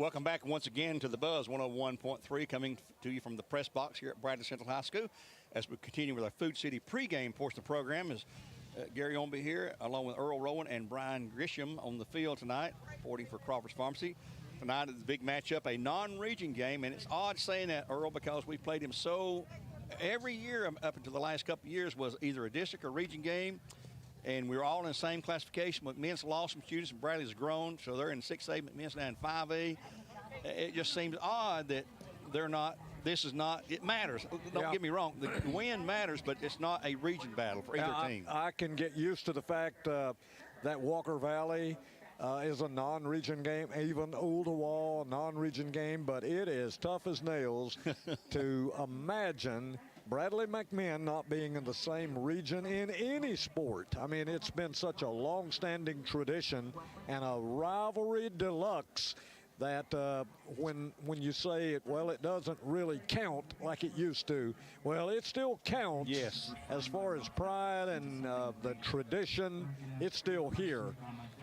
Welcome back once again to the Buzz 101.3, coming to you from the press box here at Bradley Central High School. As we continue with our Food City pregame portion of the program, is Gary Omby here, along with Earl Rowan and Brian Grisham on the field tonight, reporting for Crawford's Pharmacy. Tonight is the big matchup, a non-region game, and it's odd saying that, Earl, because we played him so every year up until the last couple of years was either a district or region game. And we were all in the same classification. McMinn's lost some students and Bradley's grown, so they're in 6A, McMinn's now in 5A. It just seems odd that they're not, this is not, it matters. Don't get me wrong, the win matters, but it's not a region battle for either team. I can get used to the fact that Walker Valley is a non-region game, even Ooltewah, a non-region game, but it is tough as nails to imagine Bradley McMinn not being in the same region in any sport. I mean, it's been such a long-standing tradition and a rivalry deluxe that when you say it, well, it doesn't really count like it used to. Well, it still counts. Yes. As far as pride and the tradition, it's still here.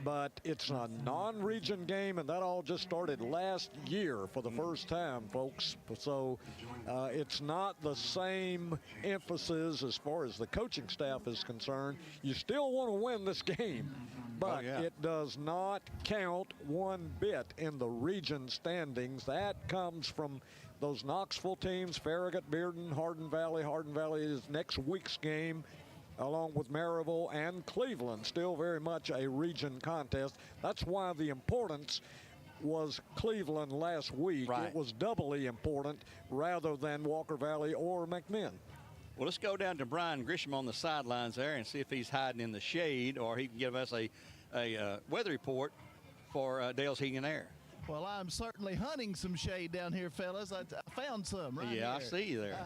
But it's a non-region game, and that all just started last year for the first time, folks. So it's not the same emphasis as far as the coaching staff is concerned. You still want to win this game, but it does not count one bit in the region standings. That comes from those Knoxville teams, Farragut, Bearden, Hardin Valley. Hardin Valley is next week's game, along with Maryville and Cleveland, still very much a region contest. That's why the importance was Cleveland last week. Right. It was doubly important rather than Walker Valley or McMinn. Well, let's go down to Brian Grisham on the sidelines there and see if he's hiding in the shade or he can give us a weather report for Dale's Heating and Air. Well, I'm certainly hunting some shade down here, fellas. I found some right here. Yeah, I see you there.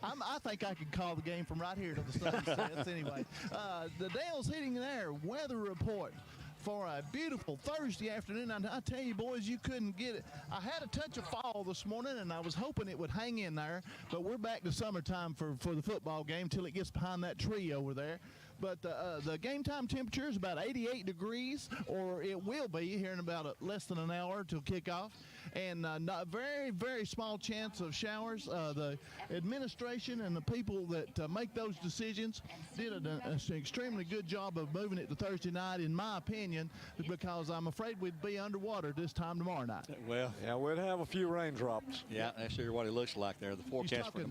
I think I could call the game from right here to the sun sets anyway. The Dale's Heating and Air weather report for a beautiful Thursday afternoon. I tell you, boys, you couldn't get it. I had a touch of fall this morning, and I was hoping it would hang in there, but we're back to summertime for the football game till it gets behind that tree over there. But the game time temperature is about 88 degrees, or it will be here in about less than an hour till kickoff. And not very, very small chance of showers. The administration and the people that make those decisions did an extremely good job of moving it to Thursday night, in my opinion, because I'm afraid we'd be underwater this time tomorrow night. Well, yeah, we'd have a few raindrops. Yeah, that's sure what it looks like there. The forecast for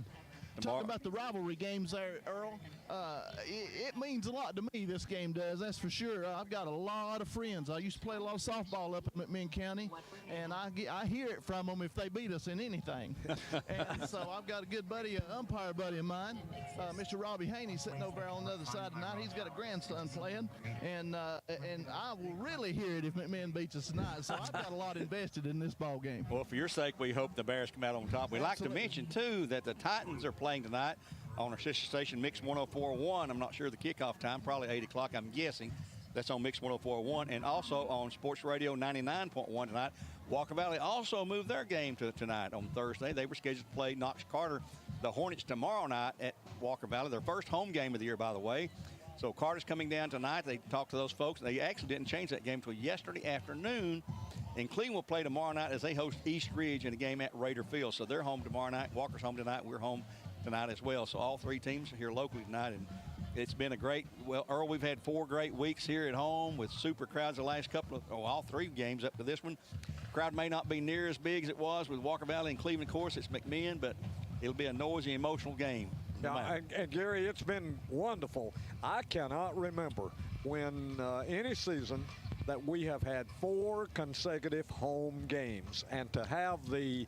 Talking about the rivalry games there, Earl, it means a lot to me, this game does, that's for sure. I've got a lot of friends. I used to play a lot of softball up in McMinn County, and I hear it from them if they beat us in anything. And so I've got a good buddy, an umpire buddy of mine, Mr. Robbie Haney, sitting over there on the other side tonight. He's got a grandson playing, and I will really hear it if McMinn beats us tonight. So I've got a lot invested in this ball game. Well, for your sake, we hope the Bears come out on top. We'd like to mention, too, that the Titans are playing tonight on our sister station, Mix 104.1. I'm not sure the kickoff time, probably 8 o'clock, I'm guessing. That's on Mix 104.1. And also on Sports Radio 99.1 tonight. Walker Valley also moved their game to tonight on Thursday. They were scheduled to play Knox Carter, the Hornets, tomorrow night at Walker Valley. Their first home game of the year, by the way. So Carter's coming down tonight. They talked to those folks. They actually didn't change that game until yesterday afternoon. And Cleveland will play tomorrow night as they host East Ridge in a game at Raider Field. So they're home tomorrow night. Walker's home tonight. We're home tonight as well. So all three teams are here locally tonight. And it's been a great, well, Earl, we've had 4 great weeks here at home with super crowds the last couple of, all 3 games up to this one. Crowd may not be near as big as it was with Walker Valley and Cleveland. Of course, it's McMinn, but it'll be a noisy, emotional game. Now, and Gary, it's been wonderful. I cannot remember when any season that we have had 4 consecutive home games, and to have the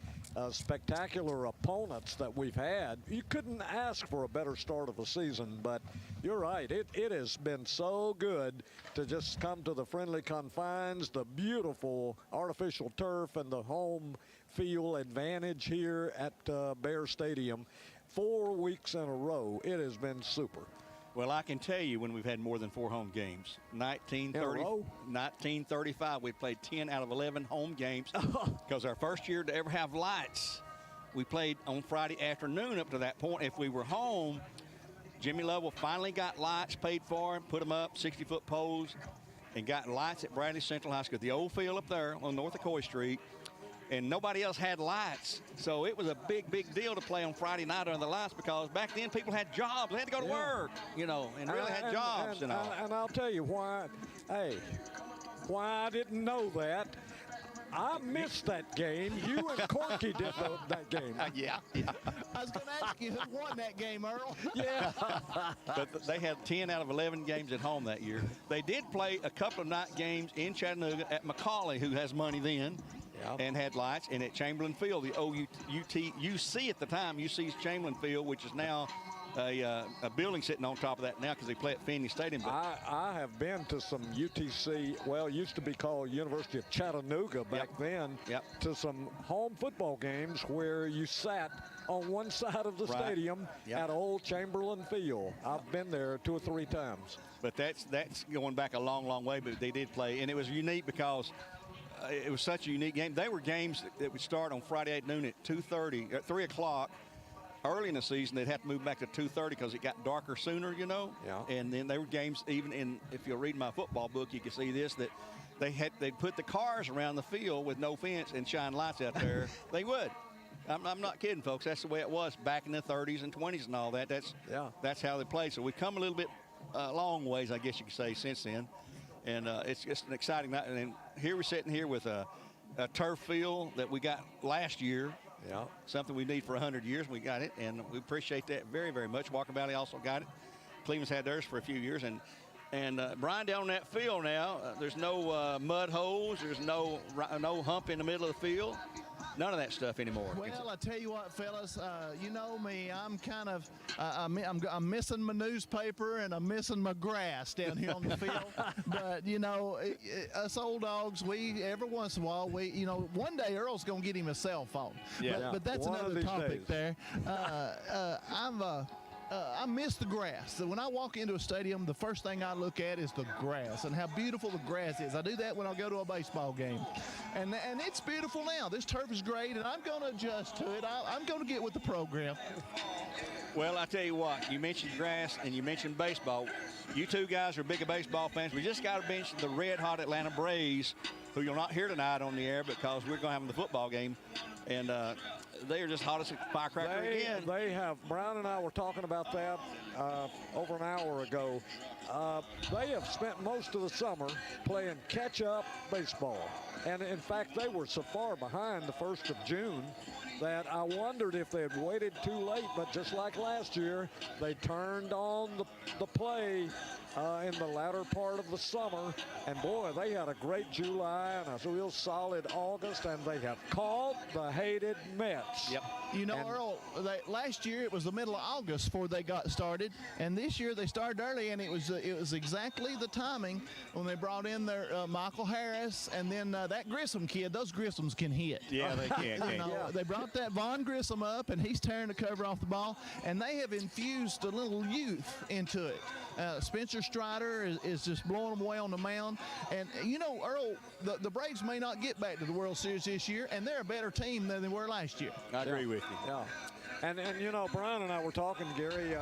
spectacular opponents that we've had, you couldn't ask for a better start of the season. But you're right, it has been so good to just come to the friendly confines, the beautiful artificial turf and the home field advantage here at Bear Stadium. 4 weeks in a row, it has been super. Well, I can tell you when we've had more than 4 home games. 1935, we played 10 out of 11 home games because our first year to ever have lights, we played on Friday afternoon up to that point. If we were home, Jimmy Lovell finally got lights paid for and put them up, 60-foot poles, and got lights at Bradley Central High School, the old field up there on North of Coy Street. and nobody else had lights. So it was a big, big deal to play on Friday night under the lights, because back then people had jobs. They had to go to work, you know, and really had jobs and all. And I'll tell you why, why I didn't know that. I missed that game. You and Corky did that game. Yeah. I was going to ask you who won that game, Earl. Yeah. But they had 10 out of 11 games at home that year. They did play a couple of night games in Chattanooga at McCauley, who has money then, and had lights, and at Chamberlain Field, the UC at the time, UC's Chamberlain Field, which is now a building sitting on top of that now because they play at Finney Stadium. But I have been to some UTC, well, it used to be called University of Chattanooga back then, to some home football games where you sat on one side of the stadium at Old Chamberlain Field. I've been there 2 or 3 times. But that's going back a long, long way, but they did play, and it was unique because it was such a unique game. They were games that would start on Friday at noon at 2:30, at 3 o'clock. Early in the season, they'd have to move back to 2:30 because it got darker sooner, you know. And then there were games, even in, if you'll read my football book, you can see this, that they'd put the cars around the field with no fence and shine lights out there. They would. I'm not kidding, folks. That's the way it was back in the 30s and 20s and all that. That's how they played. So we've come a little bit long ways, I guess you could say, since then. And it's just an exciting night. And here we're sitting here with a turf field that we got last year. Something we need for 100 years. We got it, and we appreciate that very, very much. Walker Valley also got it. Cleveland's had theirs for a few years. And Brian, down on that field now, there's no mud holes. There's no hump in the middle of the field. None of that stuff anymore. Well, I tell you what, fellas, you know me. I'm kind of I'm missing my newspaper and I'm missing my grass down here on the field. But you know, us old dogs, we every once in a while, one day Earl's gonna get him a cell phone. But that's another topic there. I miss the grass. So when I walk into a stadium, the first thing I look at is the grass and how beautiful the grass is. I do that when I go to a baseball game. And it's beautiful now. This turf is great, and I'm going to adjust to it. I'm going to get with the program. Well, I tell you what, you mentioned grass and you mentioned baseball. You two guys are big baseball fans. We just got to mention the red-hot Atlanta Braves, who you'll not hear tonight on the air because we're going to have them the football game. And they are just hot as a firecracker again. They have. Brown and I were talking about that over an hour ago. They have spent most of the summer playing catch-up baseball. And, in fact, they were so far behind the 1st of June that I wondered if they had waited too late. But just like last year, they turned on the play in the latter part of the summer. And, boy, they had a great July and a real solid August, and they have caught the hated Mets. You know, Earl, last year it was the middle of August before they got started, and this year they started early, and it was exactly the timing when they brought in their Michael Harris, and then that Grissom kid. Those Grissoms can hit. Yeah, they can. They brought that Von Grissom up, and he's tearing the cover off the ball, and they have infused a little youth into it. Spencer Strider is just blowing them away on the mound. And, you know, Earl, the Braves may not get back to the World Series this year, and they're a better team than they were last year. I agree with you. And, you know, Brian and I were talking, Gary,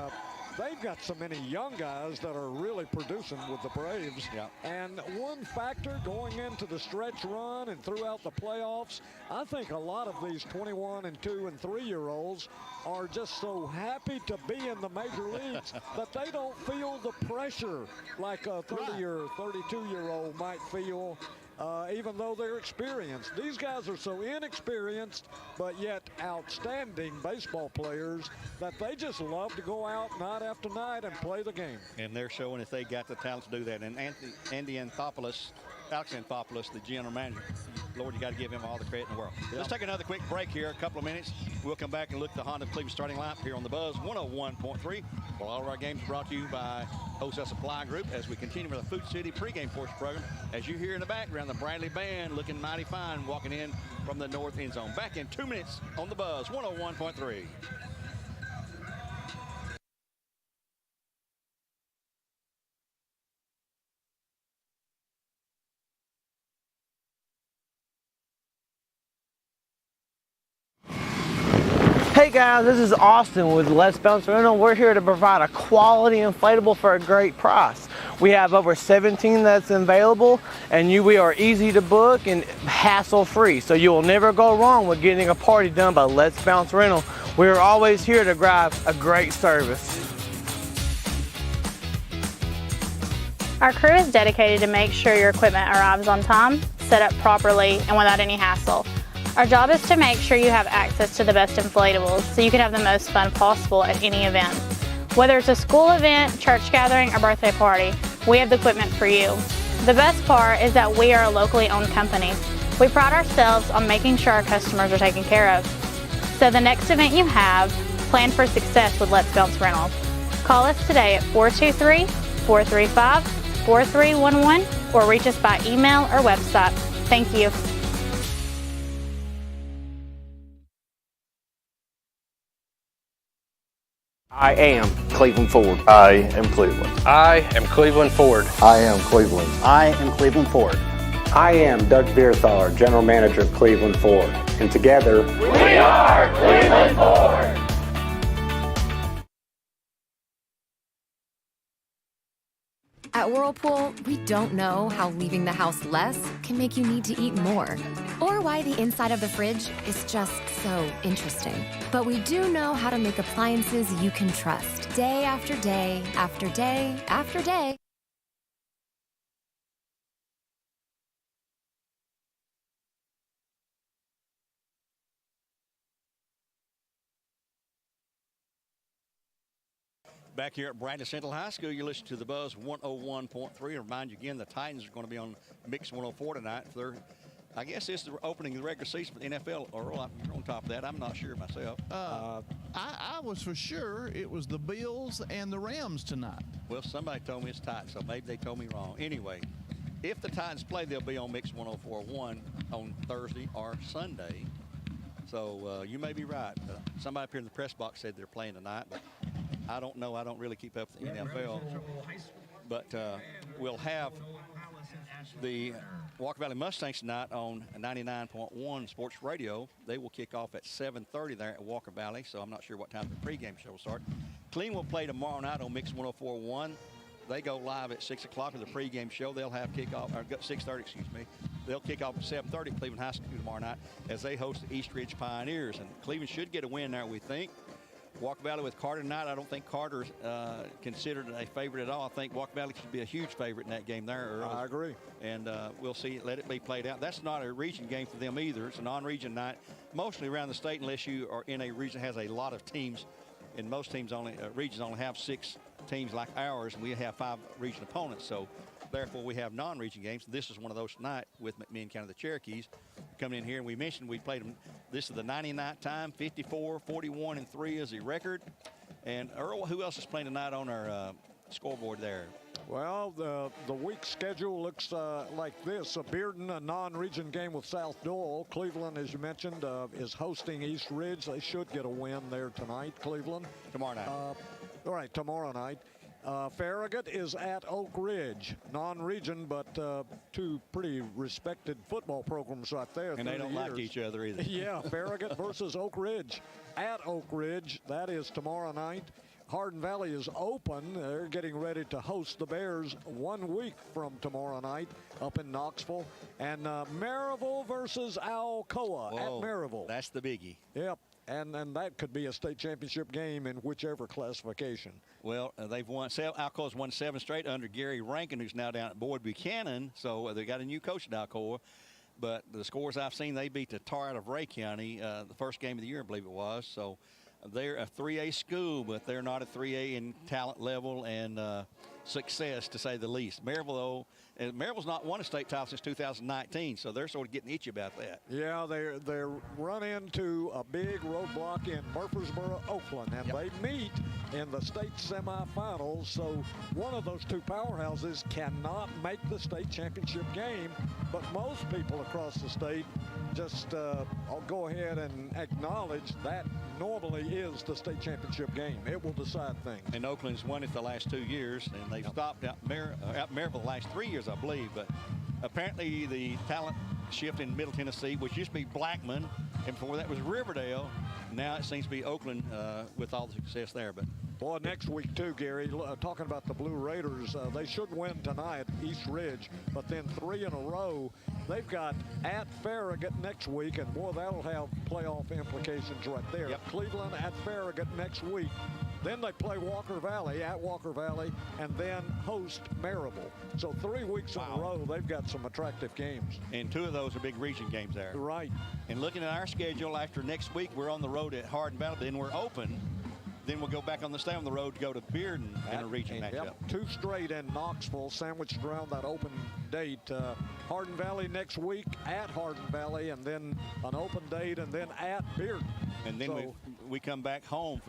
they've got so many young guys that are really producing with the Braves. And one factor going into the stretch run and throughout the playoffs, I think a lot of these 21 and 2 and 3-year-olds are just so happy to be in the major leagues that they don't feel the pressure like a 30 or 32-year-old might feel. Even though they're experienced. These guys are so inexperienced, but yet outstanding baseball players that they just love to go out night after night and play the game. And they're showing if they got the talent to do that. And Alex Anthopoulos, the general manager, Lord, you got to give him all the credit in the world. Let's take another quick break here, a couple of minutes. We'll come back and look at the Honda Cleveland starting lineup here on the Buzz 101.3. Well, all of our games brought to you by Wholesale Supply Group as we continue with the Food City pregame portion program. As you hear in the background, the Bradley Band looking mighty fine walking in from the north end zone. Back in 2 minutes on the Buzz 101.3. Hey guys, this is Austin with Let's Bounce Rental. We're here to provide a quality inflatable for a great price. We have over 17 that's available, and we are easy to book and hassle-free. So you will never go wrong with getting a party done by Let's Bounce Rental. We are always here to provide a great service. Our crew is dedicated to make sure your equipment arrives on time, set up properly, and without any hassle. Our job is to make sure you have access to the best inflatables so you can have the most fun possible at any event. Whether it's a school event, church gathering, or birthday party, we have the equipment for you. The best part is that we are a locally owned company. We pride ourselves on making sure our customers are taken care of. So the next event you have, plan for success with Let's Bounce Rental. Call us today at 423-435-4311 or reach us by email or website. Thank you. I am Cleveland Ford. I am Cleveland. I am Cleveland Ford. I am Cleveland. I am Cleveland Ford. I am Doug Beerthaler, General Manager of Cleveland Ford. And together, we are Cleveland Ford. At Whirlpool, we don't know how leaving the house less can make you need to eat more, or why the inside of the fridge is just so interesting. But we do know how to make appliances you can trust, day after day after day after day. Back here at Bradley Central High School, you listen to the Buzz 101.3. Remind you again, the Titans are going to be on Mix 104 tonight. I guess it's the opening of the regular season for the NFL. Earl, you're on top of that. I'm not sure myself. I was for sure it was the Bills and the Rams tonight. Well, somebody told me it's Titans, so maybe they told me wrong. Anyway, if the Titans play, they'll be on Mix 104.1 on Thursday or Sunday. So you may be right. Somebody up here in the press box said they're playing tonight, but I don't know. I don't really keep up with the NFL. But we'll have the Walker Valley Mustangs tonight on 99.1 Sports Radio. They will kick off at 7:30 there at Walker Valley, so I'm not sure what time the pregame show will start. Cleveland will play tomorrow night on Mix 104.1. They go live at 6 o'clock with the pregame show. They'll have kickoff, or 6:30, excuse me. They'll kick off at 7:30 at Cleveland High School tomorrow night as they host the East Ridge Pioneers. And Cleveland should get a win there, we think. Walker Valley with Carter tonight, I don't think Carter's considered a favorite at all. I think Walker Valley should be a huge favorite in that game there, Earl. I agree. And we'll see, let it be played out. That's not a region game for them either. It's a non-region night, mostly around the state, unless you are in a region that has a lot of teams. And most teams regions only have 6 teams like ours, and we have 5 region opponents. So therefore we have non-region games. This is one of those tonight with McMinn County, the Cherokees coming in here. And we mentioned we played them. This is the 99th time, 54, 41, and 3 is the record. And Earl, who else is playing tonight on our scoreboard there? Well, the week schedule looks like this. Bearden, a non-region game with South Doyle. Cleveland, as you mentioned, is hosting East Ridge. They should get a win there tonight, Cleveland. Tomorrow night. All right, tomorrow night. Farragut is at Oak Ridge, non-region, but 2 pretty respected football programs right there. And they don't like each other either. Yeah, Farragut versus Oak Ridge at Oak Ridge. That is tomorrow night. Hardin Valley is open. They're getting ready to host the Bears 1 week from tomorrow night up in Knoxville. And Maryville versus Alcoa at Maryville. That's the biggie. Yep. And that could be a state championship game in whichever classification. Well, they've won. Alcoa's won 7 straight under Gary Rankin, who's now down at Boyd Buchanan. So they got a new coach at Alcoa. But the scores I've seen, they beat the tar out of Ray County the first game of the year, I believe it was. So they're a 3A school, but they're not a 3A in talent level and success, to say the least. Maryville, though, and Maryville's not won a state title since 2019, so they're sort of getting itchy about that. Yeah, they're run into a big roadblock in Murfreesboro, Oakland, and they meet in the state semifinals. So one of those 2 powerhouses cannot make the state championship game, but most people across the state just I'll go ahead and acknowledge that normally is the state championship game. It will decide things. And Oakland's won it the last 2 years, and they've stopped out Maryville the last 3 years, I believe. But apparently the talent shift in Middle Tennessee, which used to be Blackman, and before that was Riverdale. Now it seems to be Oakland with all the success there. But Boy, next week too, Gary, talking about the Blue Raiders, they should win tonight, East Ridge, but then 3 in a row. They've got at Farragut next week, and boy, that'll have playoff implications right there. Yep. Cleveland at Farragut next week. Then they play Walker Valley at Walker Valley, and then host Maryville. So 3 weeks in a row, they've got some attractive games. And 2 of those are big region games there. Right. And looking at our schedule, after next week, we're on the road at Hardin Valley. Then we're open. Then we'll go back stay on the road to go to Bearden in a region matchup. Yep, 2 straight in Knoxville, sandwiched around that open date. Hardin Valley next week at Hardin Valley, and then an open date, and then at Bearden. And then we come back home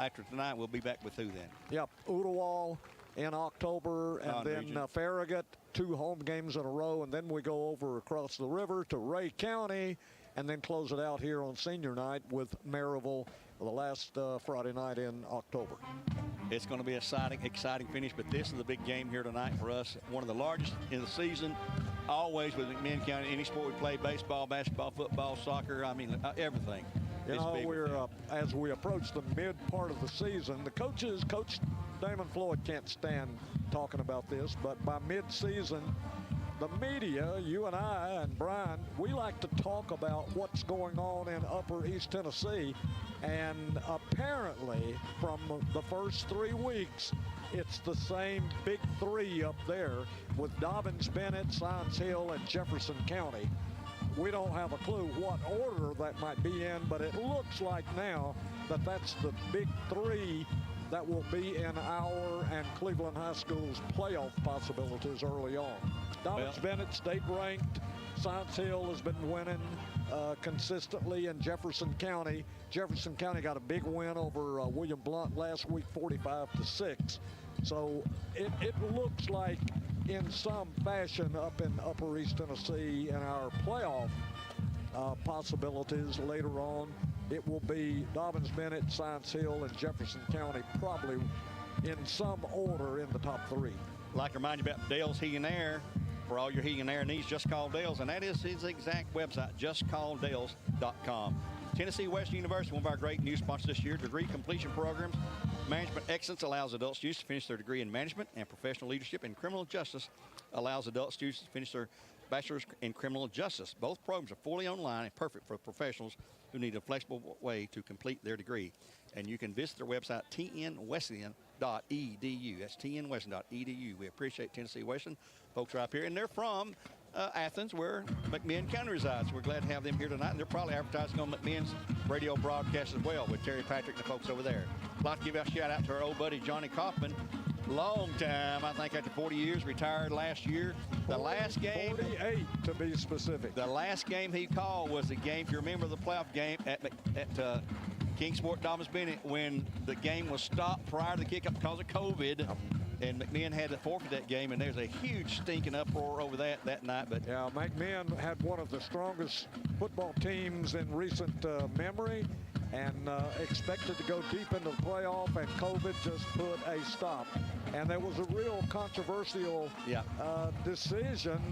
after tonight. We'll be back with who then? Yep, Ooltewah in October, and then Farragut, 2 home games in a row, and then we go over across the river to Ray County, and then close it out here on senior night with Maryville the last Friday night in October. It's going to be an exciting finish, but this is the big game here tonight for us. One of the largest in the season, always with McMinn County. Any sport we play, baseball, basketball, football, soccer, I mean, everything. You know, as we approach the mid part of the season, the coaches, Coach Damon Floyd can't stand talking about this, but by mid-season, the media, you and I and Brian, we like to talk about what's going on in Upper East Tennessee, and apparently from the first 3 weeks, it's the same big 3 up there with Dobbins, Bennett, Science Hill, and Jefferson County. We don't have a clue what order that might be in, but it looks like now that that's the big 3 that will be in our and Cleveland High School's playoff possibilities early on. Dobbins Bennett, state ranked. Science Hill has been winning consistently in Jefferson County. Jefferson County got a big win over William Blount last week, 45-6. So it looks like in some fashion up in Upper East Tennessee in our playoff possibilities later on, it will be Dobbins Bennett, Science Hill, and Jefferson County probably in some order in the top 3. I'd like to remind you about Dale's Heating and Air. For all your heating and air needs, just call Dale's, and that is his exact website, justcalldales.com. Tennessee Western University, one of our great new sponsors this year, degree completion programs. Management Excellence allows adult students to finish their degree in management, and professional leadership and criminal justice allows adult students to finish their bachelor's in criminal justice. Both programs are fully online and perfect for professionals who need a flexible way to complete their degree. And you can visit their website, tnwesleyan.edu. That's tnwesleyan.edu. We appreciate Tennessee Western. Folks are up here, and they're from Athens, where McMinn County resides. We're glad to have them here tonight, and they're probably advertising on McMinn's radio broadcast as well with Terry Patrick and the folks over there. I'd like to give a shout out to our old buddy Johnny Kaufman. Long time, I think after 40 years, retired last year. The last game, 48 to be specific. The last game he called was the game, if you remember the playoff game at Kingsport Dobbins Bennett, when the game was stopped prior to the kickoff because of COVID. And McMinn had to forfeit that game, and there's a huge stinking uproar over that night. But yeah, McMinn had one of the strongest football teams in recent memory, and expected to go deep into the playoff, and COVID just put a stop. And there was a real controversial decision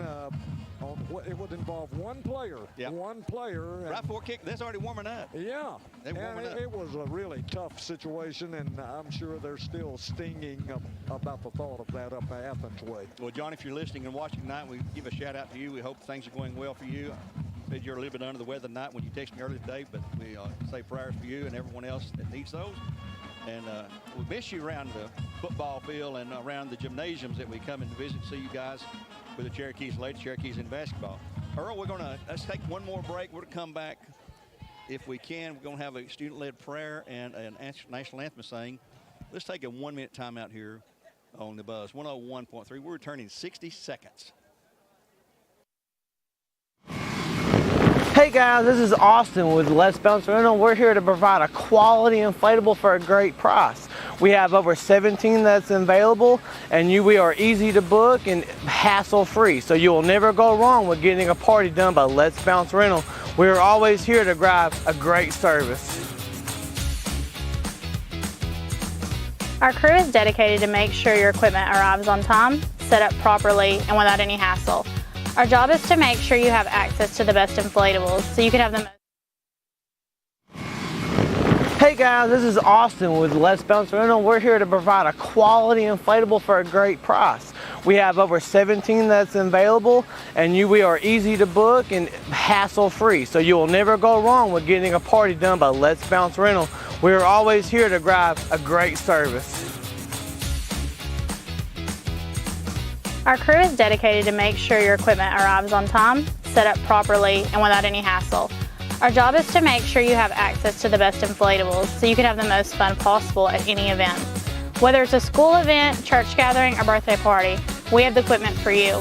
on what it would involve one player. One player. Right before kick, that's already warming up. Yeah. They're warming up. It was a really tough situation, and I'm sure they're still stinging about the thought of that up Athens way. Well, John, if you're listening and watching tonight, we give a shout out to you. We hope things are going well for you. I said you're a little bit under the weather tonight when you texted me earlier today, but we say prayers for you and everyone else that needs those. And we miss you around the football field and around the gymnasiums that we come in to visit and see you guys with the Cherokees, ladies Cherokees in basketball. Earl, let's take one more break. We're going to come back if we can. We're going to have a student-led prayer and a national anthem saying. Let's take a 1-minute timeout here on the Buzz. 101.3. We're returning 60 seconds. Hey guys, this is Austin with Let's Bounce Rental. We're here to provide a quality inflatable for a great price. We have over 17 that's available, and we are easy to book and hassle-free. So you will never go wrong with getting a party done by Let's Bounce Rental. We are always here to provide a great service. Our crew is dedicated to make sure your equipment arrives on time, set up properly, and without any hassle. Our job is to make sure you have access to the best inflatables so you can have the most. Hey guys, this is Austin with Let's Bounce Rental. We're here to provide a quality inflatable for a great price. We have over 17 that's available, and we are easy to book and hassle-free. So you will never go wrong with getting a party done by Let's Bounce Rental. We are always here to provide a great service. Our crew is dedicated to make sure your equipment arrives on time, set up properly, and without any hassle. Our job is to make sure you have access to the best inflatables so you can have the most fun possible at any event. Whether it's a school event, church gathering, or birthday party, we have the equipment for you.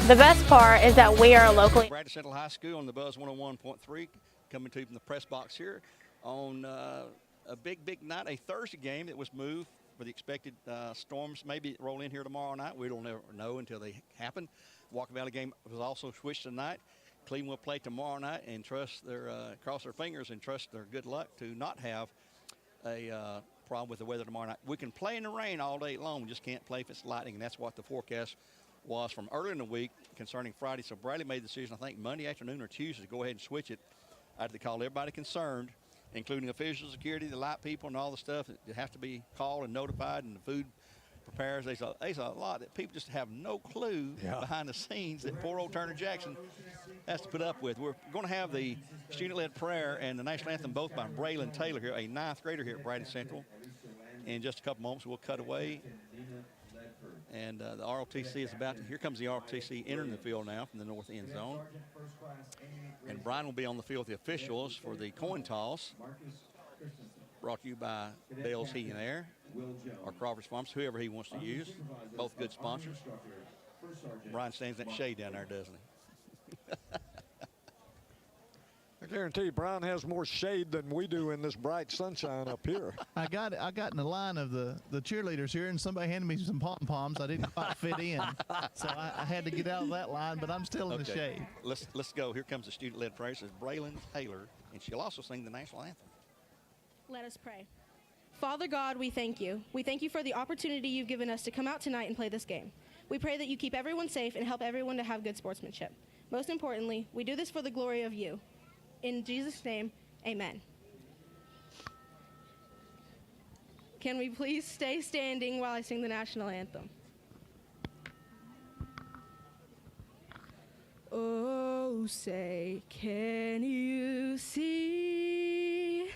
The best part is that we are locally. Bradley Central High School on the Buzz 101.3, coming to you from the press box here on a big night, a Thursday game that was moved for the expected storms maybe roll in here tomorrow night. We don't ever know until they happen. Walker Valley game was also switched tonight. Cleveland will play tomorrow night and trust their cross their fingers and trust their good luck to not have a problem with the weather tomorrow night. We can play in the rain all day long. We just can't play if it's lightning, and that's what the forecast was from earlier in the week concerning Friday. So Bradley made the decision, I think, Monday afternoon or Tuesday to go ahead and switch it. I had to call everybody concerned, including officials, security, the light people, and all the stuff that have to be called and notified, and the food preparers. There's a lot that people just have no clue behind the scenes that poor old Turner Jackson has to put up with. We're going to have the student-led prayer and the national anthem both by Braylon Taylor here, a 9th grader here at Bradley Central. In just a couple moments, we'll cut away. And the ROTC is about to, here comes the ROTC entering the field now from the north end zone. And Brian will be on the field with the officials for the coin toss. Brought to you by Bell's Heating and Air or Crawford's Farms, whoever he wants to use. Both good sponsors. Brian stands in that shade down there, doesn't he? I guarantee you, Brian has more shade than we do in this bright sunshine up here. I got in the line of the cheerleaders here, and somebody handed me some pom-poms. I didn't quite fit in, so I had to get out of that line, but I'm still in the shade. Let's go. Here comes the student-led prayer. This is Braylon Taylor, and she'll also sing the national anthem. Let us pray. Father God, we thank you. We thank you for the opportunity you've given us to come out tonight and play this game. We pray that you keep everyone safe and help everyone to have good sportsmanship. Most importantly, we do this for the glory of you. In Jesus' name, amen. Can we please stay standing while I sing the national anthem? Oh, say, can you see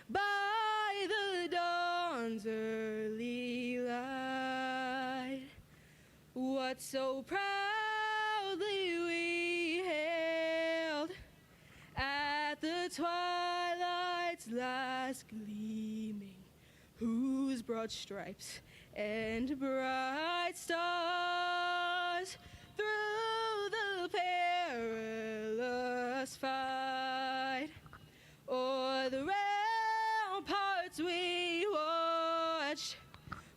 by the dawn's early light what so proudly we hailed at the twilight's last gleaming, whose broad stripes and bright stars through the perilous fight o'er the ramparts we watched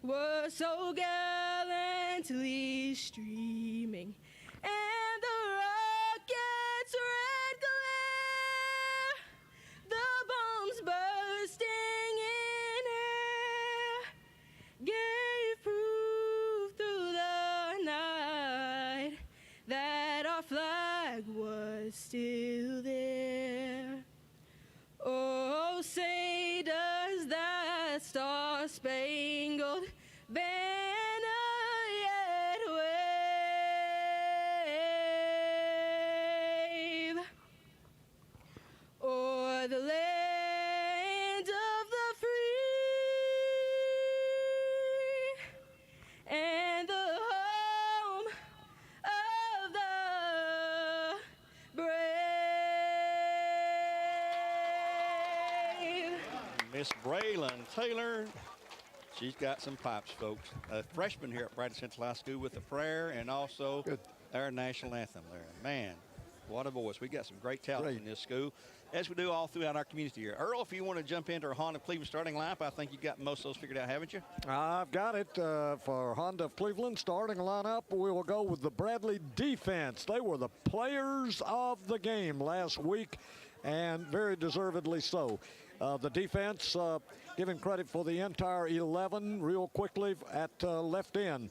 were so gallantly streaming, and the rocket's red glare, the bombs bursting in air, gave proof through the night that our flag was still there. Oh, say does that star-spangled banner yet wave o'er the land of the free and the home of the brave? Miss Braylon Taylor, she's got some pipes, folks. A freshman here at Bradley Central High School with the prayer and also our national anthem there. Man, what a voice. We got some great talent in this school, as we do all throughout our community here. Earl, if you want to jump into our Honda of Cleveland starting lineup, I think you got most of those figured out, haven't you? I've got it for Honda of Cleveland starting lineup. We will go with the Bradley defense. They were the players of the game last week, and very deservedly so. The defense, giving credit for the entire 11 real quickly at left end.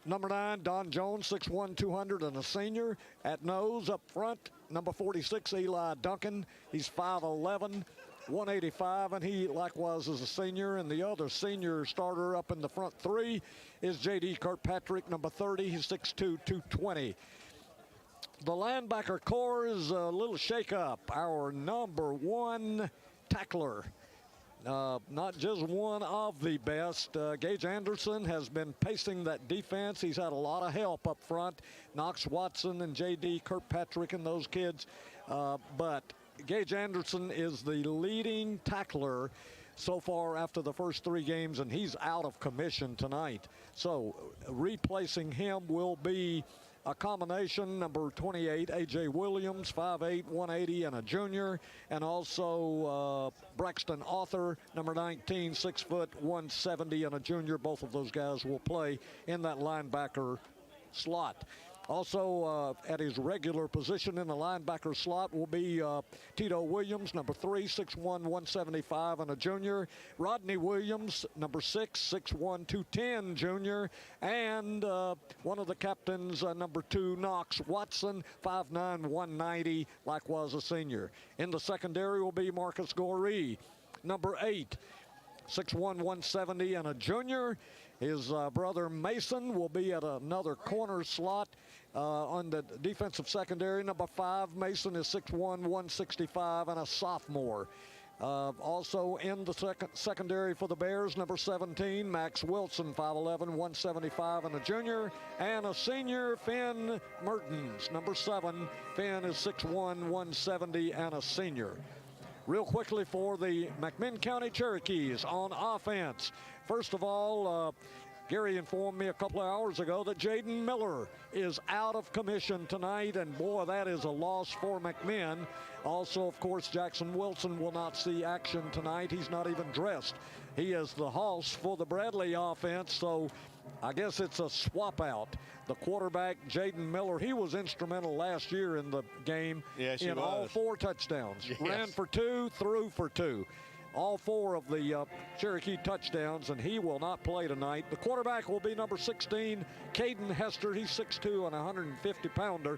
Number 9, Don Jones, 6'1", 200, and a senior. At nose up front, number 46, Eli Duncan. He's 5'11", 185, and he likewise is a senior. And the other senior starter up in the front three is J.D. Kirkpatrick, number 30. He's 6'2", 220. The linebacker core is a little shake-up. Our number one tackler, not just one of the best. Gage Anderson has been pacing that defense. He's had a lot of help up front. Knox Watson and J.D. Kirkpatrick and those kids. But Gage Anderson is the leading tackler so far after the first 3 games, and he's out of commission tonight. So replacing him will be a combination, number 28, A.J. Williams, 5'8", 180, and a junior. And also Braxton Arthur, number 19, 6 foot, 170, and a junior. Both of those guys will play in that linebacker slot. Also at his regular position in the linebacker slot will be Tito Williams, number 3, 6'1", 175, and a junior. Rodney Williams, number 6, 6'1", 210, junior. And one of the captains, number 2, Knox Watson, 5'9", 190, likewise a senior. In the secondary will be Marcus Goree, number 8, 6'1", 170, and a junior. His brother Mason will be at another corner slot on the defensive secondary. Number 5, Mason is 6'1", 165, and a sophomore. Also in the secondary for the Bears, number 17, Max Wilson, 5'11", 175, and a junior. And a senior, Finn Mertens, number 7. Finn is 6'1", 170, and a senior. Real quickly for the McMinn County Cherokees on offense. First of all, Gary informed me a couple of hours ago that Jaden Miller is out of commission tonight, and boy, that is a loss for McMinn. Also, of course, Jackson Wilson will not see action tonight. He's not even dressed. He is the hoss for the Bradley offense, so I guess it's a swap out. The quarterback, Jaden Miller, he was instrumental last year in the game. Yes, in all 4 touchdowns. Yes. Ran for 2, threw for 2. All 4 of the Cherokee touchdowns, and he will not play tonight. The quarterback will be number 16, Caden Hester. He's 6'2" and 150-pounder.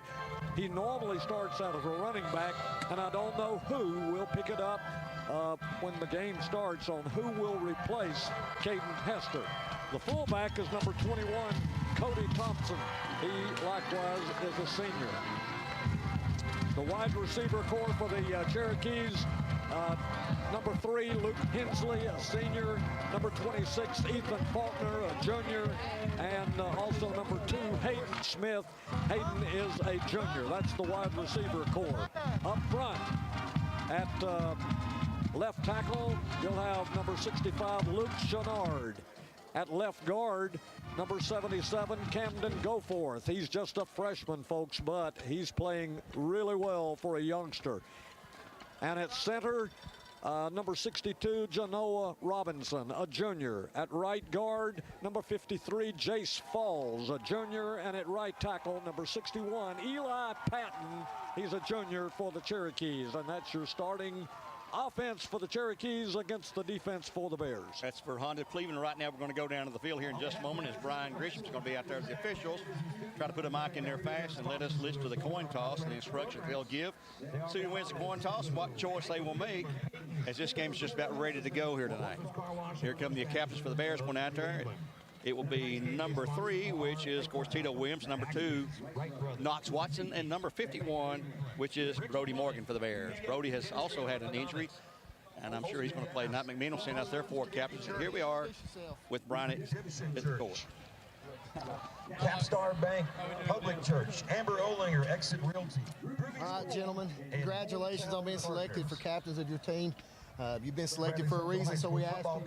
He normally starts out as a running back, and I don't know who will pick it up when the game starts on who will replace Caden Hester. The fullback is number 21, Cody Thompson. He likewise is a senior. The wide receiver core for the Cherokees, number 3, Luke Hensley, a senior. Number 26, Ethan Faulkner, a junior. And also number 2, Hayden Smith. Hayden is a junior. That's the wide receiver core. Up front at left tackle, you'll have number 65, Luke Chenard. At left guard, number 77, Camden Goforth. He's just a freshman, folks, but he's playing really well for a youngster. And at center, number 62, Genoa Robinson, a junior. At right guard, number 53, Jace Falls, a junior. And at right tackle, number 61, Eli Patton. He's a junior for the Cherokees. And that's your starting offense for the Cherokees against the defense for the Bears. That's for Honda Cleveland. Right now, we're going to go down to the field here in just a moment as Brian Grisham's going to be out there as the officials. Try to put a mic in there fast and let us listen to the coin toss and the instructions they'll give. See who wins the coin toss, what choice they will make, as this game's just about ready to go here tonight. Here come the captains for the Bears going out there. It will be number 3, which is, of course, Tito Williams. Number 2, Knox Watson. And number 51, which is Brody Morgan for the Bears. Brody has also had an injury, and I'm sure he's going to play tonight. McMinn will send out their 4 captains. And here we are with Brian at the court. Capstar Bank, Public Church, Amber Olinger, Exit Realty. All right, gentlemen, congratulations on being selected for captains of your team. You've been selected for a reason, so we ask you,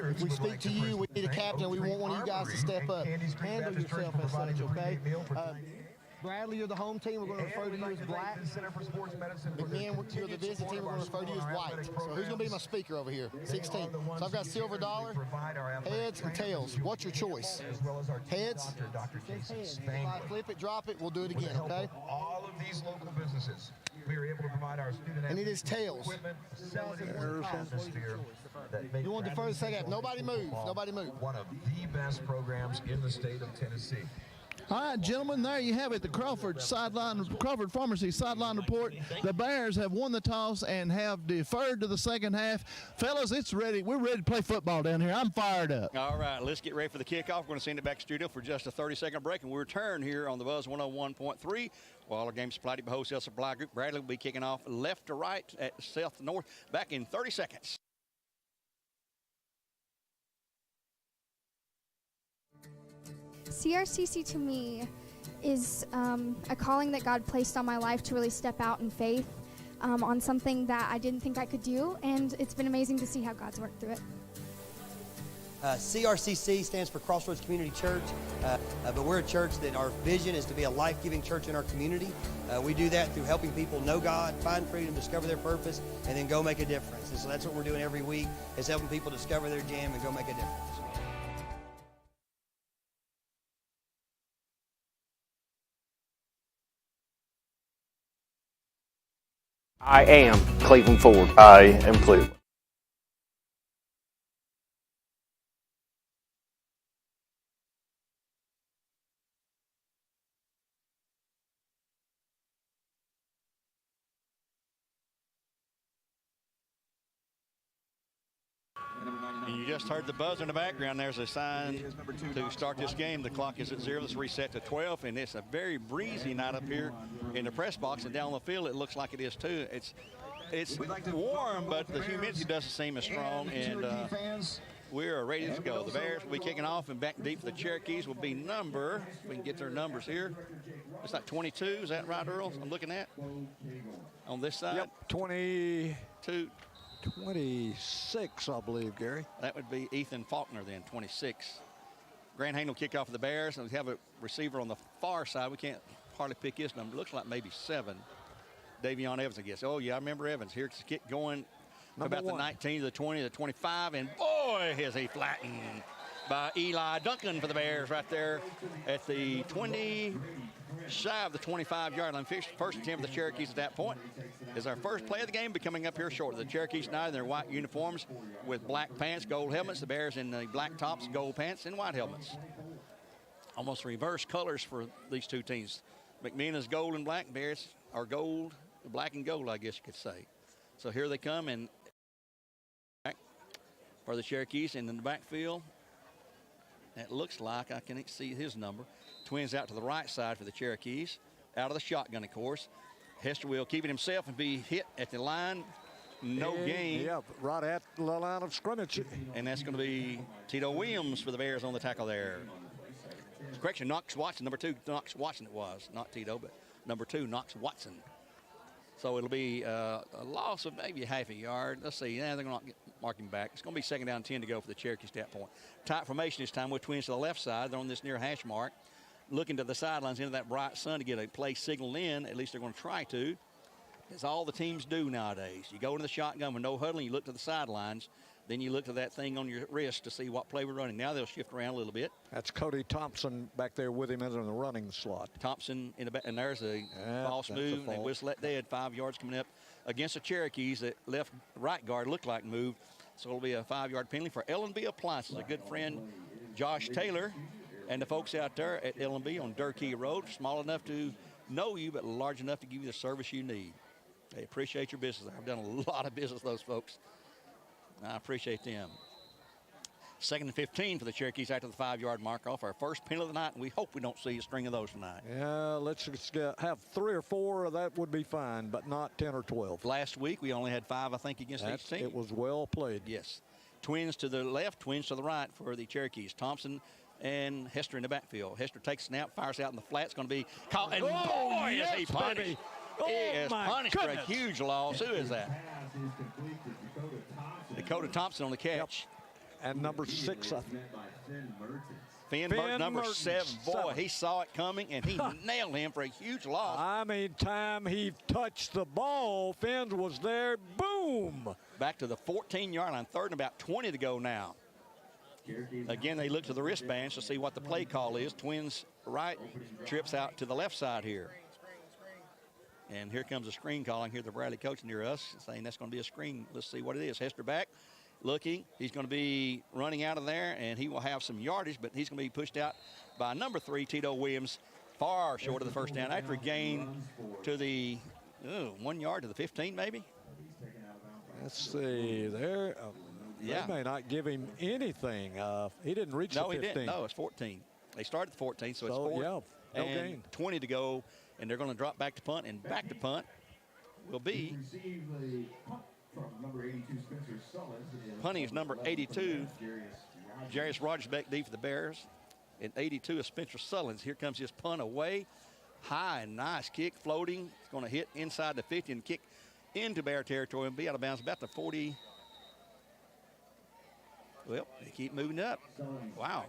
if we speak to you, we need a captain. We want one of you guys to step up. Handle yourself as such, okay? Bradley, you're the home team. We're going to refer to you as black. McMinn, you're the visit team. We're going to refer to you as white. So who's going to be my speaker over here? 16. So I've got silver dollar, heads, and tails. What's your choice? Heads? Heads. If I flip it, drop it, we'll do it again, okay? All of these local businesses. We are able to provide our student and it is tails. You want the first second? Nobody move. Nobody move. One of the best programs in the state of Tennessee. All right, gentlemen, there you have it. The Crawford Pharmacy sideline report. The Bears have won the toss and have deferred to the second half. Fellas, it's ready. We're ready to play football down here. I'm fired up. All right, let's get ready for the kickoff. We're going to send it back to studio for just a 30-second break, and we'll return here on the Buzz 101.3. While our game supplied by Wholesale Supply Group, Bradley will be kicking off left to right at south to north. Back in 30 seconds. CRCC to me is a calling that God placed on my life to really step out in faith on something that I didn't think I could do, and it's been amazing to see how God's worked through it. CRCC stands for Crossroads Community Church, but we're a church that our vision is to be a life-giving church in our community. We do that through helping people know God, find freedom, discover their purpose, and then go make a difference. And so that's what we're doing every week, is helping people discover their jam and go make a difference. I am Cleveland Ford. I am Cleveland. And you just heard the buzz in the background. There's a sign to start this game. The clock is at 0. It's reset to 12, and it's a very breezy night up here in the press box, and down the field it looks like it is too. It's warm, but the humidity doesn't seem as strong, and we are ready to go. The Bears will be kicking off, and back deep for the Cherokees will be number, we can get their numbers here. It's like 22, is that right, Earl? I'm looking at on this side. Yep, 22. 26, I believe, Gary. That would be Ethan Faulkner then, 26. Grant Hain will kick off for the Bears, and we have a receiver on the far side. We can't hardly pick his number. Looks like maybe 7. Davion Evans, I guess. Oh, yeah, I remember Evans. Here's the kick going about the 19 to the 20 to the 25, and boy, is he flattened by Eli Duncan for the Bears right there at the 20, shy of the 25-yard line. First attempt for the Cherokees at that point. Is our first play of the game, be coming up here shortly. The Cherokees tonight in their white uniforms with black pants, gold helmets. The Bears in the black tops, gold pants, and white helmets. Almost reverse colors for these two teams. McMinn is gold and black. Bears are gold, black and gold, I guess you could say. So here they come, and back for the Cherokees, and in the backfield, it looks like I can't see his number. Twins out to the right side for the Cherokees. Out of the shotgun, of course. Hester will keep it himself and be hit at the line. No gain. Yeah, right at the line of scrimmage. And that's going to be Tito Williams for the Bears on the tackle there. Correction, Knox Watson, number 2, Knox Watson it was. Not Tito, but number 2, Knox Watson. So it'll be a loss of maybe half a yard. Let's see. Yeah, they're going to mark him back. It's going to be 2nd down 10 to go for the Cherokees at that point. Tight formation this time with Twins to the left side. They're on this near hash mark. Looking to the sidelines into that bright sun to get a play signal in. At least they're going to try to. That's all the teams do nowadays. You go into the shotgun with no huddling. You look to the sidelines. Then you look to that thing on your wrist to see what play we're running. Now they'll shift around a little bit. That's Cody Thompson back there with him in the running slot. Thompson in the back, and there's a false move. And whistle that dead. 5 yards coming up against the Cherokees. That left right guard looked like moved. So it'll be a 5-yard penalty for L&B Appliances. A good friend, Josh Taylor, and the folks out there at L&B on Durkee Road. Small enough to know you, but large enough to give you the service you need. They appreciate your business. I've done a lot of business with those folks. I appreciate them. 2nd and 15 for the Cherokees after the 5-yard mark off. Our first penalty of the night, and we hope we don't see a string of those tonight. Yeah, let's just have 3 or 4. That would be fine, but not 10 or 12. Last week, we only had 5, I think, against each team. It was well played. Yes. Twins to the left, twins to the right for the Cherokees. Thompson and Hester in the backfield. Hester takes snap, fires out in the flat. It's going to be caught. And boy, yes, is he punished. Baby. He is punished for a huge loss. Who is that? Dakota Thompson on the catch. Yep. And number 6, I think. Finn Burton, number 7. Boy, he saw it coming, and he nailed him for a huge loss. I mean, time he touched the ball, Finn was there. Boom! Back to the 14-yard line. 3rd and about 20 to go now. Again, they look to the wristbands to see what the play call is. Twins right trips out to the left side here. And here comes a screen calling here. The Bradley coach near us saying that's going to be a screen. Let's see what it is. Hester back. looking. He's going to be running out of there, and he will have some yardage, but he's going to be pushed out by number 3, Tito Williams, far short of the first down after a gain to the 1 yard to the 15, maybe. Let's see there. They may not give him anything. He didn't reach the 15. No, he didn't. No, it's 14. They started at 14, so it's 4. No and gain. 20 to go, and they're going to drop back to punt, and back to punt will be punting is number 82. Jarius Rogers back deep for the Bears, and 82 is Spencer Sullins. Here comes his punt away. High and nice kick, floating. It's going to hit inside the 50 and kick into Bear territory and be out of bounds about the 40. Well, they keep moving up. Wow,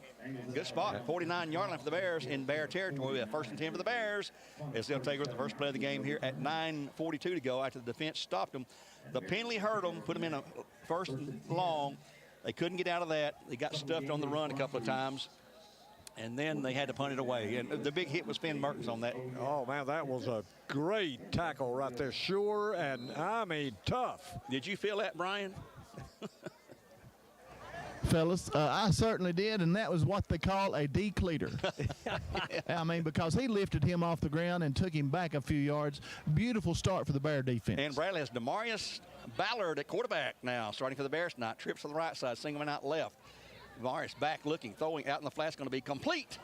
good spot. 49-yard line for the Bears in Bear territory. We have 1st and 10 for the Bears as they'll take over the first play of the game here at 9:42 to go after the defense stopped them. The penalty hurt them, put them in a 1st and long. They couldn't get out of that. They got stuffed on the run a couple of times, and then they had to punt it away. And the big hit was Finn Mertens on that. Oh, man, that was a great tackle right there. Sure, and I mean tough. Did you feel that, Brian? Fellas, I certainly did, and that was what they call a decleater. I mean, because he lifted him off the ground and took him back a few yards. Beautiful start for the Bear defense. And Bradley has Demarius Ballard at quarterback now, starting for the Bears tonight. Trips to the right side, singling out left. Demarius back looking, throwing out in the flat's going to be complete.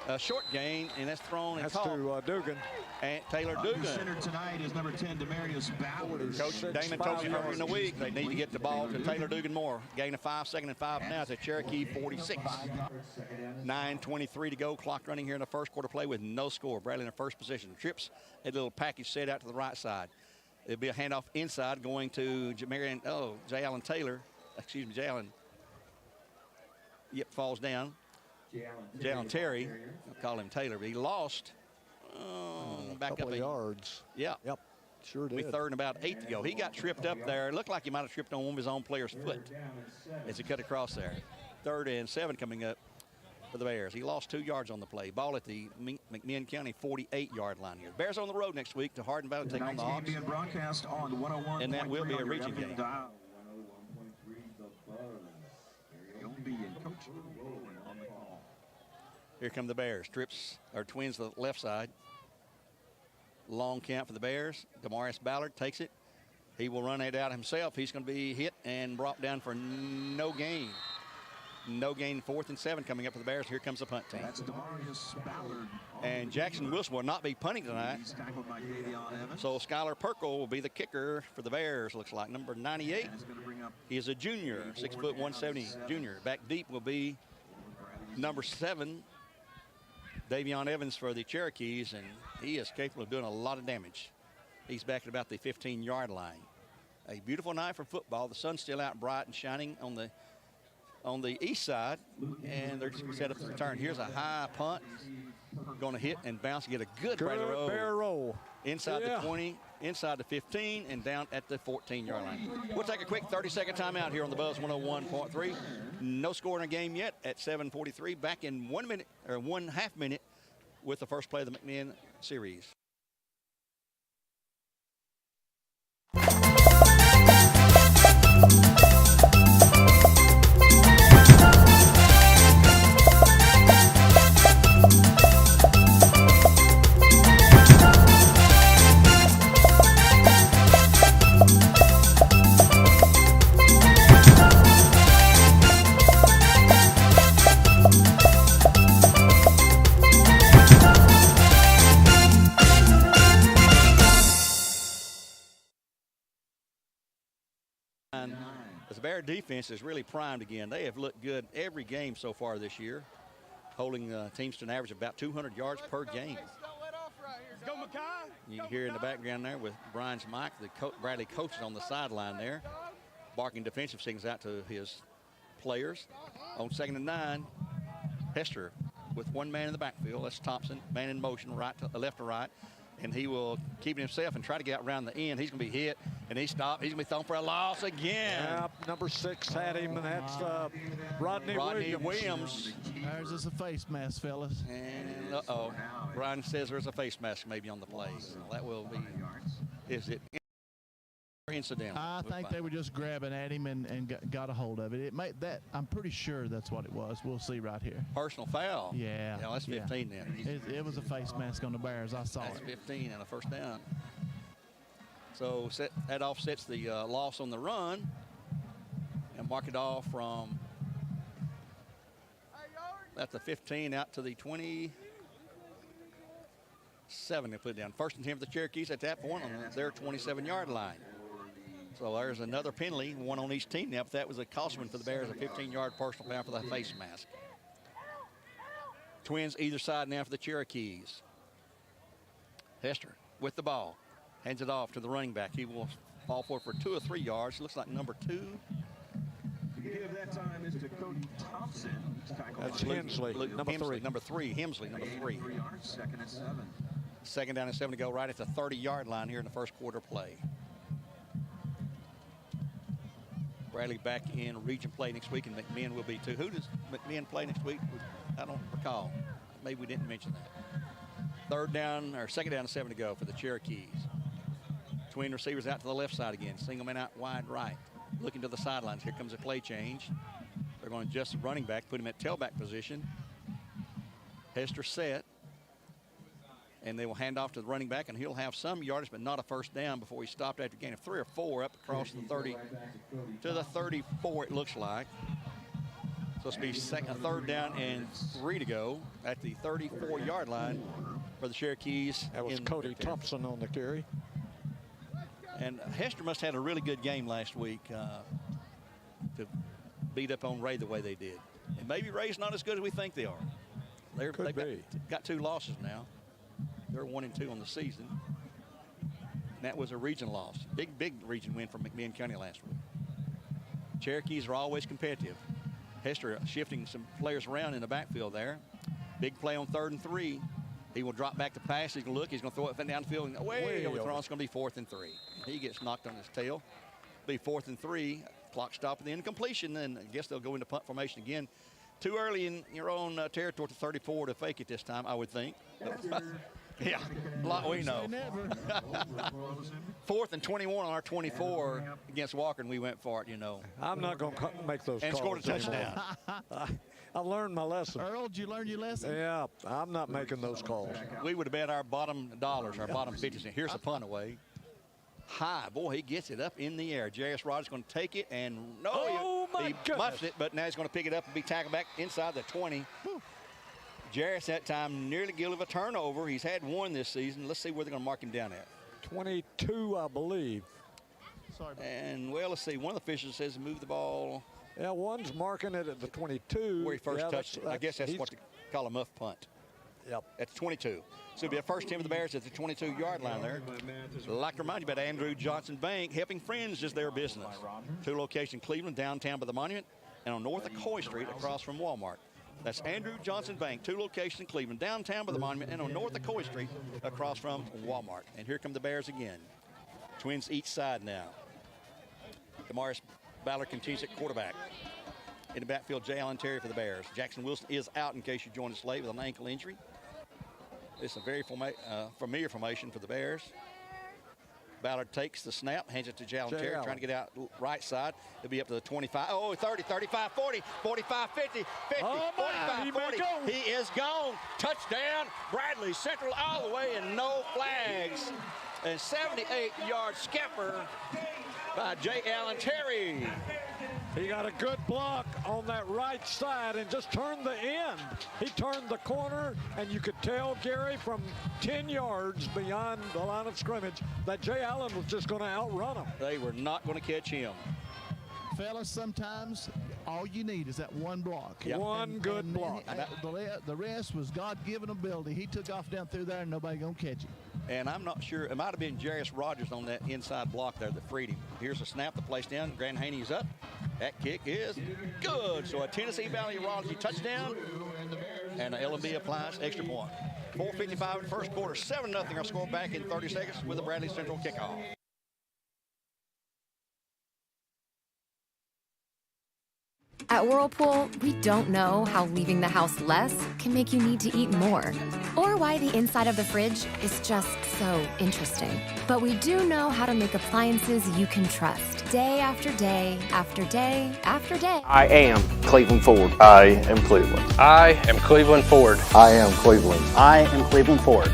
A short gain, and that's thrown and that's caught. to Dugan. And Taylor Dugan. Center tonight is number 10, Demarius Ballard. Coach Damon told me earlier in the week they need to get the ball to Taylor Dugan more. Gain of 5, 2nd and 5 now. It's a Cherokee 46. 9:23 to go. Clock running here in the first quarter play with no score. Bradley in the first position. Trips a little package set out to the right side. It'll be a handoff inside going to J. Allen Taylor. Excuse me, J. Allen. Yep, falls down. Jalen Terry, I'll call him Taylor, but he lost back up of yards. Yeah. Yep, sure did. We 3rd and about 8 to go. He got tripped up there. It looked like he might have tripped on one of his own player's foot as he cut across there. 3rd and 7 coming up for the Bears. He lost 2 yards on the play. Ball at the McMinn County 48-yard line here. Bears on the road next week to Hardin Valley take on the Hawks. Being broadcast on 101. And that will be a region game. Here come the Bears. Trips or twins to the left side. Long count for the Bears. Demarius Ballard takes it. He will run it out himself. He's going to be hit and brought down for no gain. No gain. 4th and 7 coming up for the Bears. Here comes the punt team. That's Demarius Ballard. And Jackson Wilson will not be punting tonight. He's tackled by Evans. So Skylar Perkle will be the kicker for the Bears. Looks like number 98. He is a junior, 6 foot 170 junior. Back deep will be number 7. Davion Evans for the Cherokees, and he is capable of doing a lot of damage. He's back at about the 15-yard line. A beautiful night for football. The sun's still out bright and shining on the east side, and they're just set up the return. Here's a high punt. Going to hit and bounce and get a good Bear roll. Inside the 20, inside the 15, and down at the 14-yard line. We'll take a quick 30-second timeout here on the Buzz 101.3. No score in a game yet at 7:43. Back in 1 minute or 1/2 minute with the first play of the McMinn series. The Bear defense is really primed again. They have looked good every game so far this year, holding teams to an average of about 200 yards per game. You can hear in the background there with Brian's mic, Bradley coach is on the sideline there, barking defensive signals out to his players. On 2nd and 9, Hester with one man in the backfield. That's Thompson, man in motion, left to right. And he will keep it himself and try to get out around the end. He's going to be hit, and he stopped. He's going to be thrown for a loss again. Yep, number 6 had him, and that's Rodney Williams. There's just a face mask, fellas. And Brian says there's a face mask maybe on the play. So that will be, is it incidental? I think they were just grabbing at him and got a hold of it. It made that. I'm pretty sure that's what it was. We'll see right here. Personal foul. Yeah. Yeah, that's 15 then. It was a face mask on the Bears. I saw That's it. 15 and a first down. So that offsets the loss on the run and mark it off from at the 15 out to the 27. They put it down. First and 10 for the Cherokees at that point on their 27-yard line. So there's another penalty, one on each team now. But that was a costman for the Bears, a 15-yard personal foul for the face mask. Twins either side now for the Cherokees. Hester with the ball. Hands it off to the running back. He will fall for it for 2 or 3 yards. Looks like number 2. Give that time is to Cody Thompson. That's Hemsley, number 3. Hemsley, number 3. 3 yards, second and 7. Second down and 7 to go right at the 30-yard line here in the first quarter play. Bradley back in region play next week, and McMinn will be too. Who does McMinn play next week? I don't recall. Maybe we didn't mention that. Second down and 7 to go for the Cherokees. Twin receivers out to the left side again. Single man out wide right. Looking to the sidelines. Here comes a play change. They're going to adjust the running back, put him at tailback position. Hester set. And they will hand off to the running back, and he'll have some yardage, but not a first down before he stopped after a gain of 3 or 4 up across the 30 to the 34, it looks like. So it's be a third down and 3 to go at the 34-yard line for the Cherokees. That was Cody Thompson on the carry. And Hester must have had a really good game last week to beat up on Ray the way they did. And maybe Ray's not as good as we think they are. They've got 2 losses now. They're 1-2 on the season. And that was a region loss. Big region win for McMinn County last week. Cherokees are always competitive. Hester shifting some players around in the backfield there. Big play on 3rd and 3. He will drop back to pass. He's going to look. He's going to throw it down the field. And way overthrown. It's going to be 4th and 3. He gets knocked on his tail. Be 4th and 3. Clock stop at the incompletion. And I guess they'll go into punt formation again. Too early in your own territory to 34 to fake it this time, I would think. Yeah, a lot we know. 4th and 21 on our 24 against Walker, and we went for it, you know. I'm not going to make those calls. And scored a touchdown. I learned my lesson. Earl, did you learn your lesson? Yeah, I'm not making those calls. We would have bet our bottom dollars, our bottom 50 cents. Here's a punt away. High. Boy, he gets it up in the air. J.S. Rogers going to take it, and he muffs it, but now he's going to pick it up and be tackled back inside the 20. Jarris that time nearly guilty of a turnover. He's had 1 this season. Let's see where they're going to mark him down at. 22, I believe. Sorry. And, well, let's see. One of the officials says move the ball. Yeah, one's marking it at the 22. Where he first touched it. I guess that's what they call a muff punt. Yep. At the 22. So it'll be a first 10 for the Bears at the 22-yard line there. I'd like to remind you about Andrew Johnson Bank. Helping friends is their business. 2 locations, Cleveland, downtown by the Monument, and on North Acoy Street across from Walmart. That's Andrew Johnson Bank, 2 locations in Cleveland, downtown by the Monument, and on North Acoy Street across from Walmart. And here come the Bears again. Twins each side now. Damaris Ballard continues at quarterback. In the backfield, J. Allen Terry for the Bears. Jackson Wilson is out in case you joined us late with an ankle injury. It's a very familiar formation for the Bears. Ballard takes the snap, hands it to J. Allen Terry, trying to get out right side. It'll be up to the 25. Oh, 30, 35, 40, 45, 50, 50, 45, 40. He is gone. Touchdown. Bradley Central all the way and no flags. And 78-yard skipper by J. Allen Terry. He got a good block on that right side and just turned the end. He turned the corner, and you could tell, Gary, from 10 yards beyond the line of scrimmage that Jay Allen was just going to outrun him. They were not going to catch him. Fellas, sometimes all you need is that one block. Yep. One good block. The rest was God-given ability. He took off down through there, and nobody going to catch him. And I'm not sure. It might have been Jarius Rogers on that inside block there that freed him. Here's a snap. The place down. Grant Haney's up. That kick is good. So a Tennessee Valley Urology touchdown. And the LMB applies extra point. 4:55 in the first quarter. 7-0 our score back in 30 seconds with the Bradley Central kickoff. At Whirlpool, we don't know how leaving the house less can make you need to eat more, or why the inside of the fridge is just so interesting. But we do know how to make appliances you can trust day after day after day after day. I am Cleveland Ford. I am Cleveland. I am Cleveland Ford. I am Cleveland. I am Cleveland Ford.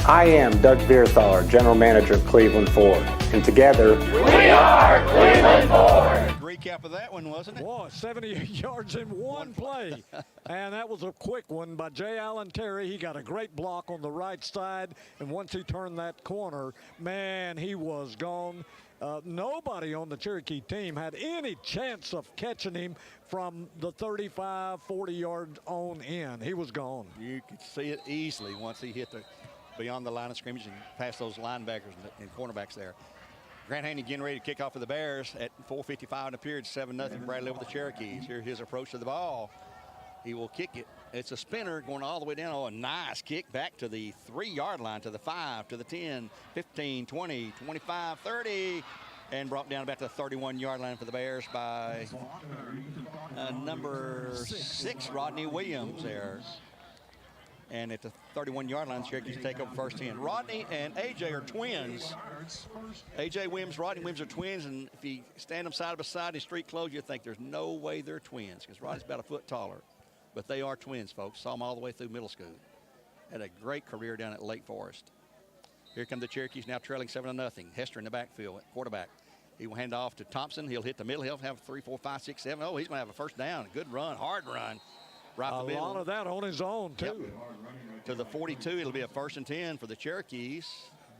I am Doug Beerthaler, General Manager of Cleveland Ford. And together, we are Cleveland Ford. Recap of that one, wasn't it? Boy, 78 yards in one play. And that was a quick one by J. Allen Terry. He got a great block on the right side. And once he turned that corner, man, he was gone. Nobody on the Cherokee team had any chance of catching him from the 35, 40 yards on in. He was gone. You could see it easily once he hit beyond the line of scrimmage and past those linebackers and cornerbacks there. Grant Haney getting ready to kick off for the Bears at 4:55 in the period, 7-0 Bradley over the Cherokees. Here's his approach to the ball. He will kick it. It's a spinner going all the way down. Oh, a nice kick back to the 3-yard line, to the 5, to the 10, 15, 20, 25, 30, and brought down about the 31-yard line for the Bears by number 6, Rodney Williams there. And at the 31-yard line, Cherokees take over first 10. Rodney and A.J. are twins. A.J. Williams, Rodney Williams are twins, and if you stand them side by side in street clothes, you think there's no way they're twins because Rodney's about a foot taller. But they are twins, folks. Saw them all the way through middle school. Had a great career down at Lake Forest. Here come the Cherokees now trailing 7-0. Hester in the backfield, quarterback. He will hand off to Thompson. He'll hit the middle. He'll have 3, 4, 5, 6, 7. Oh, he's going to have a first down. Good run, hard run. Right a lot of that on his own, too. Yep. To the 42, it'll be a 1st and 10 for the Cherokees.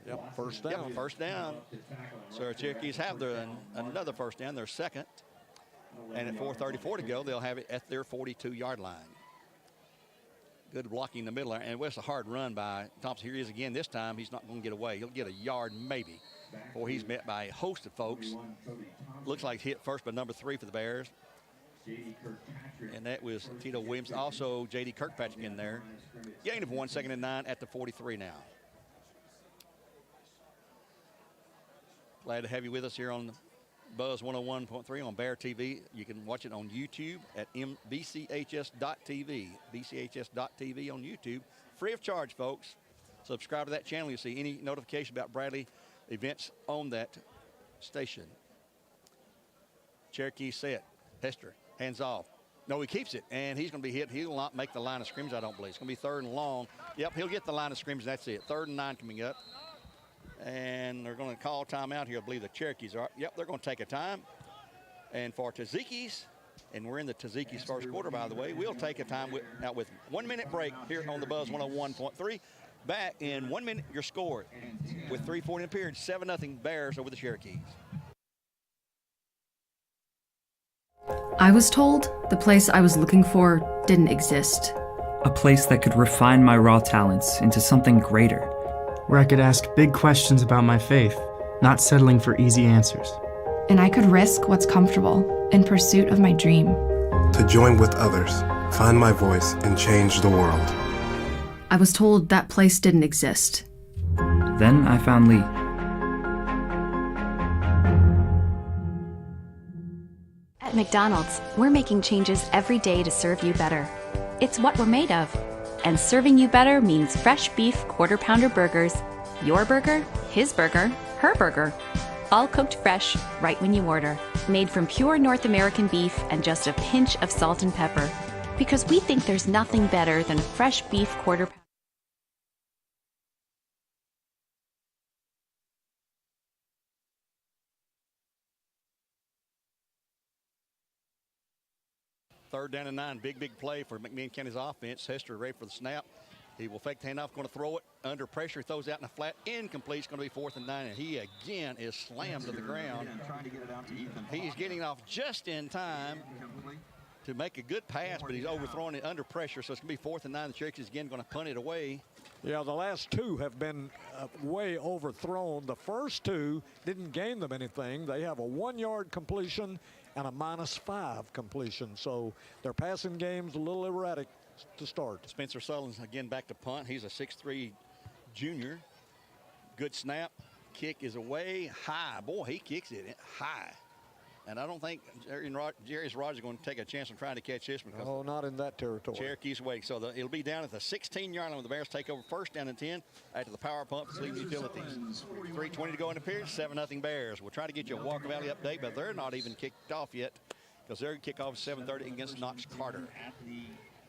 Yep, first down. Yep, first down. So the Cherokees have another first down, their second. And at 4:34 to go, they'll have it at their 42-yard line. Good blocking in the middle, and it's a hard run by Thompson. Here he is again. This time, he's not going to get away. He'll get a yard maybe before he's met by a host of folks. Looks like hit first by number 3 for the Bears. And that was Tito Williams. Also, J.D. Kirkpatrick in there. Gain of 1, 2nd and 9 at the 43 now. Glad to have you with us here on Buzz 101.3 on Bear TV. You can watch it on YouTube at BCHS.TV. BCHS.TV on YouTube. Free of charge, folks. Subscribe to that channel. You'll see any notification about Bradley events on that station. Cherokee set. Hester. Hands off. No, he keeps it, and he's going to be hit. He will not make the line of scrimmage, I don't believe. It's going to be 3rd and long. Yep, he'll get the line of scrimmage. That's it. 3rd and 9 coming up. And they're going to call timeout here. I believe the Cherokees are. Yep, they're going to take a time. And for Taziki's, and we're in the Taziki's first quarter, by the way, we'll take a time out with 1 minute break here on the Buzz 101.3. Back in 1 minute, your score with 3:40 in the period, 7-0 Bears over the Cherokees. I was told the place I was looking for didn't exist. A place that could refine my raw talents into something greater. Where I could ask big questions about my faith, not settling for easy answers. And I could risk what's comfortable in pursuit of my dream. To join with others, find my voice, and change the world. I was told that place didn't exist. Then I found Lee. At McDonald's, we're making changes every day to serve you better. It's what we're made of. And serving you better means fresh beef quarter-pounder burgers. Your burger, his burger, her burger. All cooked fresh, right when you order. Made from pure North American beef and just a pinch of salt and pepper. Because we think there's nothing better than a fresh beef quarter-pounder. Third down and 9, big play for McMinn County's offense. Hester ready for the snap. He will fake the handoff, going to throw it under pressure. He throws out in a flat, incomplete. It's going to be 4th and 9, and he again is slammed to the ground. He's getting off just in time to make a good pass, but he's overthrowing it under pressure, so it's going to be 4th and 9. The Cherokees again going to punt it away. Yeah, the last 2 have been way overthrown. The first 2 didn't gain them anything. They have a 1-yard completion and a -5 completion. So their passing game's a little erratic to start. Spencer Sutherland's again back to punt. He's a 6'3" junior. Good snap. Kick is away high. Boy, he kicks it high. And I don't think Jerry's Rogers going to take a chance on trying to catch this because not in that territory. Cherokees waiting. So it'll be down at the 16-yard line when the Bears take over first down and 10 after the power pump for Cleveland Utilities. 3:20 to go in the period, 7-0 Bears. We'll try to get you a Walker Valley update, but they're not even kicked off yet because their kickoff is 7:30 against Knox Carter.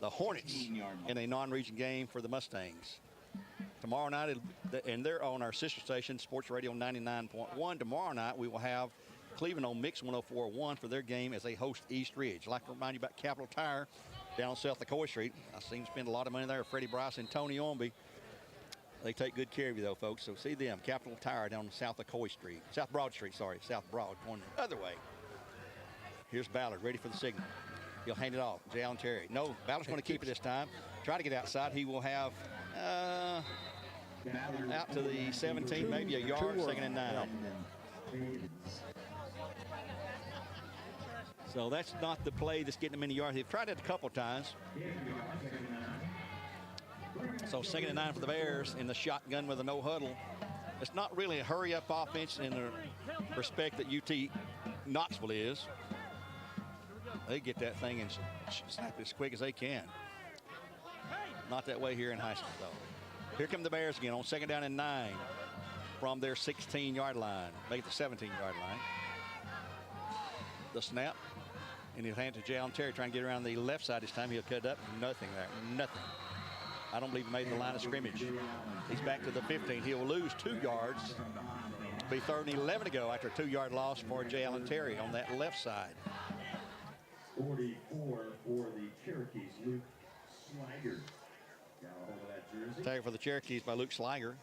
The Hornets in a non-region game for the Mustangs. Tomorrow night, and they're on our sister station, Sports Radio 99.1. Tomorrow night, we will have Cleveland on Mix 104.1 for their game as they host East Ridge. I'd like to remind you about Capital Tire down on South McCoy Street. I've seen them spend a lot of money there. Freddie Bryce and Tony Ormby. They take good care of you, though, folks. So see them, Capital Tire down on South McCoy Street. South Broad Street, sorry. South Broad, going the other way. Here's Ballard, ready for the signal. He'll hand it off. Jalen Terry. No, Ballard's going to keep it this time. Try to get outside. He will have out to the 17, maybe a yard, 2nd and 9. So that's not the play that's getting them in the yard. They've tried it a couple times. So 2nd and 9 for the Bears in the shotgun with a no huddle. It's not really a hurry-up offense in the respect that UT Knoxville is. They get that thing and snap it as quick as they can. Not that way here in high school, though. Here come the Bears again on 2nd down and 9 from their 16-yard line. Make it the 17-yard line. The snap. And he'll hand it to Jalen Terry, trying to get around the left side this time. He'll cut up. Nothing there. Nothing. I don't believe he made the line of scrimmage. He's back to the 15. He'll lose 2 yards. Be 3rd and 11 to go after a 2-yard loss for Jalen Terry on that left side. 44 for the Cherokees, Luke Sliger. Got a hold of that jersey. Tag for the Cherokees by Luke Sliger.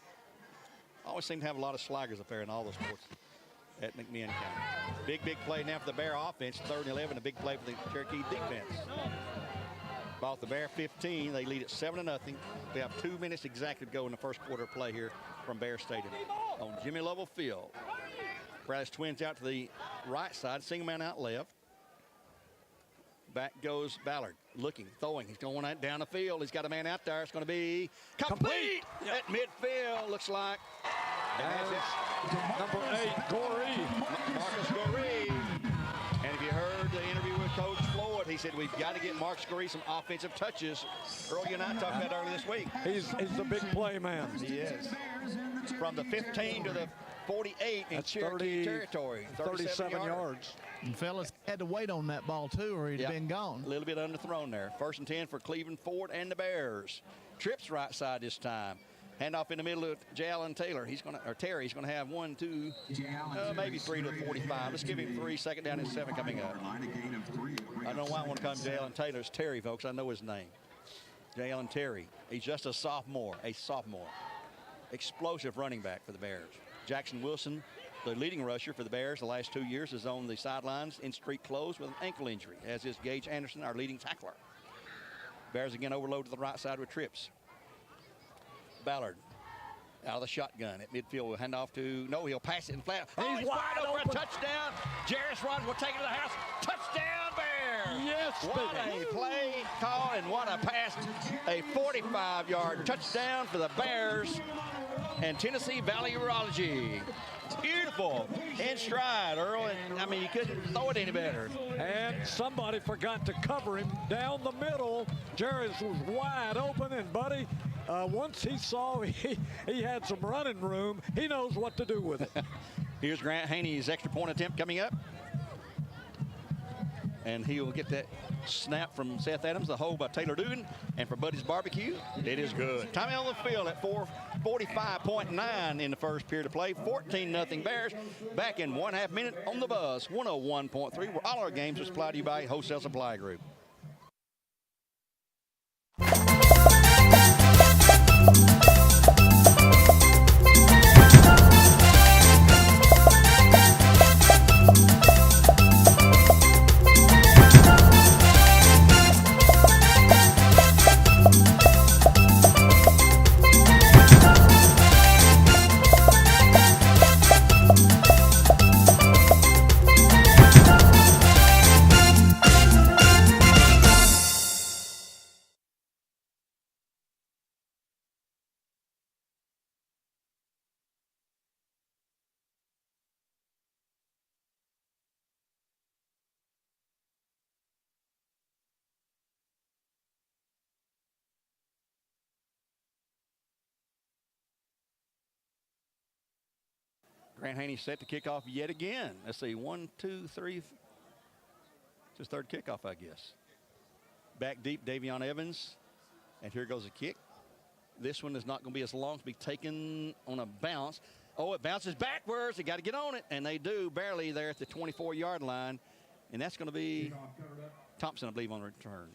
Always seem to have a lot of Sligers up there in all the sports at McMinn County. Big play now for the Bear offense. 3rd and 11, a big play for the Cherokee defense. Ball at the Bear 15. They lead at 7-0. We have 2 minutes exactly to go in the first quarter of play here from Bear Stadium on Jimmy Lovell Field. Bradley's Twins out to the right side. Single man out left. Back goes Ballard, looking, throwing. He's going down the field. He's got a man out there. It's going to be complete at midfield, looks like. And that's number 8, Goree. Marcus Goree. And if you heard the interview with Coach Floyd, he said we've got to get Marcus Goree some offensive touches. Earl, you and I talked about earlier this week. He's a big play man. He is. From the 15 to the 48 in Cherokee territory. 37 yards. And fellas had to wait on that ball too, or he'd been gone. A little bit underthrown there. 1st and 10 for Cleveland Ford and the Bears. Trips right side this time. Handoff in the middle of Jalen Taylor. Terry. He's going to have 1, 2, maybe 3 to the 45. Let's give him 3. 2nd down and 7 coming up. I don't know why I want to call him Jalen Taylor. It's Terry, folks. I know his name. Jalen Terry. He's just a sophomore. Explosive running back for the Bears. Jackson Wilson, the leading rusher for the Bears the last 2 years, is on the sidelines in street clothes with an ankle injury, as is Gage Anderson, our leading tackler. Bears again overload to the right side with trips. Ballard out of the shotgun at midfield. Will hand off to, he'll pass it in flat. He's wide open. Touchdown. Jarris Rogers will take it to the house. Touchdown, Bears. Yes, what a play call and what a pass. A 45-yard touchdown for the Bears and Tennessee Valley Urology. Beautiful. In stride, Earl. And, I mean, you couldn't throw it any better. And somebody forgot to cover him down the middle. Jarris was wide open, and Buddy, once he saw he had some running room, he knows what to do with it. Here's Grant Haney's extra point attempt coming up. And he will get that snap from Seth Adams, the hold by Taylor Dugan, and for Buddy's Barbecue, it is good. Time on the field at 4:45.9 in the first period of play. 14-0 Bears. Back in 1/2 minute on the Buzz, 101.3, where all our games are supplied to you by Wholesale Supply Group. Grant Haney set to kick off yet again. Let's see, 1, 2, 3. It's his third kickoff, I guess. Back deep, Davion Evans. And here goes a kick. This one is not going to be as long to be taken on a bounce. Oh, it bounces backwards. They got to get on it. And they do, barely there at the 24-yard line. And that's going to be Thompson, I believe, on return.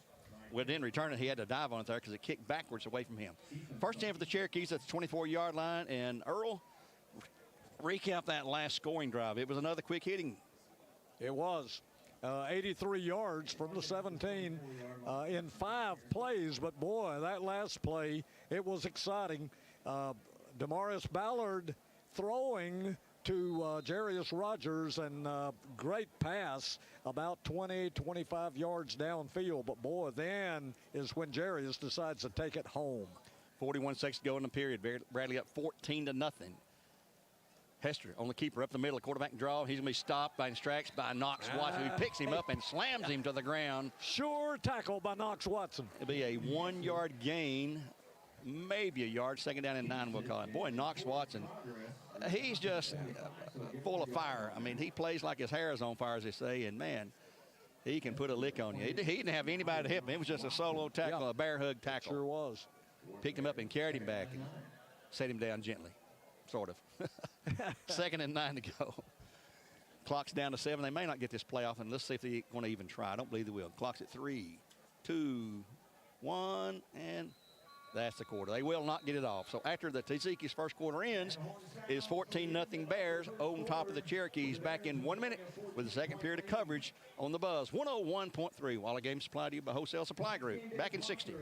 Well, didn't return it. He had to dive on it there because it kicked backwards away from him. First down for the Cherokees at the 24-yard line. And Earl, recap that last scoring drive. It was another quick hitting. It was. 83 yards from the 17 in 5 plays. But, boy, that last play, it was exciting. Demarius Ballard throwing to Jarius Rogers, and great pass about 20, 25 yards downfield. But, boy, then is when Jarius decides to take it home. 41 seconds to go in the period. Bradley up 14-0. Hester on the keeper up the middle. Quarterback draw. He's going to be stopped by Strax by Knox Watson, who picks him up and slams him to the ground. Sure tackle by Knox Watson. It'll be a 1-yard gain, maybe a yard. 2nd down and 9, we'll call it. Boy, Knox Watson, he's just full of fire. I mean, he plays like his hair is on fire, as they say, and, man, he can put a lick on you. He didn't have anybody to help him. It was just a solo tackle, a bear hug tackle. Sure was. Picked him up and carried him back and set him down gently, sort of. 2nd and 9 to go. Clock's down to 7. They may not get this play off, and let's see if they're going to even try. I don't believe they will. Clock's at 3, 2, 1, and that's the quarter. They will not get it off. So after the Cherokees' first quarter ends, it is 14-0 Bears on top of the Cherokees. Back in 1 minute with the second period of coverage on the Buzz. 101.3. While the game supplied to you by Wholesale Supply Group. Back in 60.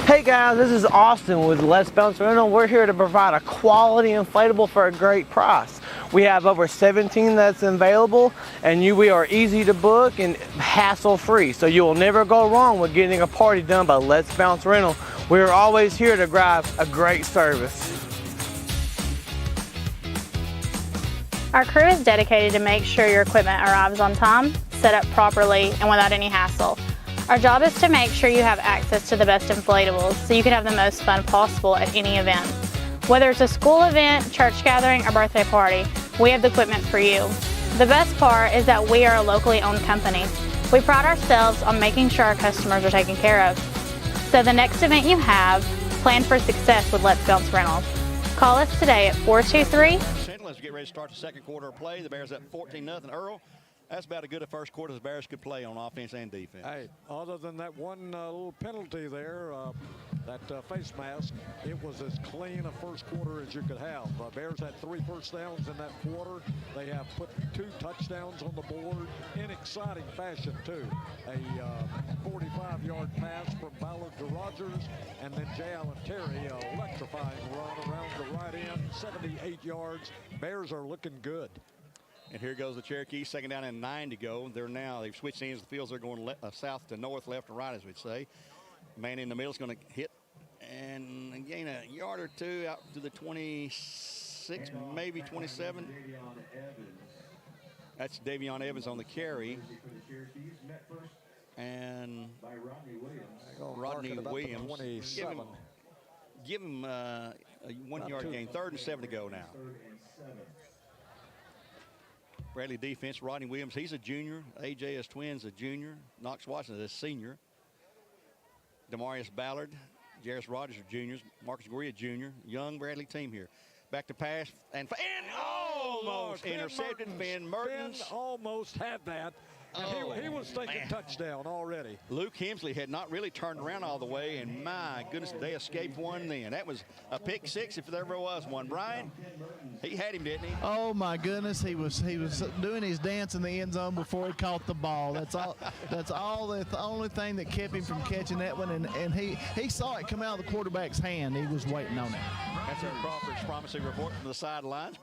Hey guys, this is Austin with Let's Bounce Rental. We're here to provide a quality inflatable for a great price. We have over 17 that's available, and we are easy to book and hassle-free. So you will never go wrong with getting a party done by Let's Bounce Rental. We are always here to provide a great service. Our crew is dedicated to make sure your equipment arrives on time, set up properly, and without any hassle. Our job is to make sure you have access to the best inflatables so you can have the most fun possible at any event. Whether it's a school event, church gathering, or birthday party, we have the equipment for you. The best part is that we are a locally owned company. We pride ourselves on making sure our customers are taken care of. So the next event you have, plan for success with Let's Bounce Rentals. Call us today at 423. As we get ready to start the second quarter of play, the Bears up 14-0. Earl, that's about as good a first quarter as the Bears could play on offense and defense. Hey, other than that one little penalty there, that face mask, it was as clean a first quarter as you could have. Bears had 3 first downs in that quarter. They have put 2 touchdowns on the board in exciting fashion, too. A 45-yard pass from Ballard to Rogers, and then J. Allen Terry, electrifying run around the right end, 78 yards. Bears are looking good. And here goes the Cherokees, 2nd down and 9 to go. They've switched ends of the fields. They're going south to north, left to right, as we'd say. Man in the middle is going to hit and gain a yard or 2 out to the 26, maybe 27. That's Davion Evans on the carry. And Rodney Williams. Give him a 1-yard gain. 3rd and 7 to go now. Bradley defense, Rodney Williams, he's a junior. A.J. is twins, a junior. Knox Watson is a senior. Demarius Ballard, Jarius Rogers are juniors. Marcus Goree, a junior. Young Bradley team here. Back to pass, and almost intercepted. Finn Mertens. Finn almost had that. And he was thinking touchdown already. Luke Hemsley had not really turned around all the way, and my goodness, they escaped one then. That was a pick 6 if there ever was one. Brian, he had him, didn't he? Oh my goodness, he was doing his dance in the end zone before he caught the ball. That's all. That's all. The only thing that kept him from catching that one, and he saw it come out of the quarterback's hand. He was waiting on it. That's our Crawford's Pharmacy report from the sidelines.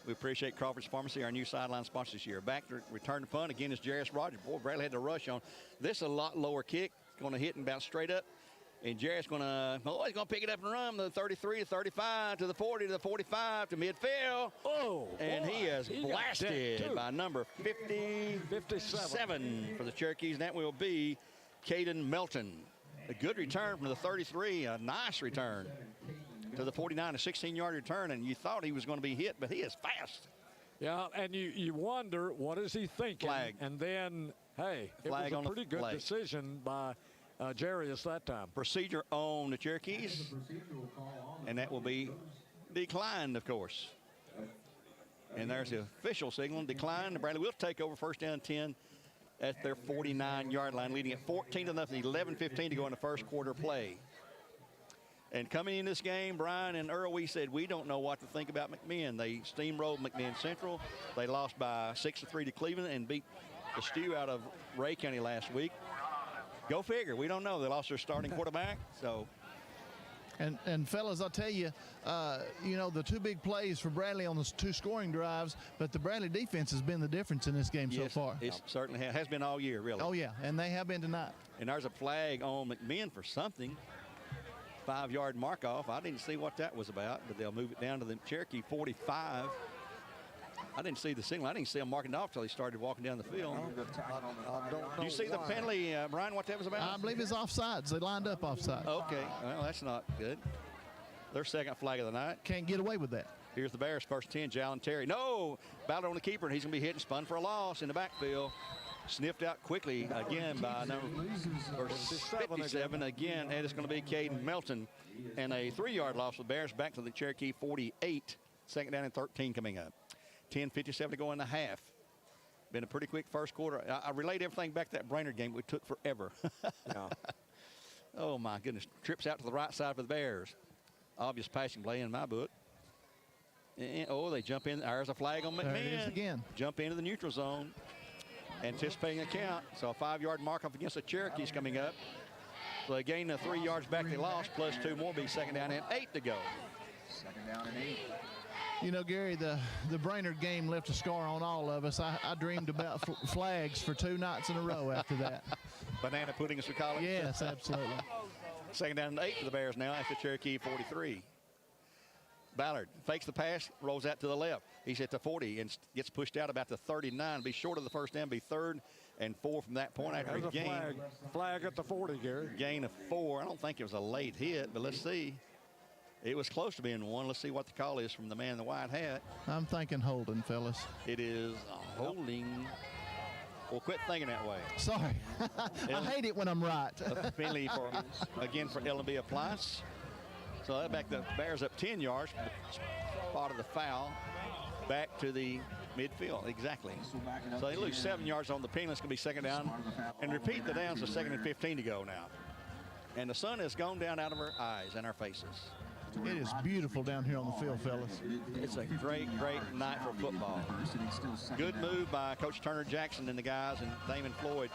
We appreciate Crawford's Pharmacy, our new sideline sponsor this year. Back to return to punt again is Jarius Rogers. Boy, Bradley had to rush on. This is a lot lower kick. Going to hit and bounce straight up. And Jarius going to, he's going to pick it up and run. The 33 to 35 to the 40 to the 45 to midfield. Oh, and boy, he is blasted by number 57 for the Cherokees. And that will be Caden Melton. A good return from the 33, a nice return. to the 49, a 16-yard return, and you thought he was going to be hit, but he is fast. Yeah, and you wonder, what is he thinking? Flag. And then, hey, it Flag was on a the pretty good flag. decision by Jarius that time. Procedure on the Cherokees, and that will be declined, of course. And there's the official signal, decline. Bradley will take over, first down 10 at their 49-yard line, leading at 14-0, 11:15 to go in the first quarter play. And coming in this game, Brian and Earl, we said we don't know what to think about McMinn. They steamrolled McMinn Central. They lost by 6-3 to Cleveland and beat the stew out of Ray County last week. Go figure. We don't know. They lost their starting quarterback. So, and fellas, I'll tell you, you know, the two big plays for Bradley on the two scoring drives, but the Bradley defense has been the difference in this game so far. It certainly has been all year, really. Oh, yeah, and they have been tonight. And there's a flag on McMinn for something. 5-yard mark off. I didn't see what that was about, but they'll move it down to the Cherokee 45. I didn't see the signal. I didn't see him marking it off until he started walking down the field. Do you see the penalty, Brian, what that was about? I believe it's offsides. They lined up offside. Okay, well, that's not good. Their second flag of the night. Can't get away with that. Here's the Bears, first 10, Jalen Terry. No, battle on the keeper, and he's going to be hit and spun for a loss in the backfield. Sniffed out quickly again by number 57 again, and it's going to be Caden Melton. And a 3-yard loss for the Bears back to the Cherokee 48. Second down and 13 coming up. 10:57 to go in the half. Been a pretty quick first quarter. I relayed everything back to that Brainerd game. It took forever. Yeah. Oh, my goodness. Trips out to the right side for the Bears. Obvious passing play in my book. And, oh, they jump in. There's a flag on McMinn. There it is again. Jump into the neutral zone. Anticipating a count. So a 5-yard mark off against the Cherokees coming up. So they gain the 3 yards back they lost, plus 2 more, be second down and 8 to go. Second down and 8. You know, Gary, the Brainerd game left a scar on all of us. I dreamed about flags for 2 nights in a row after that. Banana pudding, as we call it. Yes, absolutely. Second down and 8 for the Bears now after Cherokee 43. Ballard fakes the pass, rolls out to the left. He's at the 40 and gets pushed out about the 39. Be short of the first down, be 3rd and 4 from that point after a gain. Flag at the 40, Gary. Gain of 4. I don't think it was a late hit, but let's see. It was close to being 1. Let's see what the call is from the man in the white hat. I'm thinking holding, fellas. It is holding. Well, quit thinking that way. Sorry. I hate it when I'm right. A penalty for, again, for L&B Appliance. So that back the Bears up 10 yards. Spot of the foul. Back to the midfield. Exactly. So they lose 7 yards on the penalty. It's going to be second down. And repeat the downs to 2nd and 15 to go now. And the sun has gone down out of our eyes and our faces. It is beautiful down here on the field, fellas. It's a great, great night for football. Good move by Coach Turner Jackson and the guys and Damon Floyd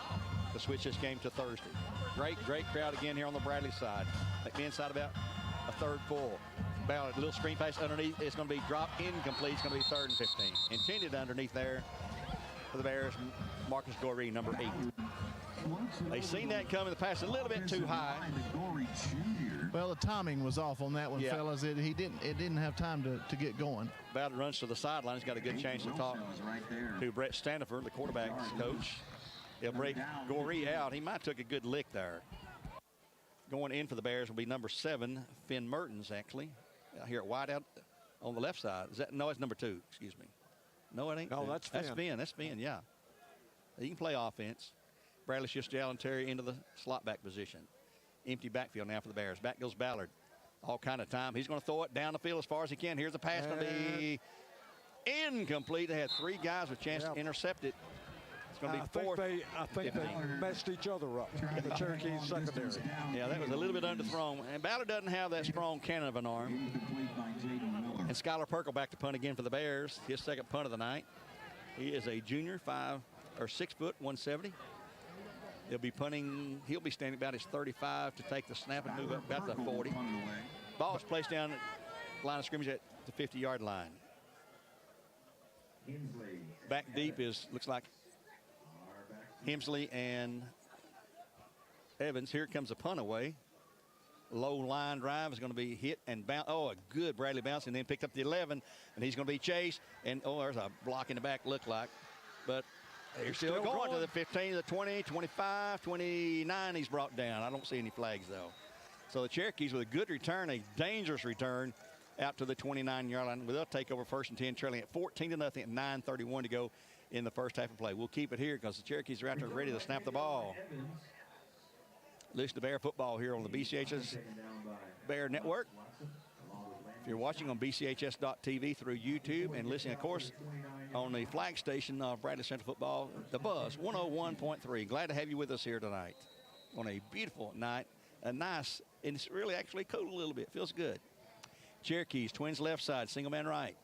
to switch this game to Thursday. Great, great crowd again here on the Bradley side. McMinn side about a 3rd full. Ballard, little screen pass underneath. It's going to be dropped incomplete. It's going to be 3rd and 15. Intended underneath there for the Bears. Marcus Goree, number 8. They seen that coming. The pass a little bit too high. Well, the timing was off on that one, fellas. It didn't have time to get going. Ballard runs to the sideline. He's got a good chance to talk to Brett Standiford, the quarterback's coach. He'll break Goree out. He might have took a good lick there. Going in for the Bears will be number 7, Finn Mertens, actually. Here at wideout on the left side. Is that? No, it's number 2. Excuse me. No, it ain't. No, that's Finn. That's Finn. That's Finn, yeah. He can play offense. Bradley shifts Jalen Terry into the slot back position. Empty backfield now for the Bears. Back goes Ballard. All kind of time. He's going to throw it down the field as far as he can. Here's the pass going to be incomplete. They had 3 guys with a chance to intercept it. It's going to be 4th. I think they messed each other up in the Cherokee secondary. Yeah, that was a little bit underthrown. And Ballard doesn't have that strong cannon of an arm. And Skylar Perkle back to punt again for the Bears. His second punt of the night. He is a junior, 6 foot, 170. He'll be punting. He'll be standing about his 35 to take the snap and move up about the 40. Ball is placed down at line of scrimmage at the 50-yard line. Back deep looks like Hemsley and Evans. Here comes a punt away. Low line drive is going to be hit and bounce. Oh, a good Bradley bounce, and then picked up the 11, and he's going to be chased. And oh, there's a block in the back, look like, but. They're still going to the 15, the 20, 25, 29. He's brought down. I don't see any flags, though. So the Cherokees with a good return, a dangerous return out to the 29-yard line. They'll take over 1st and 10, trailing at 14-0 at 9:31 to go in the first half of play. We'll keep it here because the Cherokees are out there ready to snap the ball. Listen to Bear football here on the BCHS Bear Network. If you're watching on BCHS.TV through YouTube and listening, of course, on the flag station of Bradley Central Football, the Buzz 101.3. Glad to have you with us here tonight on a beautiful night. A nice, and it's really actually cool a little bit. Feels good. Cherokees, twins left side, single man right.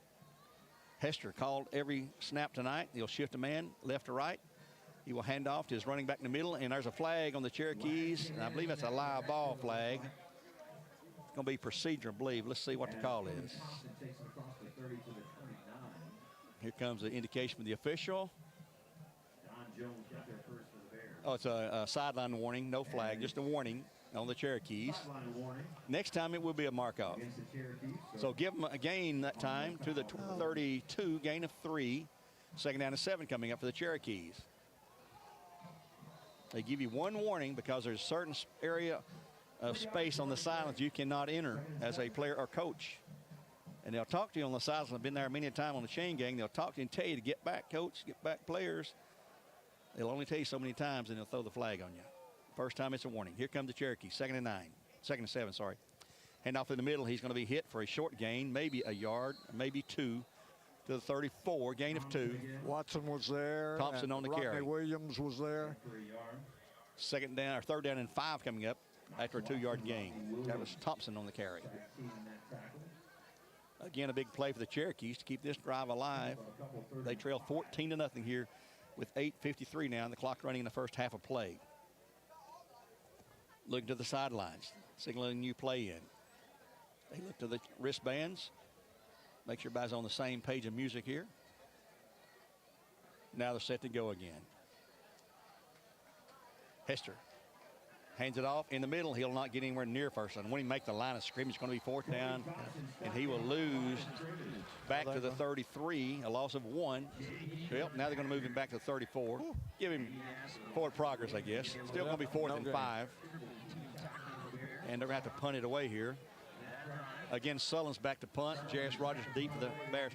Hester called every snap tonight. He'll shift a man left to right. He will hand off to his running back in the middle, and there's a flag on the Cherokees, and I believe that's a live ball flag. It's going to be procedure, I believe. Let's see what the call is. Here comes the indication from the official. Oh, it's a sideline warning, no flag, just a warning on the Cherokees. Next time it will be a mark-off. So give them a gain that time to the 32, gain of 3. 2nd down and 7 coming up for the Cherokees. They give you one warning because there's a certain area of space on the sidelines you cannot enter as a player or coach. And they'll talk to you on the sidelines. I've been there many a time on the chain gang. They'll talk to you and tell you to get back, coach, get back, players. They'll only tell you so many times, and they'll throw the flag on you. First time, it's a warning. Here comes the Cherokee, 2nd and 9. 2nd and 7, sorry. Hand off in the middle. He's going to be hit for a short gain, maybe a yard, maybe 2 to the 34, gain of 2. Watson was there. Thompson on the Rodney carry. Williams was there. 2nd down, or 3rd down and 5 coming up after a 2-yard gain. That was Thompson on the carry. Again, a big play for the Cherokees to keep this drive alive. They trail 14-0 here with 8:53 now, and the clock running in the first half of play. Looking to the sidelines, signaling new play in. They look to the wristbands. Make sure everybody's on the same page of music here. Now they're set to go again. Hester hands it off in the middle. He'll not get anywhere near first. And when he makes the line of scrimmage, it's going to be 4th down, and he will lose back to the 33, a loss of 1. Well, now they're going to move him back to 34. Give him forward progress, I guess. Still going to be 4th and 5. And they're going to have to punt it away here. Again, Sullen's back to punt. J.S. Rogers deep for the Bears.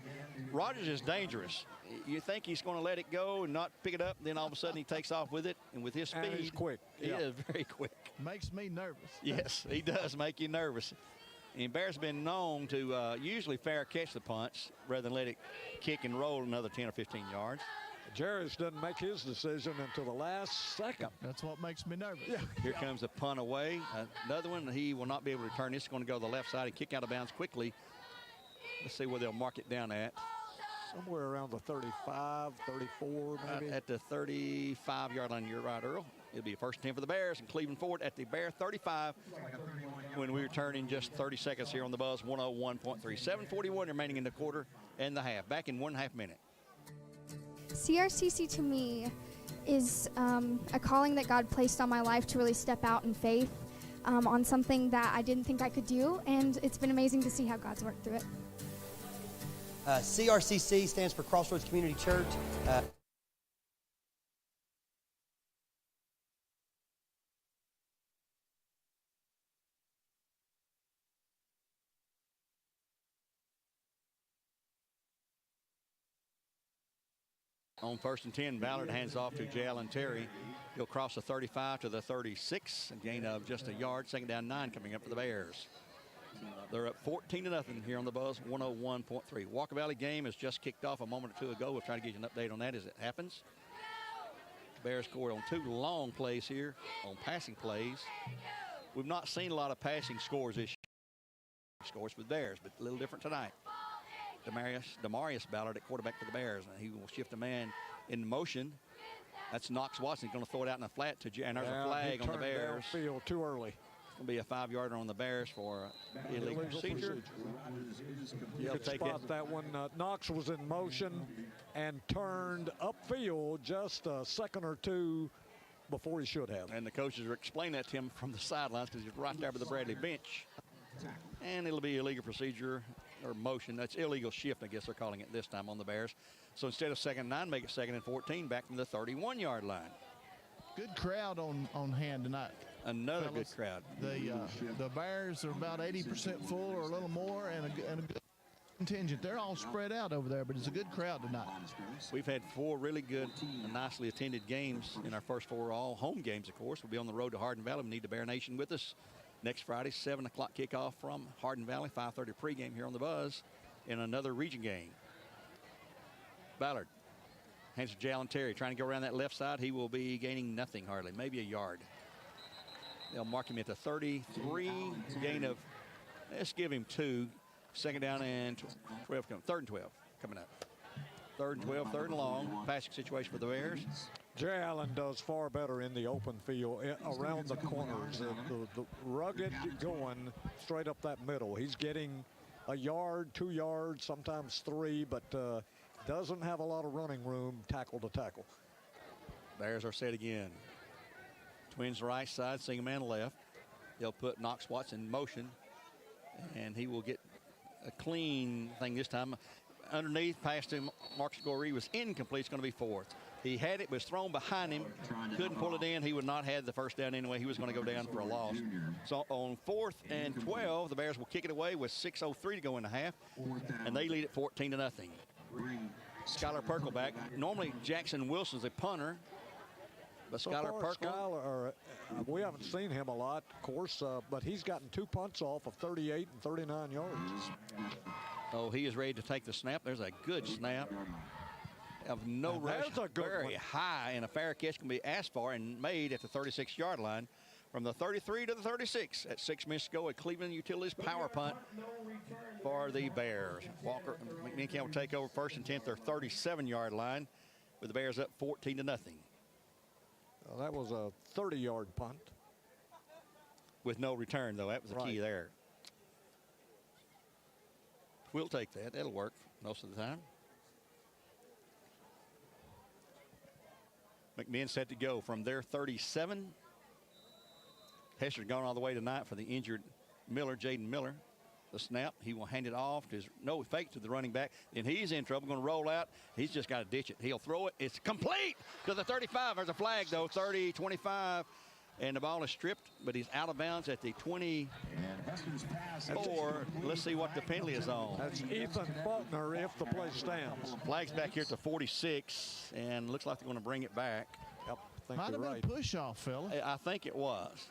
Rogers is dangerous. You think he's going to let it go and not pick it up, then all of a sudden he takes off with it, and with his speed, and he's quick. He is very quick. Makes me nervous. Yes, he does make you nervous. And Bears have been known to usually fair catch the punts rather than let it kick and roll another 10 or 15 yards. Jarris doesn't make his decision until the last second. That's what makes me nervous. Yeah. Here comes the punt away. Another one, he will not be able to return. This is going to go to the left side and kick out of bounds quickly. Let's see where they'll mark it down at. Somewhere around the 35, 34 maybe. At the 35-yard line, you're right, Earl. It'll be a 1st and 10 for the Bears, and Cleveland Ford at the Bear 35 when we return in just 30 seconds here on the Buzz 101.3. 7:41 remaining in the quarter and the half. Back in 1.5 minutes. CRCC to me is a calling that God placed on my life to really step out in faith on something that I didn't think I could do, and it's been amazing to see how God's worked through it. CRCC stands for Crossroads Community Church. On 1st and 10, Ballard hands off to Jalen Terry. He'll cross the 35 to the 36, a gain of just a yard. 2nd down 9 coming up for the Bears. They're up 14-0 here on the Buzz 101.3. Walker Valley game has just kicked off a moment or two ago. We'll try to get you an update on that as it happens. Bears scored on 2 long plays here on passing plays. We've not seen a lot of passing scores this year. Scores for the Bears, but a little different tonight. Demarius Ballard at quarterback for the Bears. And he will shift a man in motion. That's Knox Watson. He's going to throw it out in the flat to and there's a flag on the Bears. Downfield too early. It's going to be a 5-yarder on the Bears for illegal procedure. You could spot that one. Knox was in motion and turned upfield just a second or two before he should have. And the coaches are explaining that to him from the sidelines because he's right there by the Bradley bench. And it'll be illegal procedure or motion. That's illegal shift, I guess they're calling it this time on the Bears. So instead of 2nd and 9, make it 2nd and 14 back from the 31-yard line. Good crowd on hand tonight. Another fellas. good crowd. The Bears are about 80% full or a little more, and a good contingent. They're all spread out over there, but it's a good crowd tonight. We've had 4 really good and nicely attended games in our first 4 all home games, of course. We'll be on the road to Hardin Valley. We need the Bear Nation with us next Friday, 7 o'clock kickoff from Hardin Valley, 5:30 pregame here on the Buzz in another region game. Ballard hands to Jalen Terry, trying to go around that left side. He will be gaining nothing hardly, maybe a yard. They'll mark him at the 33, gain of, let's give him 2. Second down and 12, 3rd and 12 coming up. 3rd and 12, 3rd and long. Passing situation for the Bears. Jay Allen does far better in the open field around the corners. The rugged going straight up that middle. He's getting a yard, 2 yards, sometimes 3, but doesn't have a lot of running room tackle to tackle. Bears are set again. Twins right side, single man left. They'll put Knox Watts in motion, and he will get a clean thing this time. Underneath, past him, Marcus Goree was incomplete. It's going to be 4th. He had it, was thrown behind him, couldn't pull it in. He would not have the first down anyway. He was going to go down for a loss. So on 4th and 12, the Bears will kick it away with 6:03 to go in the half, and they lead at 14-0. Skylar Perkleback. Normally Jackson Wilson's a punter, but Skylar Perkle. We haven't seen him a lot, of course, but he's gotten 2 punts off of 38 and 39 yards. Oh, he is ready to take the snap. There's a good snap. Of no rush, very high, and a fair catch can be asked for and made at the 36-yard line from the 33 to the 36 at 6 minutes to go. A Cleveland Utilities power punt for the Bears. Walker McMinn will take over 1st and 10th, their 37-yard line, with the Bears up 14-0. Well, that was a 30-yard punt. With no return, though. That was the key there. We'll take that. That'll work most of the time. McMinn set to go from their 37. Hester's gone all the way tonight for the injured Miller, Jaden Miller. The snap, he will hand it off to his, fake to the running back. And he's in trouble, going to roll out. He's just got to ditch it. He'll throw it. It's complete to the 35. There's a flag, though, 30, 25. And the ball is stripped, but he's out of bounds at the 24. Let's see what the penalty is on. That's Ethan Faulkner if the play stands. Flag's back here at the 46, and looks like they're going to bring it back. Yep, I think might have been a push-off, fella. I think it was.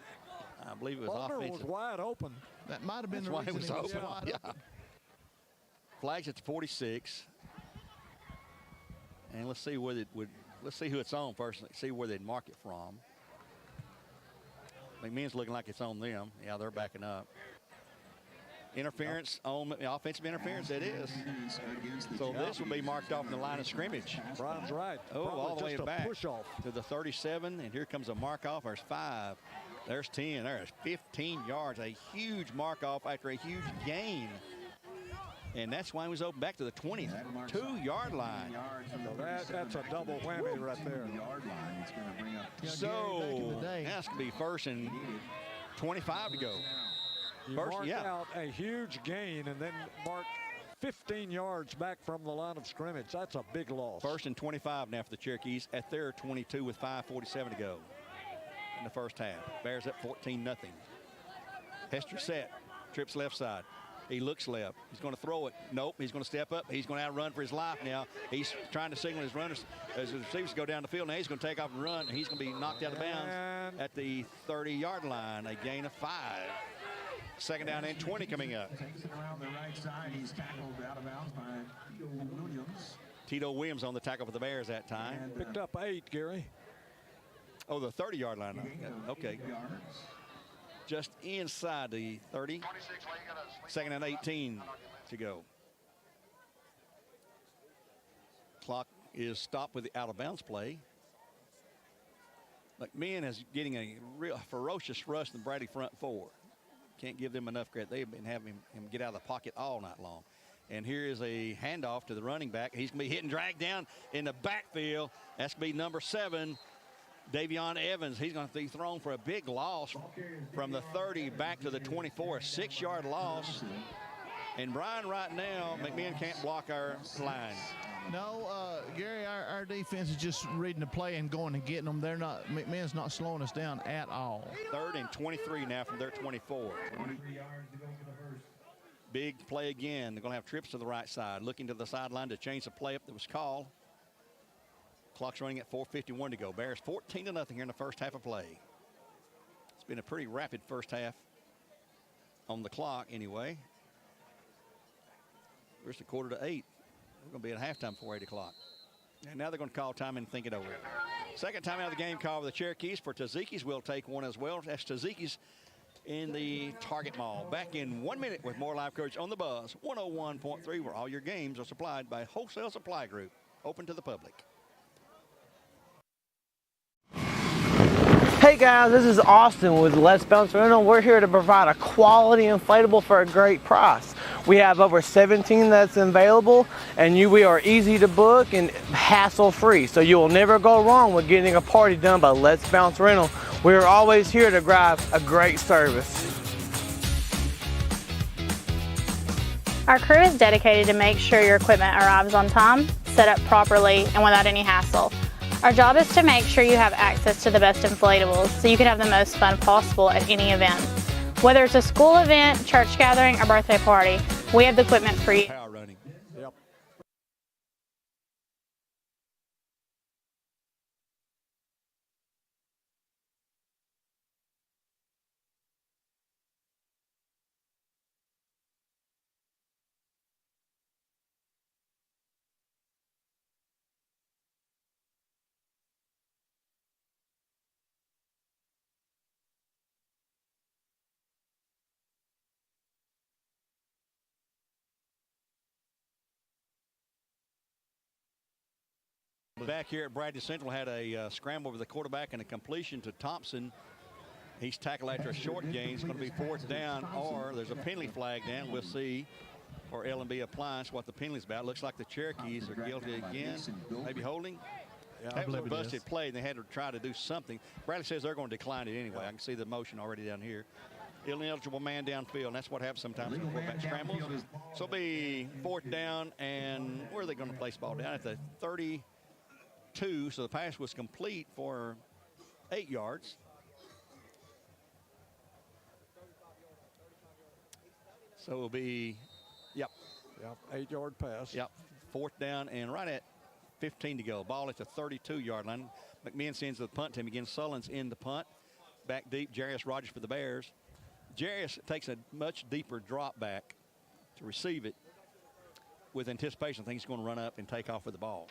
I believe it was Faulkner offensive. was wide open. That might have been That's the reason why it was he was open. wide open. Flag's at the 46. And let's see where let's see who it's on first. Let's see where they'd mark it from. McMinn's looking like it's on them. Yeah, they're backing up. Interference on offensive interference, it is. So this will be marked off in the line of scrimmage. Brian's right. Oh, probably all the way just a back push-off. to the 37, and here comes a mark-off. There's 5. There's 10. There's 15 yards. A huge mark-off after a huge gain. And that's why he was open back to the 22-yard line. So that's a double whammy right there. So that's going to be 1st and 25 to go. You mark out a huge gain and then mark 15 yards back from the line of scrimmage. That's a big loss. 1st and 25 now for the Cherokees at their 22 with 5:47 to go in the first half. Bears up 14-0. Hester set, trips left side. He looks left. He's going to throw it. Nope. He's going to step up. He's going to outrun for his life now. He's trying to signal his runners as the receivers go down the field. Now he's going to take off and run. And he's going to be knocked out of bounds at the 30-yard line. A gain of 5. 2nd down and 20 coming up. Takes it around the right side. He's tackled out of bounds by Williams. Tito Williams on the tackle for the Bears that time. Picked up 8, Gary. Oh, the 30-yard line. Okay. Just inside the 30. 2nd and 18 to go. Clock is stopped with the out-of-bounds play. McMinn is getting a real ferocious rush in the Bradley front 4. Can't give them enough credit. They've been having him get out of the pocket all night long. And here is a handoff to the running back. He's going to be hit and dragged down in the backfield. That's going to be number 7. Davion Evans, he's going to be thrown for a big loss from the 30 back to the 24, a 6-yard loss. And Brian, right now, McMinn can't block our line. No, Gary, our defense is just reading the play and going and getting them. McMinn's not slowing us down at all. 3rd and 23 now from their 24. Big play again. They're going to have trips to the right side. Looking to the sideline to change the play up that was called. Clock's running at 4:51 to go. Bears 14-0 here in the first half of play. It's been a pretty rapid first half on the clock anyway. We're just 7:45. We're going to be at halftime before 8 o'clock. And now they're going to call time and think it over. Second time out of the game call for the Cherokees. For Taziki's, we'll take one as well. That's Taziki's in the Target Mall. Back in 1 minute with more live coverage on the Buzz 101.3, where all your games are supplied by Wholesale Supply Group, open to the public. Hey guys, this is Austin with Let's Bounce Rental. We're here to provide a quality inflatable for a great price. We have over 17 that's available, and we are easy to book and hassle-free. So you will never go wrong with getting a party done by Let's Bounce Rental. We are always here to provide a great service. Our crew is dedicated to make sure your equipment arrives on time, set up properly, and without any hassle. Our job is to make sure you have access to the best inflatables so you can have the most fun possible at any event. Whether it's a school event, church gathering, or birthday party, we have the equipment for you. Power running. Yep. Back here at Bradley Central, had a scramble with the quarterback and a completion to Thompson. He's tackled after a short gain. It's going to be 4th down, or there's a penalty flag down. We'll see for L&B Appliance what the penalty's about. Looks like the Cherokees are guilty again. Maybe holding. Yeah, that was a busted play, and they had to try to do something. Bradley says they're going to decline it anyway. I can see the motion already down here. Ineligible man downfield, and that's what happens sometimes when quarterback scrambles. So it'll be 4th down, and where are they going to place the ball? Down at the 32, so the pass was complete for 8 yards. So it'll be, yep. 8-yard pass. Yep, 4th down and right at 15 to go. Ball at the 32-yard line. McMinn sends the punt team again. Sullins in the punt. Back deep, Jarius Rogers for the Bears. Jarius takes a much deeper drop back to receive it with anticipation. I think he's going to run up and take off with the ball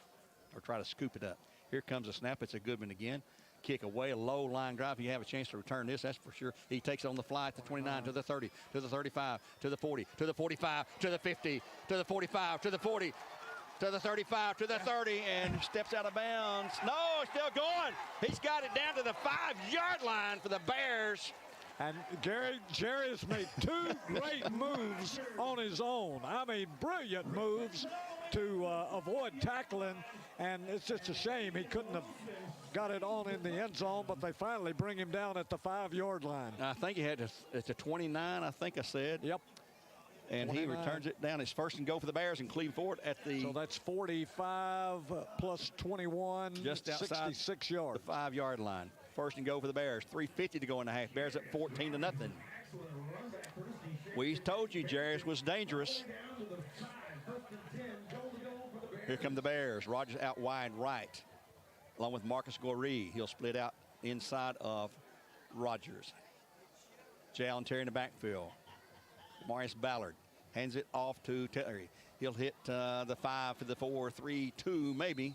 or try to scoop it up. Here comes a snap. It's a good one again. Kick away, a low line drive. If you have a chance to return this, that's for sure. He takes it on the fly at the 29, to the 30, to the 35, to the 40, to the 45, to the 50, to the 45, to the 40, to the 35, to the 30, and steps out of bounds. No, it's still going. He's got it down to the 5-yard line for the Bears. And Jerry has made 2 great moves on his own. I mean, brilliant moves to avoid tackling, and it's just a shame he couldn't have got it on in the end zone, but they finally bring him down at the 5-yard line. I think he had it's a 29, I think I said. Yep. And 29. He returns it down. It's 1st and goal for the Bears, and Cleveland Ford at the... So that's 45 plus 21, just outside 66 yards. The 5-yard line. 1st and goal for the Bears. 3:50 to go in the half. Bears at 14-0. We told you Jarius was dangerous. Here come the Bears. Rogers out wide right, along with Marcus Goree. He'll split out inside of Rogers. Jay Allen Terry in the backfield. Marius Ballard hands it off to Terry. He'll hit the 5 for the 4, 3, 2 maybe.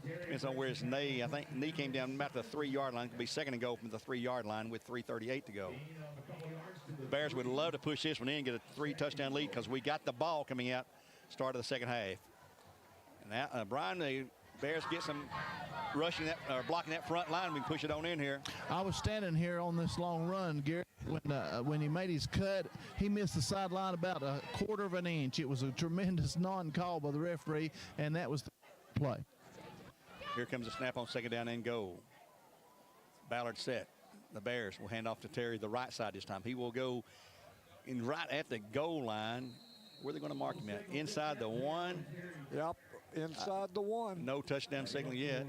Depends on where his knee. I think knee came down about the 3-yard line. It could be 2nd and goal from the 3-yard line with 3:38 to go. The Bears would love to push this one in and get a 3-touchdown lead because we got the ball coming out start of the second half. And now, Brian, the Bears get some rushing that, blocking that front line. We can push it on in here. I was standing here on this long run, Gary, when he made his cut. He missed the sideline about a 1/4 of an inch. It was a tremendous non-call by the referee, and that was the play. Here comes a snap on 2nd down and goal. Ballard set. The Bears will hand off to Terry the right side this time. He will go in right at the goal line. Where are they going to mark him at? Inside the 1. Yep. inside the one. No touchdown signal yet.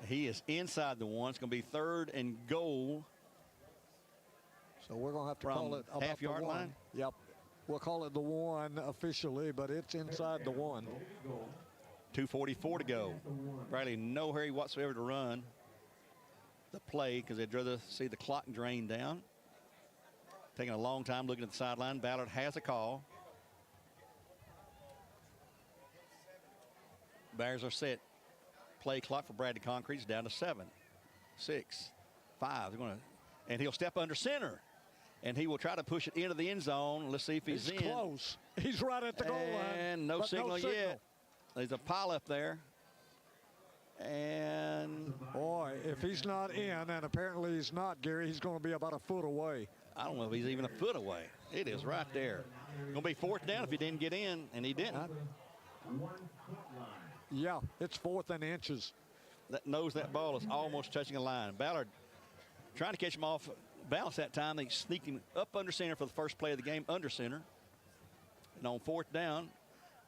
He is inside the one. It's going to be 3rd and goal. So we're going to have to call it about half-yard the one. line. Yep. We'll call it the one officially, but it's inside the one. 2:44 to go. Bradley, no hurry whatsoever to run the play because they'd rather see the clock drain down. Taking a long time looking at the sideline. Ballard has a call. Bears are set. Play clock for Bradley Concrete is down to 7, 6, 5. They're going to, and he'll step under center, and he will try to push it into the end zone. Let's see if he's in. Close. He's right at the goal line. And no signal yet. There's a pile up there. And boy, if he's not in, and apparently he's not, Gary, he's going to be about a foot away. I don't know if he's even a foot away. It is right there. Going to be 4th down if he didn't get in, and he didn't. Yeah, it's 4th and inches. That knows that ball is almost touching a line. Ballard trying to catch him off balance that time. They sneaked him up under center for the first play of the game, under center. And on 4th down,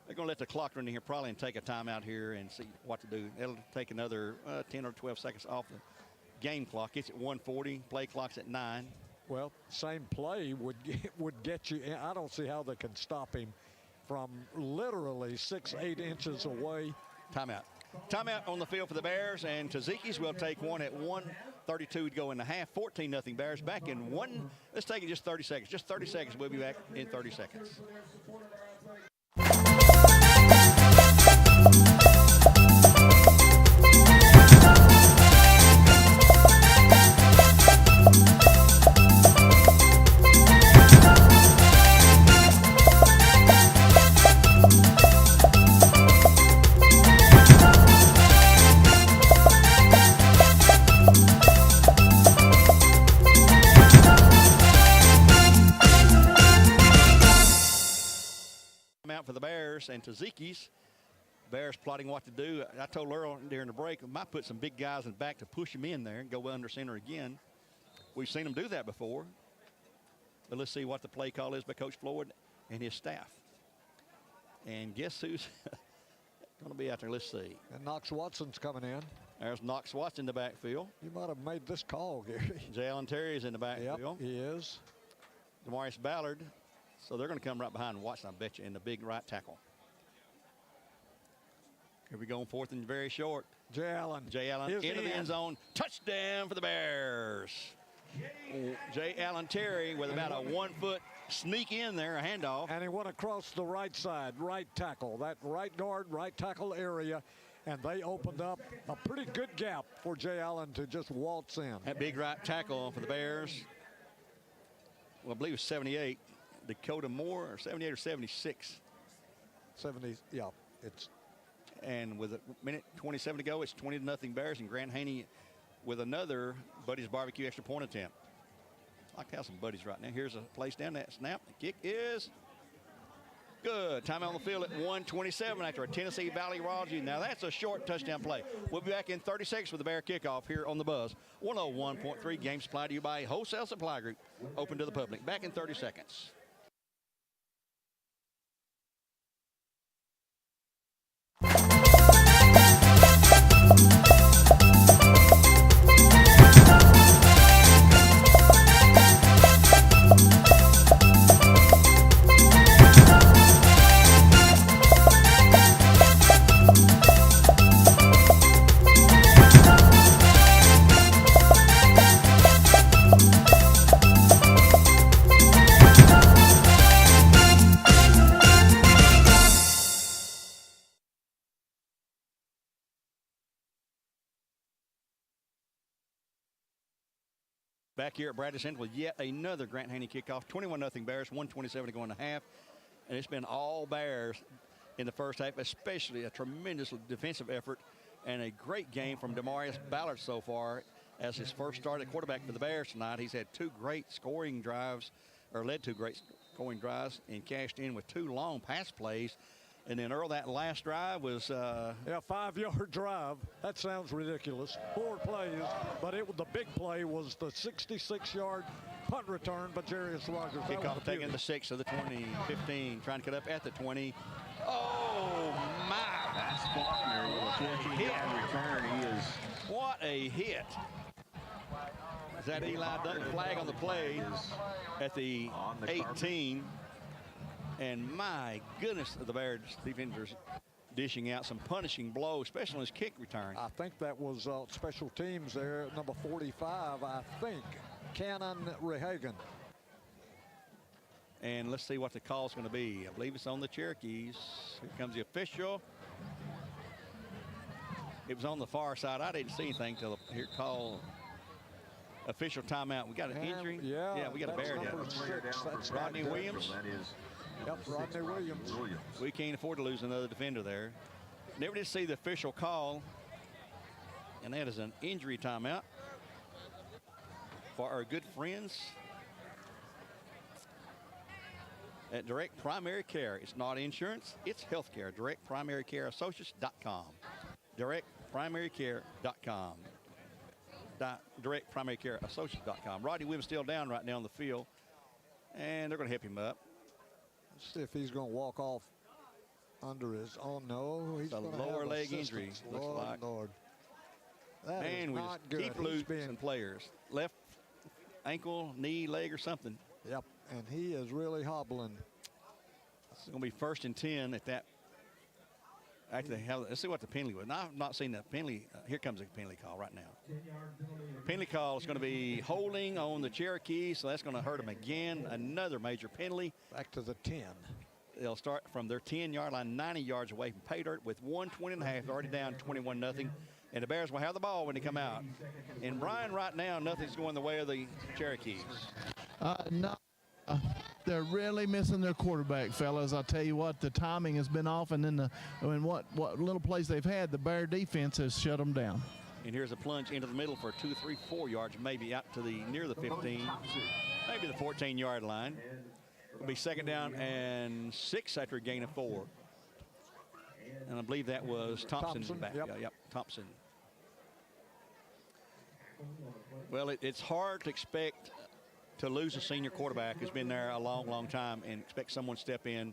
they're going to let the clock run in here probably and take a timeout here and see what to do. It'll take another 10 or 12 seconds off the game clock. It's at 1:40. Play clock's at 9. Well, same play would get you in. I don't see how they can stop him from literally 6-8 inches away. Timeout. Timeout on the field for the Bears, and Cherokees will take one at 1:32 to go in the half. 14-0 Bears. Back in one. Let's take it just 30 seconds. Just 30 seconds. We'll be back in 30 seconds. For the Bears and Cherokees. Bears plotting what to do. I told Earl during the break, we might put some big guys in the back to push him in there and go under center again. We've seen them do that before. But let's see what the play call is by Coach Floyd and his staff. And guess who's going to be out there? Let's see. And Knox Watson's coming in. There's Knox Watson in the backfield. You might have made this call, Gary. J. Allen Terry is in the backfield. Yep, he is. Demarius Ballard. So they're going to come right behind Watson, I bet you, in the big right tackle. Here we go on 4th and very short. J. Allen into the end zone. Touchdown for the Bears. J. Allen Terry with about a 1-foot sneak in there, a handoff. And he went across the right side, right tackle, that right guard, right tackle area. And they opened up a pretty good gap for J. Allen to just waltz in. That big right tackle for the Bears. Well, I believe it's 78. Dakota Moore, or 78 or 76. 70, yeah, it's. And with a minute 27 to go, it's 20-0 Bears, and Grant Haney with another Buddy's Barbecue extra point attempt. I like to have some buddies right now. Here's a place down that snap. The kick is good. Time out on the field at 1:27 after a Tennessee Valley Raji. Now that's a short touchdown play. We'll be back in 30 seconds with the Bear kickoff here on the Buzz. 101.3 game supplied to you by Wholesale Supply Group, open to the public. Back in 30 seconds. Back here at Bradley Center with yet another Grant Haney kickoff. 21-0 Bears, 1:27 to go in the half. And it's been all Bears in the first half, especially a tremendous defensive effort and a great game from Demarius Ballard so far as his first start at quarterback for the Bears tonight. He's had 2 great scoring drives, or led 2 great scoring drives, and cashed in with 2 long pass plays. And then Earl, that last drive was yeah, 5-yard drive. That sounds ridiculous. 4 plays, but the big play was the 66-yard punt return by Jarius Rogers. Kickoff taking the 6 of the 20, 15, trying to cut up at the 20. Oh my! What a hit. Is that Eli Duncan flag on the play at the 18? And my goodness, the Bears defenders dishing out some punishing blows, especially on his kick return. I think that was special teams there, number 45, I think, Cannon Rehagen. And let's see what the call's going to be. I believe it's on the Cherokees. Here comes the official. It was on the far side. I didn't see anything till here call. Official timeout. We got an injury. Yeah, we got a bear down. That's Rodney Williams. Yep, Rodney Williams. We can't afford to lose another defender there. Never did see the official call. And that is an injury timeout for our good friends at Direct Primary Care. It's not insurance, it's health care. DirectPrimaryCareAssociates.com. DirectPrimaryCare.com. DirectPrimaryCareAssociates.com. Rodney Williams still down right now on the field, and they're going to help him up. Let's see if he's going to walk off under his. Oh no, he's a lower leg injury. Looks like. Lord, that man, is we not just good. keep losing players. Left ankle, knee, leg, or something. Yep, and he is really hobbling. It's going to be 1st and 10 at that. Actually, let's see what the penalty was. Now, I've not seen the penalty. Here comes the penalty call right now. Penalty call is going to be holding on the Cherokees, so that's going to hurt them again. Another major penalty. Back to the 10. They'll start from their 10-yard line, 90 yards away from pay dirt with 1:20.5. They're already down 21-0. And the Bears will have the ball when they come out. And Brian, right now, nothing's going the way of the Cherokees. No. They're really missing their quarterback, fellas. I'll tell you what, the timing has been off, and then what little plays they've had, the Bear defense has shut them down. And here's a plunge into the middle for 2, 3, 4 yards, maybe out to the near the 15, maybe the 14-yard line. It'll be 2nd down and 6 after a gain of 4. And I believe that was Thompson's back. Yep. Yep, Thompson. Well, it's hard to expect to lose a senior quarterback who's been there a long, long time and expect someone to step in.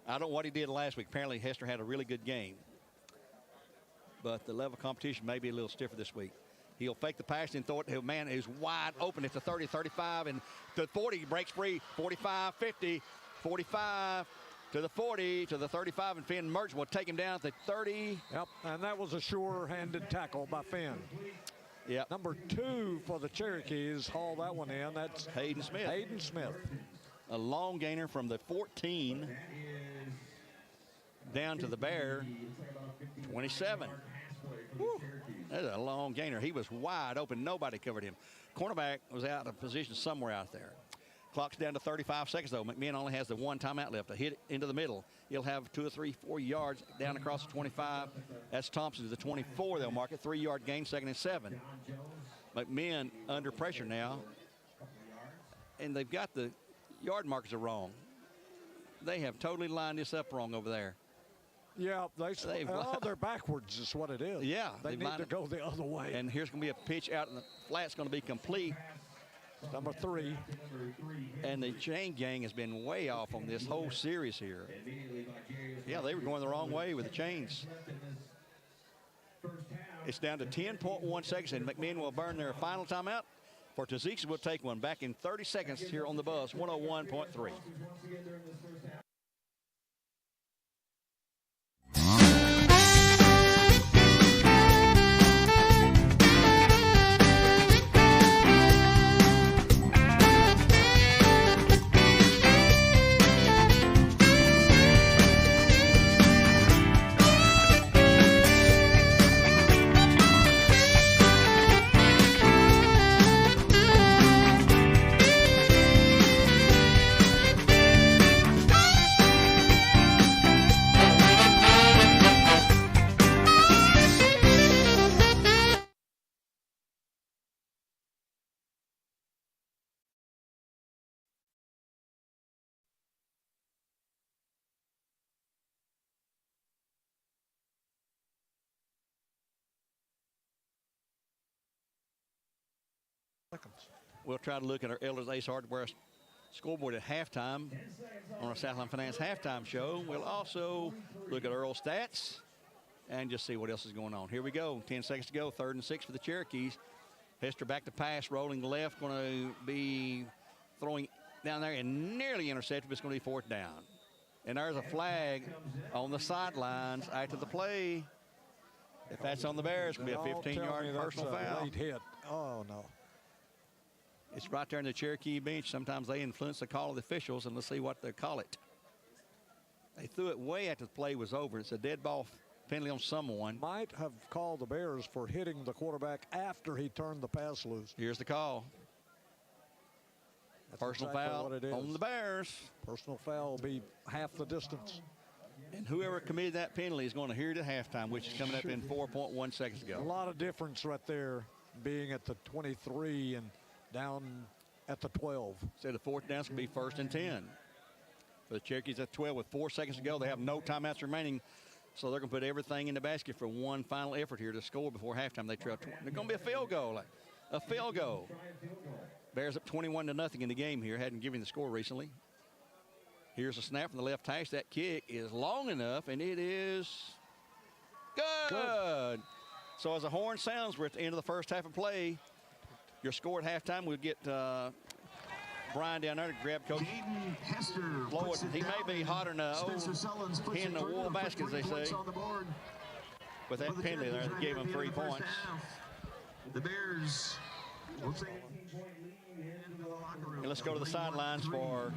I don't know what he did last week. Apparently, Hester had a really good game. But the level of competition may be a little stiffer this week. He'll fake the pass and throw it. Man is wide open at the 30, 35, and the 40 breaks free. 45, 50, 45 to the 40, to the 35, and Finn Merchant will take him down at the 30. Yep, and that was a sure-handed tackle by Finn. Yeah. Number 2 for the Cherokees haul that one in. That's Hayden Smith. Hayden Smith. A long gainer from the 14 down to the Bear 27. Woo. That's a long gainer. He was wide open. Nobody covered him. Cornerback was out of position somewhere out there. Clock's down to 35 seconds, though. McMinn only has the 1 timeout left to hit it into the middle. He'll have 2 or 3, 4 yards down across the 25. That's Thompson to the 24. They'll mark it. 3-yard gain, 2nd and 7. McMinn under pressure now. And they've got the yard markers are wrong. They have totally lined this up wrong over there. Yeah, they're backwards is what it is. Yeah. They need to go the other way. And here's going to be a pitch out in the flat's going to be complete. Number 3. And the chain gang has been way off on this whole series here. Yeah, they were going the wrong way with the chains. It's down to 10.1 seconds, and McMinn will burn their final timeout. For Tazekis will take one back in 30 seconds here on the Buzz, 101.3. We'll try to look at our Elders Ace Hardware scoreboard at halftime on our Southland Finance halftime show. We'll also look at Earl stats and just see what else is going on. Here we go. 10 seconds to go. 3rd and 6 for the Cherokees. Hester back to pass, rolling left, going to be throwing down there and nearly intercepted, but it's going to be 4th down. And there's a flag on the sidelines after the play. If that's on the Bears, it's going to be a 15-yard personal foul. Late hit. Oh, no. It's right there in the Cherokee bench. Sometimes they influence the call of the officials, and let's see what they call it. They threw it way after the play was over. It's a dead ball penalty on someone. Might have called the Bears for hitting the quarterback after he turned the pass loose. Here's the call. That's Personal exactly foul what it is. on the Bears. Personal foul will be half the distance. And whoever committed that penalty is going to hear it at halftime, which is coming up in 4.1 seconds ago. A lot of difference right there, being at the 23 and down at the 12. So the 4th down is going to be 1st and 10. For the Cherokees at 12 with 4 seconds to go. They have no timeouts remaining. So they're going to put everything in the basket for one final effort here to score before halftime. They trail. They're going to be a field goal. A field goal. Bears up 21-0 in the game here. Hadn't given the score recently. Here's a snap from the left hash. That kick is long enough, and it is good. So as the horn sounds, we're at the end of the first half of play. Your score at halftime, we'll get Brian down there to grab Coach Floyd. He may be hotter than in the wool basket, as they say. With that penalty there, that gave him 3 points. The Bears will take and let's go to the sidelines for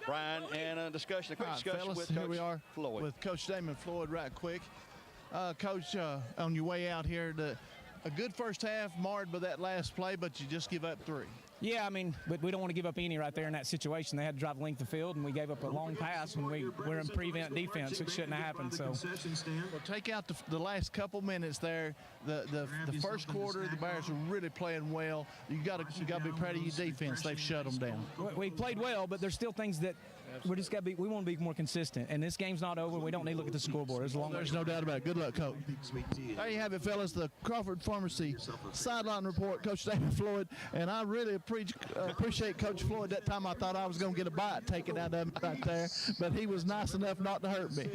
Brian and a discussion, quick discussion fellas, with here Coach we are Floyd. With Coach Damon Floyd right quick. Coach, on your way out here, a good first half marred by that last play, but you just give up 3. Yeah, I mean, but we don't want to give up any right there in that situation. They had to drive length of field, and we gave up a long pass when we're in prevent defense. It shouldn't have happened. So, well, take out the last couple minutes there. The first quarter, the Bears are really playing well. You got to be proud of your defense. They've shut them down. We played well, but there's still things that we just got to be. We want to be more consistent. And this game's not over. We don't need to look at the scoreboard. There's no doubt about it. Good luck, Coach. There you have it, fellas. The Crawford Pharmacy sideline report. Coach David Floyd, and I really appreciate Coach Floyd. That time I thought I was going to get a bite taken out of him right there, but he was nice enough not to hurt me.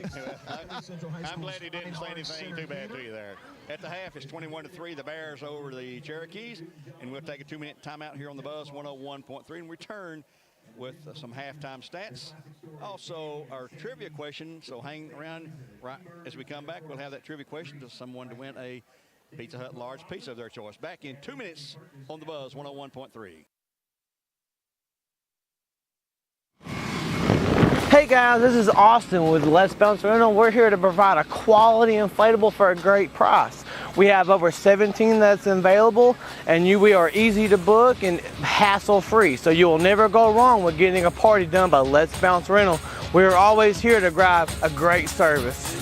I'm glad he didn't say anything too bad to you there. At the half, it's 21-3, the Bears over the Cherokees, and we'll take a 2-minute timeout here on the Buzz 101.3 and return with some halftime stats. Also, our trivia question, so hang around right as we come back. We'll have that trivia question to someone to win a Pizza Hut large pizza of their choice. Back in 2 minutes on the Buzz 101.3. Hey guys, this is Austin with Let's Bounce Rental. We're here to provide a quality inflatable for a great price. We have over 17 that's available, and we are easy to book and hassle-free. So you will never go wrong with getting a party done by Let's Bounce Rental. We are always here to provide a great service.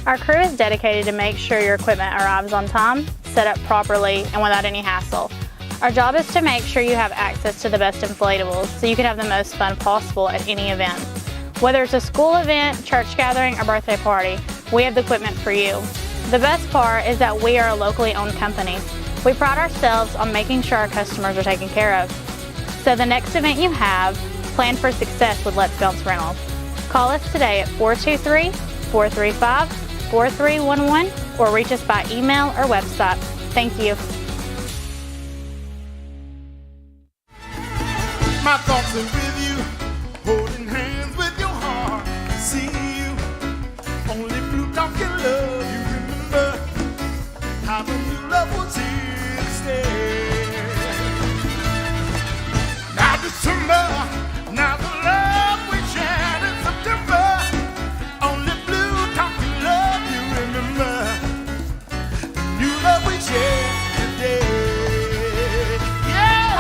Our crew is dedicated to make sure your equipment arrives on time, set up properly, and without any hassle. Our job is to make sure you have access to the best inflatables so you can have the most fun possible at any event. Whether it's a school event, church gathering, or birthday party, we have the equipment for you. The best part is that we are a locally owned company. We pride ourselves on making sure our customers are taken care of. So the next event you have, plan for success with Let's Bounce Rentals. Call us today at 423-435-4311 or reach us by email or website. Thank you. My thoughts are with you, holding hands with your heart. See you, only blue talk can love you. Remember how the new love was here to stay. Now December, now the love we shared in September. Only blue talk can love you. Remember the new love we shared today. Yeah.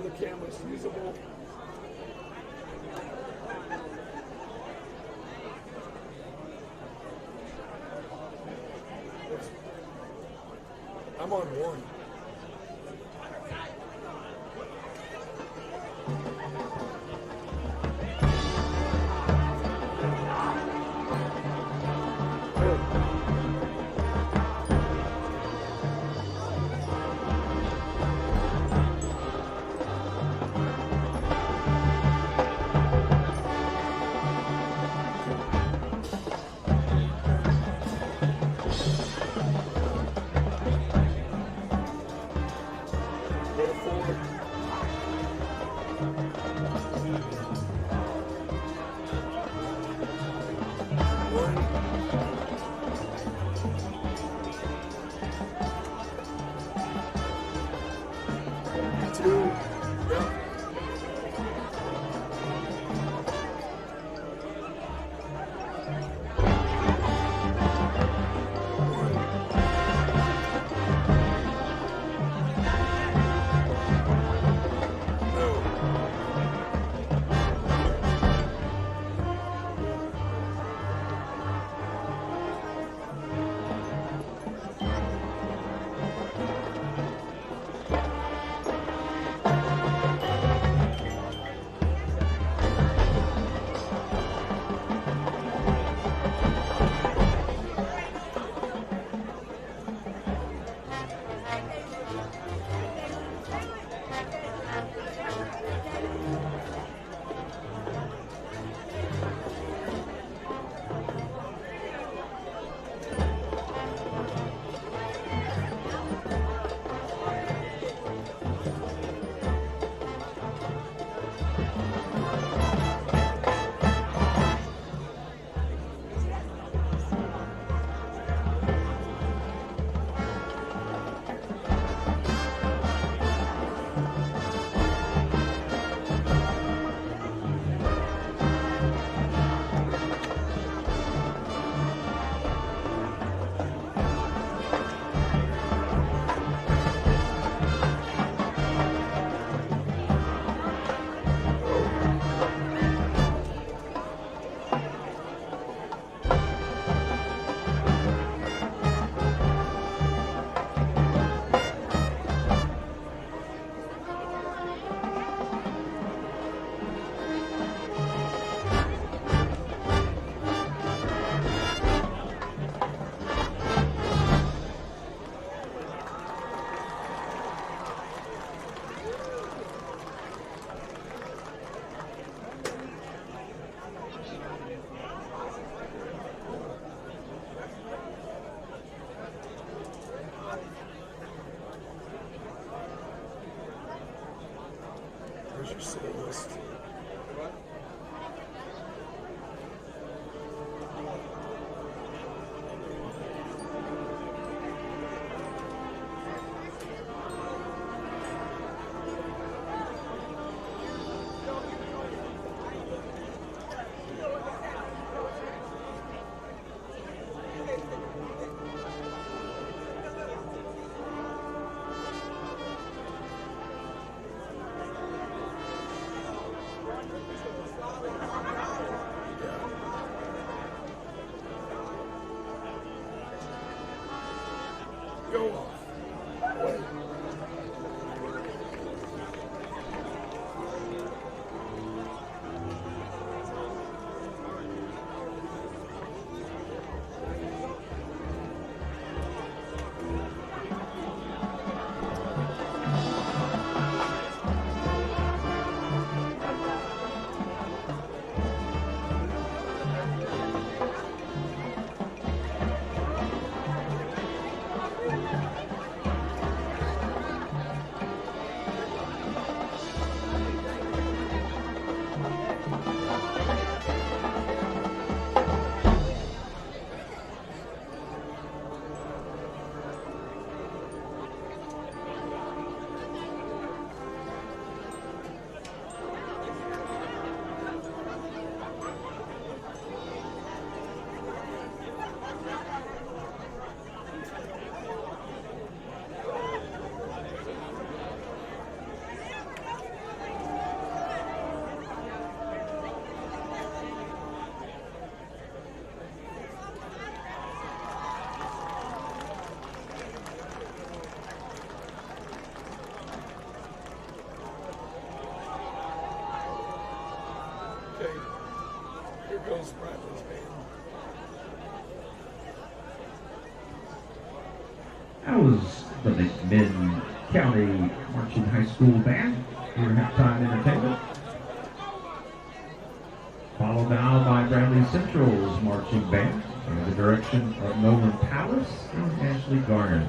the camera's usable. I'm on one. Go off. Wait. That was the McMinn County Marching High School Band, your halftime entertainment. Followed now by Bradley Central's Marching Band under the direction of Nolan Palace and Ashley Garner.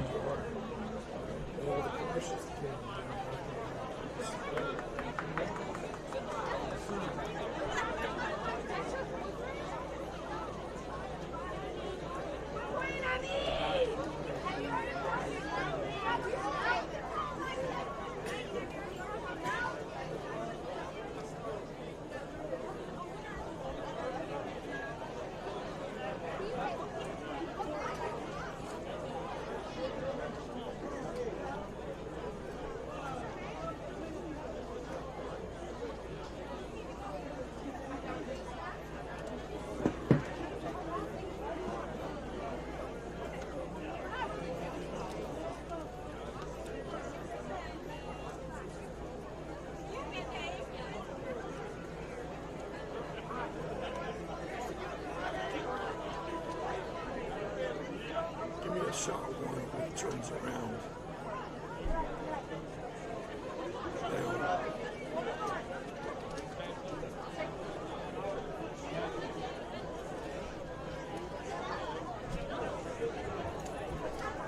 Shot one when he turns around.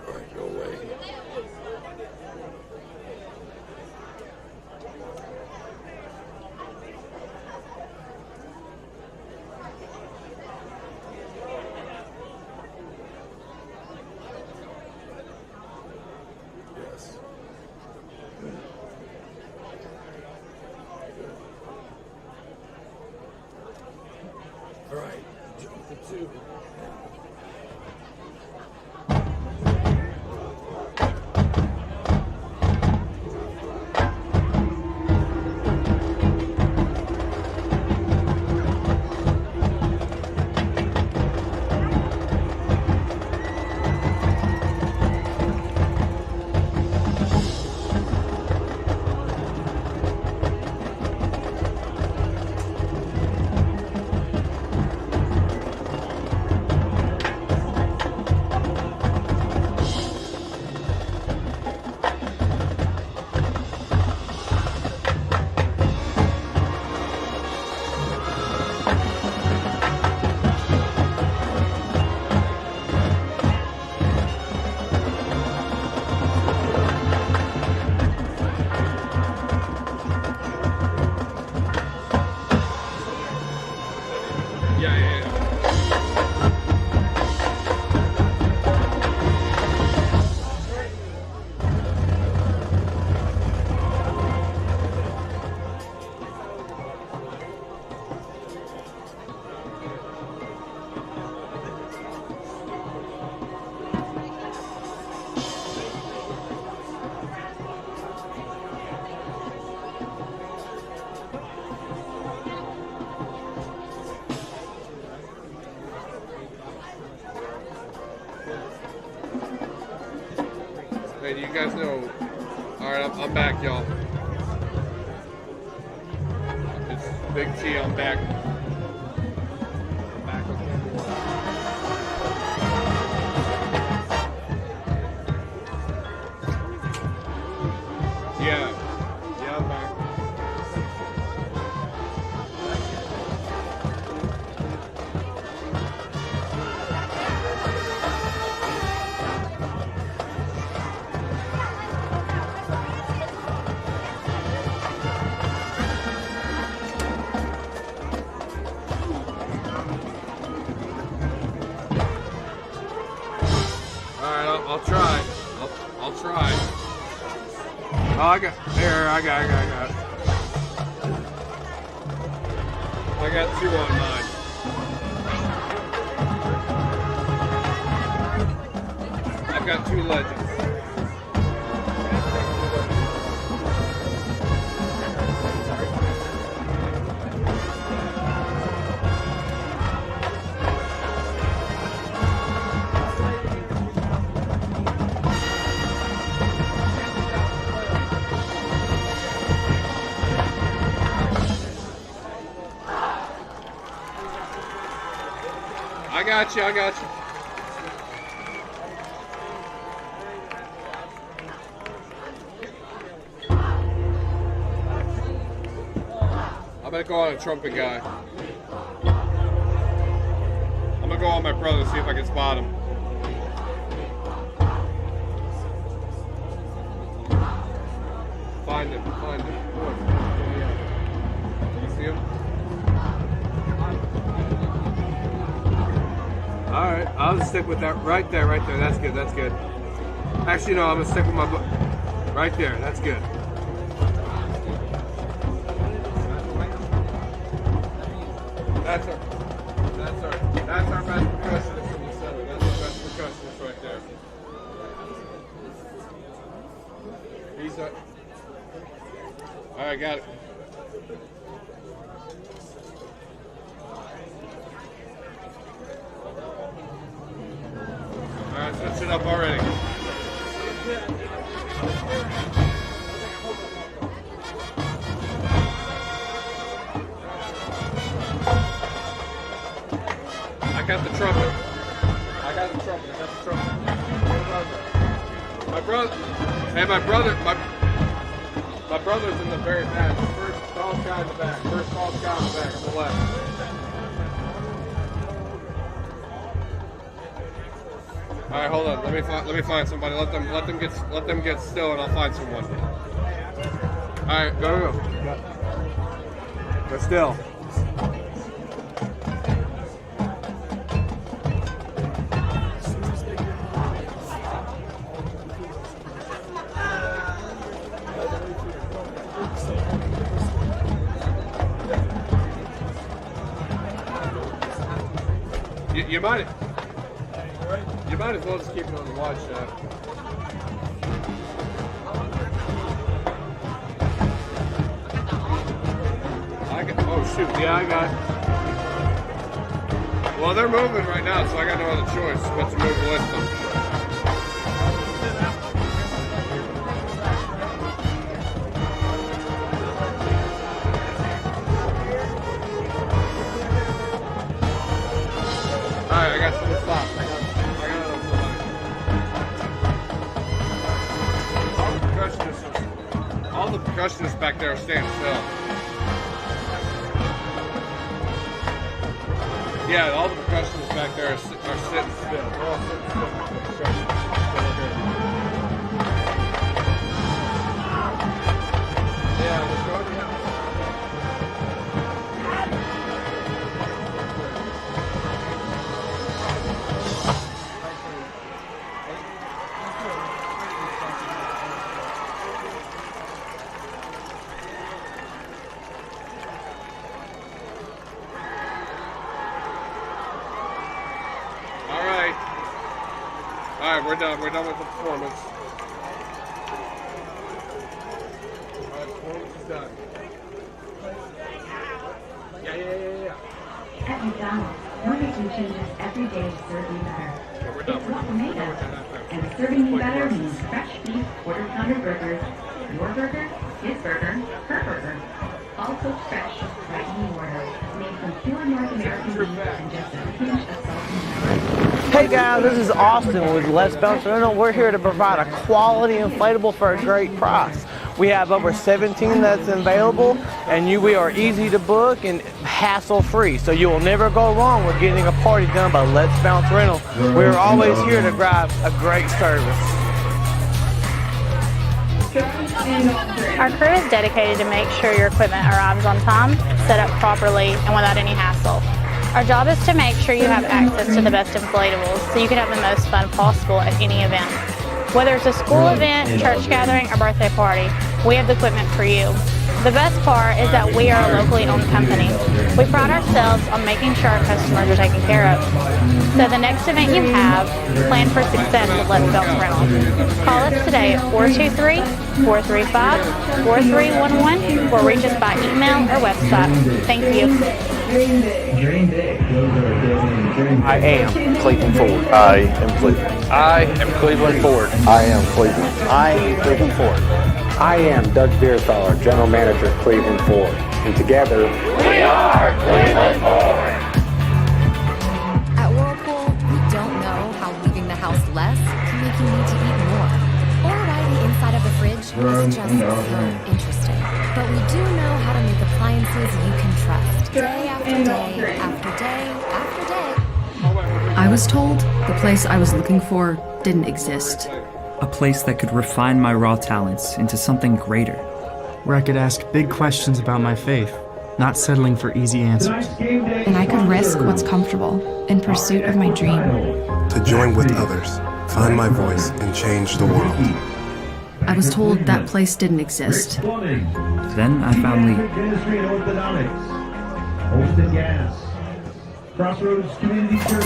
All right, go away. All right, jump the two. Hey, do you guys know? All right, I'm back, y'all. It's Big T, I'm back. I'm back with you. Yeah, I'm back. I'll try. I'll try. Oh, I got two on mine. I've got two legends. I got you. I'm gonna go on a trumpet guy. I'm gonna go on my brother, see if I can spot him. Find him. You see him? All right, I'll just stick with that right there. That's good. Actually, no, I'm gonna stick with my right there. That's good. That's our best percussionist in the center. That's our best percussionist right there. He's up. All right, got it. All right, switch it up already. I got the trumpet. My brother's in the very back. The first tall guy in the back. On the left. All right, hold on. Let me find somebody. Let them get still, and I'll find someone. All right, go. Go still. You might as well just keep it on the wide shot. Oh shoot, yeah, I got it. Well, they're moving right now, so I got no other choice but to move with them. Alright, I got some stops. I got somebody. All the percussionists back there are standing still. Yeah, all the percussionists back there are sitting still. They're all sitting still. Yeah, let's go. We're done with the performance. All right, performance is done. Yeah. At McDonald's, we're making changes every day to serve you better. We're done. It's what we're made of. And serving you better means fresh beef quarter pounder burgers. Your burger, his burger, her burger. All cooked fresh, right in the order. Made from pure North American beef and just a pinch of salt and pepper. Hey guys, this is Austin with Let's Bounce Rental. We're here to provide a quality inflatable for a great price. We have over 17 that's available, and we are easy to book and hassle-free, so you will never go wrong with getting a party done by Let's Bounce Rental. We're always here to drive a great service. Our crew is dedicated to make sure your equipment arrives on time, set up properly, and without any hassle. Our job is to make sure you have access to the best inflatables so you can have the most fun possible at any event. Whether it's a school event, church gathering, or birthday party, we have the equipment for you. The best part is that we are a locally owned company. We pride ourselves on making sure our customers are taken care of. So the next event you have, plan for success with Let's Bounce Rental. Call us today at 423-435-4311 or reach us by email or website. Thank you. I am Cleveland Ford. I am Cleveland. I am Cleveland Ford. I am Cleveland. I am Cleveland Ford. I am Doug Beerthaler, General Manager of Cleveland Ford. And together, we are Cleveland Ford. At Whirlpool, we don't know how leaving the house less can make you need to eat more, or why the inside of the fridge is just so interesting. But we do know how to make appliances you can trust. Day after day, after day, after day. I was told the place I was looking for didn't exist. A place that could refine my raw talents into something greater. Where I could ask big questions about my faith, not settling for easy answers. And I could risk what's comfortable in pursuit of my dream. To join with others, find my voice, and change the world. I was told that place didn't exist. Then I found Lee. Ministry and Orthodontics. Hosted Gas. Crossroads Community Church.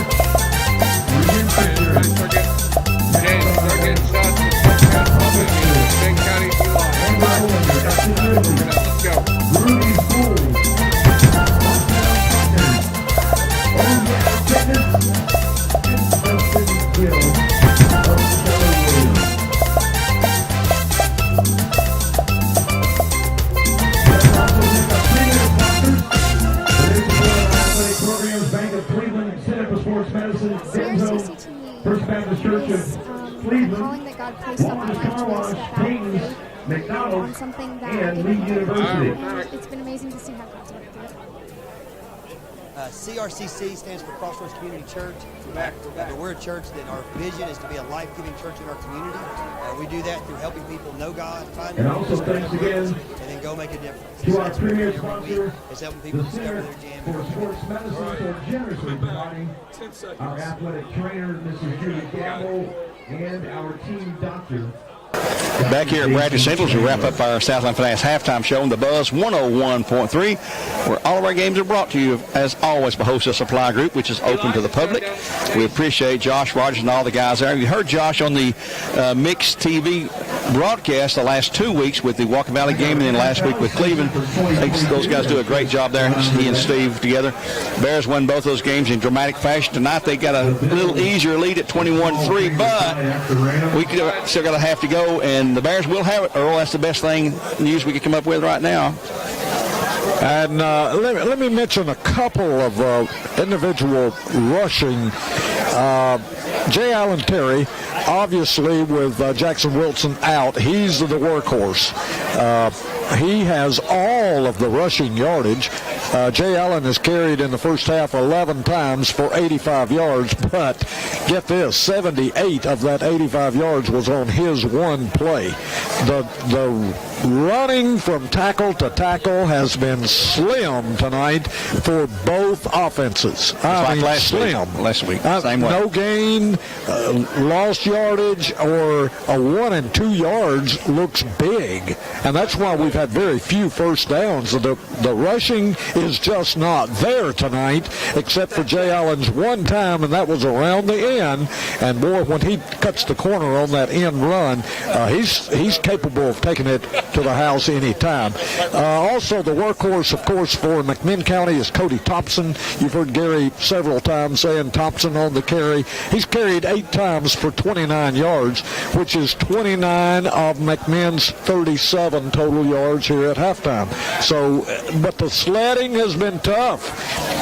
First Baptist Church of Cleveland, calling that God placed on my life to really step out in faith, McDonald's, something that and Lee University. And it's been amazing to see how God's worked through it. CRCC stands for Crossroads Community Church. We're a church that our vision is to be a life-giving church in our community. We do that through helping people know God, find And their also thanks again and then go make a difference. to our premier sponsor, It's helping people the discover Center their jam. for Sports Medicine, for generously providing our athletic trainer, Mrs. Judy Gamble, and our team doctor. Back here at Bradley Central as we wrap up our Southland Finance halftime show on the Buzz 101.3, where all of our games are brought to you, as always, by Wholesale Supply Group, which is open to the public. We appreciate Josh Rogers and all the guys there. You heard Josh on the Mixed TV broadcast the last 2 weeks with the Walker Valley game and then last week with Cleveland. Those guys do a great job there, he and Steve together. Bears won both those games in dramatic fashion. Tonight they got a little easier lead at 21-3, but we still got a half to go, and the Bears will have it, Earl. That's the best news we could come up with right now. And let me mention a couple of individual rushing. J. Allen Terry, obviously with Jackson Wilson out, he's the workhorse. He has all of the rushing yardage. Jay Allen has carried in the first half 11 times for 85 yards, but get this, 78 of that 85 yards was on his one play. The running from tackle to tackle has been slim tonight for both offenses. I mean, slim. Last week, same way. No gain, lost yardage, or a 1 and 2 yards looks big, and that's why we've had very few first downs. The rushing is just not there tonight, except for Jay Allen's one time, and that was around the end. And boy, when he cuts the corner on that end run, he's capable of taking it to the house any time. Also, the workhorse, of course, for McMinn County is Cody Thompson. You've heard Gary several times saying Thompson on the carry. He's carried 8 times for 29 yards, which is 29 of McMinn's 37 total yards here at halftime. So, but the sledding has been tough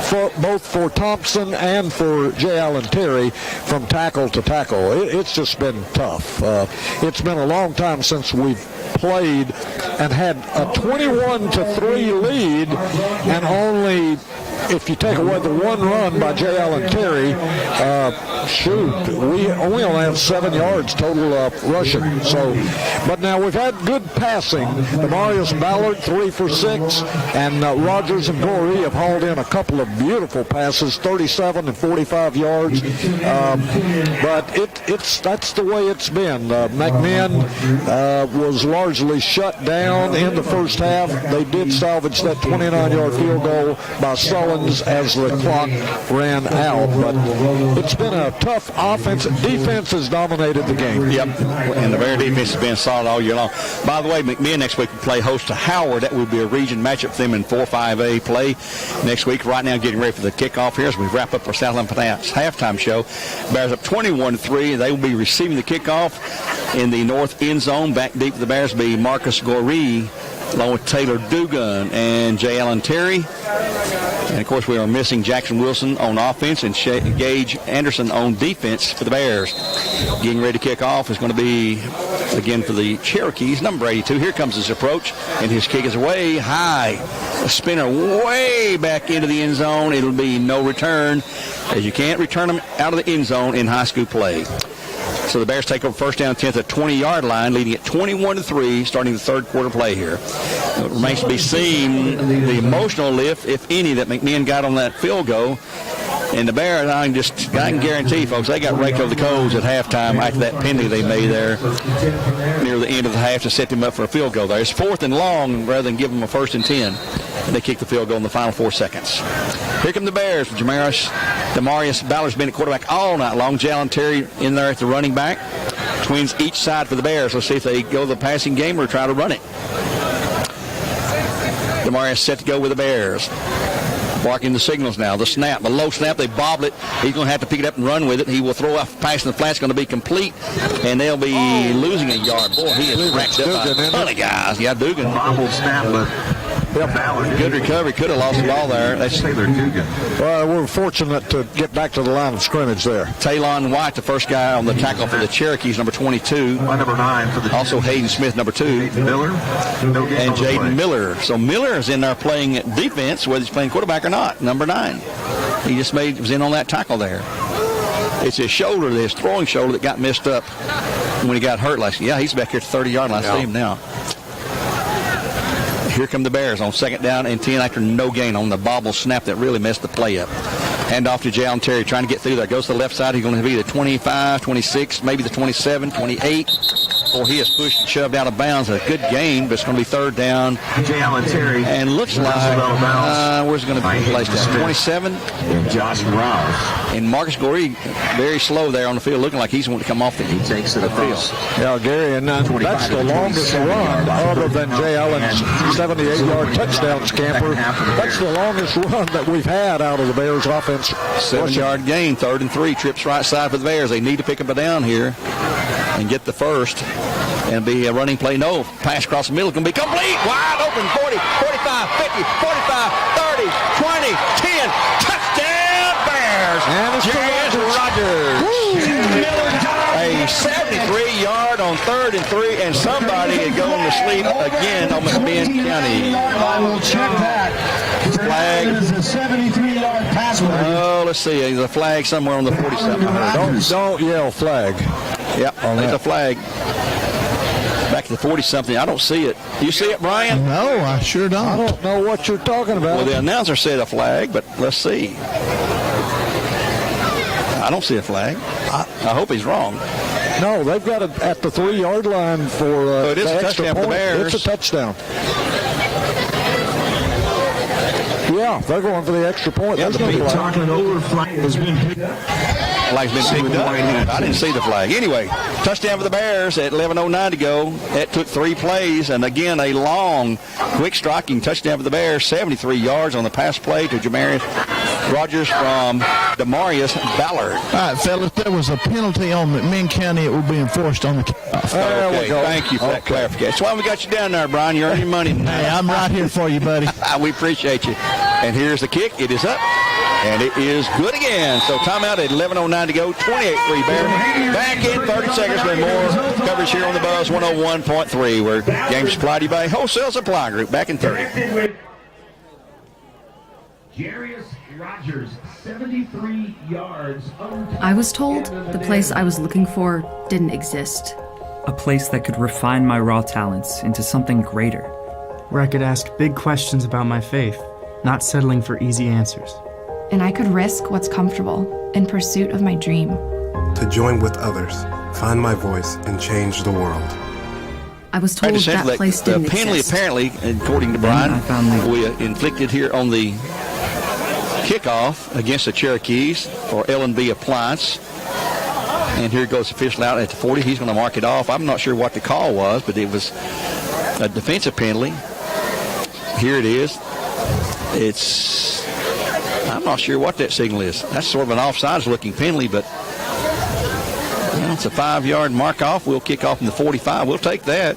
for both for Thompson and for J. Allen Terry from tackle to tackle. It's just been tough. It's been a long time since we've played and had a 21-3 lead, and only, if you take away the one run by J. Allen Terry, we only have 7 yards total rushing. So, but now we've had good passing. Demarius Ballard 3 for 6, and Rogers and Gorey have hauled in a couple of beautiful passes, 37 and 45 yards. But that's the way it's been. McMinn was largely shut down in the first half. They did salvage that 29-yard field goal by Sullins as the clock ran out. But it's been a tough offense. Defense has dominated the game. Yep, and the Bear defense has been solid all year long. By the way, McMinn next week will play host to Howard. That will be a region matchup for them in 4-5A play next week. Right now, getting ready for the kickoff here as we wrap up our Southland Finance halftime show. Bears up 21-3. They will be receiving the kickoff in the north end zone. Back deep for the Bears will be Marcus Goree, along with Taylor Dugan and J. Allen Terry. And, of course, we are missing Jackson Wilson on offense and Gage Anderson on defense for the Bears. Getting ready to kick off is going to be again for the Cherokees, number 82. Here comes his approach, and his kick is way high. A spinner way back into the end zone. It'll be no return, as you can't return them out of the end zone in high school play. So the Bears take over first down 10th at 20-yard line, leading at 21-3, starting the third quarter play here. It remains to be seen the emotional lift, if any, that McMinn got on that field goal. And the Bears, I can guarantee, folks, they got raked over the coals at halftime after that penalty they made there near the end of the half to set them up for a field goal there. It's 4th and long rather than give them a 1st and 10. And they kick the field goal in the final 4 seconds. Here come the Bears. Demarius Ballard's been at quarterback all night long. Jalen Terry in there at the running back. Twins each side for the Bears. Let's see if they go the passing game or try to run it. Demarius set to go with the Bears. Barking the signals now. The snap, the low snap, they bobble it. He's going to have to pick it up and run with it. He will throw a pass in the flat. It's going to be complete, and they'll be losing a yard. Boy, he is racked up by a ton of guys. Yeah, Dugan. Bobble snap, but good recovery. Could have lost the ball there. That's Taylor Dugan. Well, we're fortunate to get back to the line of scrimmage there. Talon White, the first guy on the tackle for the Cherokees, number 22. Number 9 for the also Hayden Smith, number 2. Miller. And Jaden Miller. So Miller is in there playing defense, whether he's playing quarterback or not, number 9. He just was in on that tackle there. It's his shoulder, his throwing shoulder, that got messed up when he got hurt last year. Yeah, he's back here at the 30-yard line. I see him now. Here come the Bears on 2nd down and 10 after no gain on the bobble snap that really messed the play up. Hand off to Jalen Terry, trying to get through there. Goes to the left side. He's going to be the 25, 26, maybe the 27, 28. Or he is pushed and shoved out of bounds. A good gain, but it's going to be 3rd down. Jalen Terry. And looks like, where's it going to be placed at? 27. And Josh Rouse. And Marcus Gorey, very slow there on the field, looking like he's wanting to come off the field. He takes it across. Yeah, Gary, and that's the longest run other than Jay Allen's 78-yard touchdown scamper. That's the longest run that we've had out of the Bears offense. 7-yard gain, 3rd and 3, trips right side for the Bears. They need to pick up a down here and get the first and be a running play. No, pass across the middle can be complete. Wide open, 40, 45, 50, 45, 30, 20, 10. Touchdown, Bears. And J.S. Rogers. A 73-yard on 3rd and 3, and somebody is going to sleep again on McMinn County. I will check that. Flag. It is a 73-yard pass. Oh, let's see. There's a flag somewhere on the 40-something. Don't yell flag. Yep, there's a flag. Back to the 40-something. I don't see it. Do you see it, Brian? No, I sure don't. I don't know what you're talking about. Well, the announcer said a flag, but let's see. I don't see a flag. I hope he's wrong. No, they've got it at the 3-yard line for it is the a extra touchdown for point. the Bears. It's a touchdown. Yeah, they're going for the extra point. Yeah, That's going to be talking over flag has been picked up. Flag's been picked up. I didn't see the flag. Anyway, touchdown for the Bears at 11:09 to go. It took 3 plays, and again, a long, quick striking touchdown for the Bears. 73 yards on the pass play to Jamarius Rogers from Demarius Ballard. All right, fellas, there was a penalty on McMinn County. It will be enforced on the kickoff. There we go. Thank you for that clarification. That's why we got you down there, Brian. You earn your money tonight. Hey, I'm right here for you, buddy. We appreciate you. And here's the kick. It is up. And it is good again. So timeout at 11:09 to go. 28-3 Bears. Back in 30 seconds with more coverage here on the Buzz 101.3. Where games supplied to you by Wholesale Supply Group. Back in 30. Jarius Rogers, 73 yards. I was told the place I was looking for didn't exist. A place that could refine my raw talents into something greater. Where I could ask big questions about my faith, not settling for easy answers. And I could risk what's comfortable in pursuit of my dream. To join with others, find my voice, and change the world. I was told that place didn't penalty, exist. Apparently, according to Brian, we inflicted here on the kickoff against the Cherokees for L&B Appliance. And here goes the official out at the 40. He's going to mark it off. I'm not sure what the call was, but it was a defensive penalty. Here it is. I'm not sure what that signal is. That's sort of an offsides-looking penalty, but it's a 5-yard mark off. We'll kick off in the 45. We'll take that.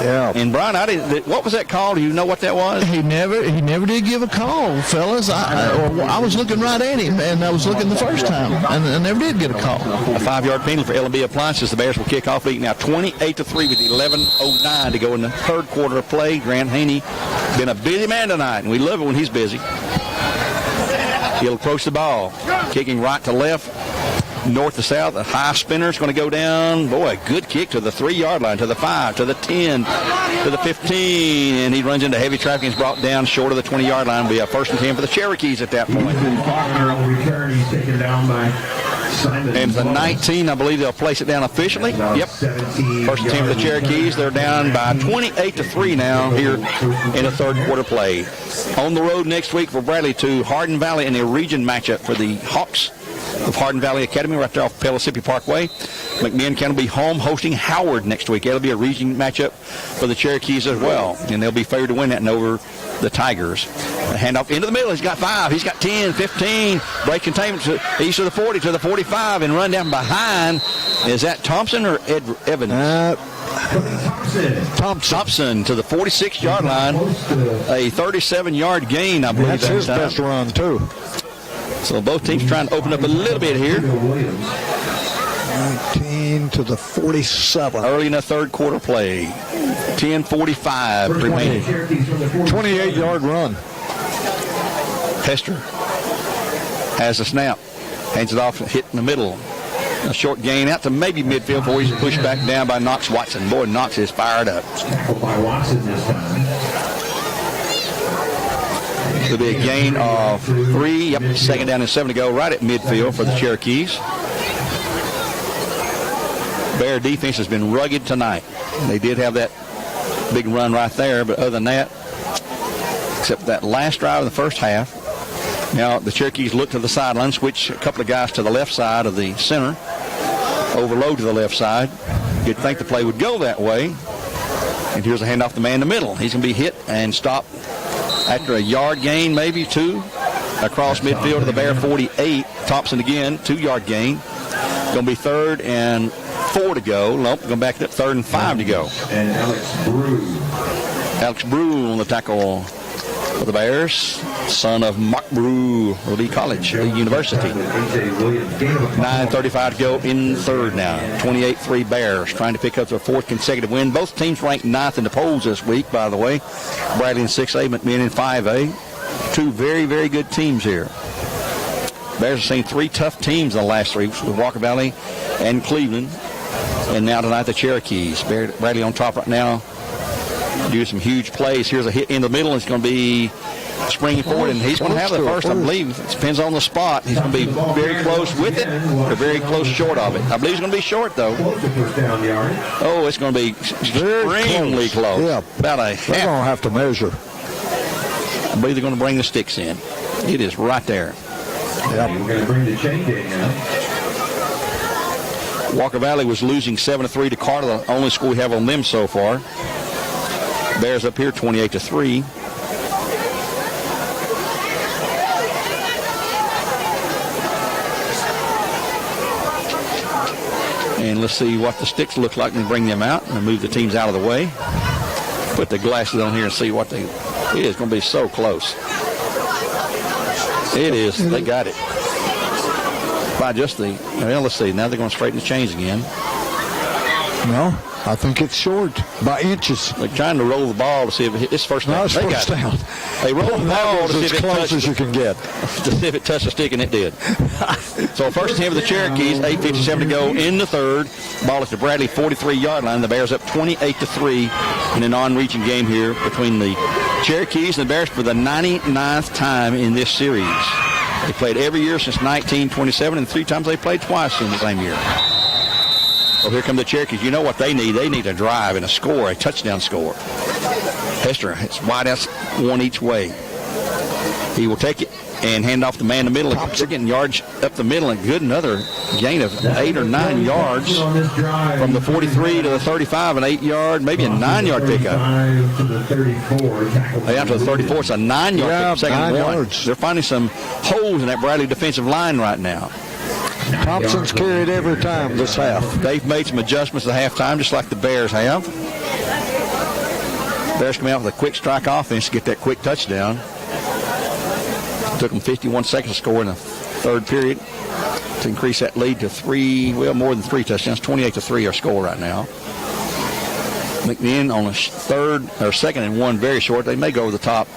Yeah. And Brian, what was that call? Do you know what that was? He never did give a call, fellas. I was looking right at him, and I was looking the first time, and I never did get a call. A 5-yard penalty for L&B Appliances. The Bears will kick off leading now 28-3 with 11:09 to go in the third quarter of play. Grant Haney been a busy man tonight, and we love it when he's busy. He'll approach the ball, kicking right to left, north to south. A high spinner is going to go down. Boy, good kick to the 3-yard line, to the 5, to the 10, to the 15. And he runs into heavy traffic and is brought down short of the 20-yard line. Will be a 1st and 10 for the Cherokees at that point. And the 19, I believe they'll place it down officially. Yep. 1st and 10 for the Cherokees. They're down by 28-3 now here in the third quarter play. On the road next week for Bradley to Hardin Valley in a region matchup for the Hawks of Hardin Valley Academy right there off Pellissippi Parkway. McMinn County will be home hosting Howard next week. It'll be a region matchup for the Cherokees as well, and they'll be favored to win that and over the Tigers. The handoff into the middle. He's got 5. He's got 10, 15. Break containment to east of the 40 to the 45 and run down behind. Is that Thompson or Evans? Thompson to the 46-yard line. A 37-yard gain, I believe. That's his best run, too. So both teams trying to open up a little bit here. 19 to the 47. Early in the third quarter play. 10:45 remaining. 28-yard run. Hester has the snap. Hands it off, hit in the middle. A short gain out to maybe midfield before he's pushed back down by Knox Watson. Boy, Knox is fired up. It'll be a gain of 3. Yep, 2nd down and 7 to go right at midfield for the Cherokees. Bear defense has been rugged tonight. They did have that big run right there, but other than that, except that last drive in the first half, now the Cherokees look to the sideline, switch a couple of guys to the left side of the center, overload to the left side. You'd think the play would go that way. And here's a handoff to man in the middle. He's going to be hit and stopped after a yard gain, maybe 2, across midfield to the Bear 48. Thompson again, 2-yard gain. Going to be 3rd and 4 to go. Nope, going back to 3rd and 5 to go. And Alex Brew on the tackle for the Bears, son of Mark Brew, Lee College, University. 9:35 to go in third now. 28-3 Bears trying to pick up their 4th consecutive win. Both teams ranked 9th in the polls this week, by the way. Bradley in 6A, McMinn in 5A. 2 very, very good teams here. Bears have seen 3 tough teams in the last 3 weeks with Walker Valley and Cleveland. And now tonight the Cherokees. Bradley on top right now. Do some huge plays. Here's a hit in the middle. It's going to be springing forward, and he's going to have the first, I believe. It depends on the spot. He's going to be very close with it or very close short of it. I believe he's going to be short, though. Oh, it's going to be extremely close. Yeah. About a half. They're going to have to measure. I believe they're going to bring the sticks in. It is right there. Yep. We're going to bring the chain gang now. Walker Valley was losing 7-3 to Carter, the only score we have on them so far. Bears up here 28-3. And let's see what the sticks look like and bring them out and move the teams out of the way. Put the glasses on here and see what they. It is going to be so close. It is. They got it. By just the. Well, let's see. Now they're going to straighten the chains again. No, I think it's short by inches. They're trying to roll the ball to see if it's first down. No, it's first down. They roll the ball to see if it close as you can get. To see if it touched the stick, and it did. So first 10 for the Cherokees, 8:57 to go in the third. Ball is to Bradley, 43-yard line. The Bears up 28-3 in a non-region game here between the Cherokees and the Bears for the 99th time in this series. They played every year since 1927, and 3 times they played twice in the same year. Well, here come the Cherokees. You know what they need? They need a drive and a score, a touchdown score. Hester, it's wide out, 1 each way. He will take it and hand off the man in the middle. They're getting yards up the middle, and good, another gain of 8 or 9 yards from the 43 to the 35, an 8-yard, maybe a 9-yard pickup. Out to the 34, it's a 9-yard pickup, second and 1. They're finding some holes in that Bradley defensive line right now. Thompson's carried every time this half. They've made some adjustments at halftime, just like the Bears have. Bears come out with a quick strike offense to get that quick touchdown. Took them 51 seconds to score in the third period to increase that lead to more than 3 touchdowns. 28-3 our score right now. McMinn on a second and 1, very short. They may go over the top.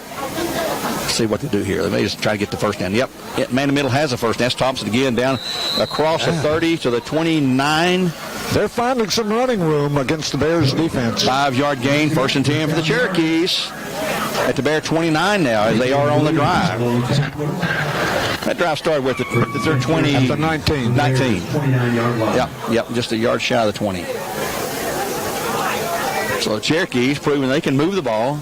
See what they do here. They may just try to get the first down. Yep, man in the middle has the first down. That's Thompson again down across the 30 to the 29. They're finding some running room against the Bears defense. 5-yard gain, 1st and 10 for the Cherokees. At the Bear 29 now as they are on the drive. That drive started with their 20. At the 19. 19. Yep, just a yard shy of the 20. So the Cherokees proving they can move the ball.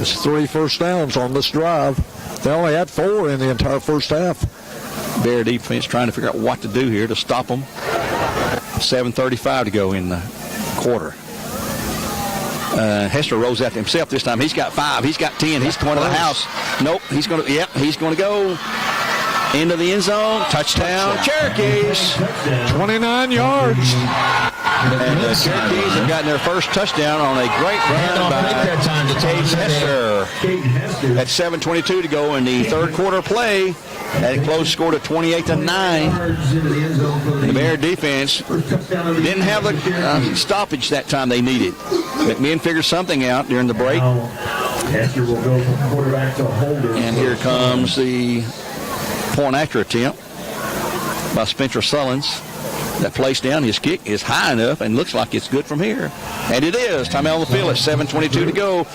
It's 3 first downs on this drive. They only had 4 in the entire first half. Bear defense trying to figure out what to do here to stop them. 7:35 to go in the quarter. Hester rolls out to himself this time. He's got 5. He's got 10. He's going to the house. Nope. He's going to go into the end zone. Touchdown, Cherokees. 29 yards. And the Cherokees have gotten their first touchdown on a great run by Caden Hester. At 7:22 to go in the third quarter play. That close score to 28-9. The Bear defense didn't have the stoppage that time they needed. McMinn figured something out during the break. And here comes the point after attempt by Spencer Sullins. That place down, his kick is high enough and looks like it's good from here. And it is. Time out on the field at 7:22 to go.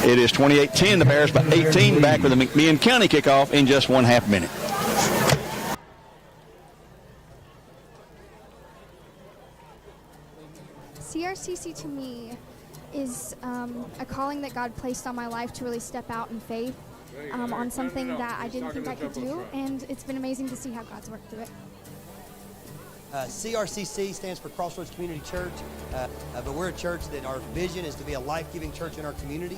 It is 28-10. The Bears by 18 back with the McMinn County kickoff in just 1/2 minute. CRCC to me is a calling that God placed on my life to really step out in faith on something that I didn't think I could do, and it's been amazing to see how God's worked through it. CRCC stands for Crossroads Community Church, but we're a church that our vision is to be a life-giving church in our community.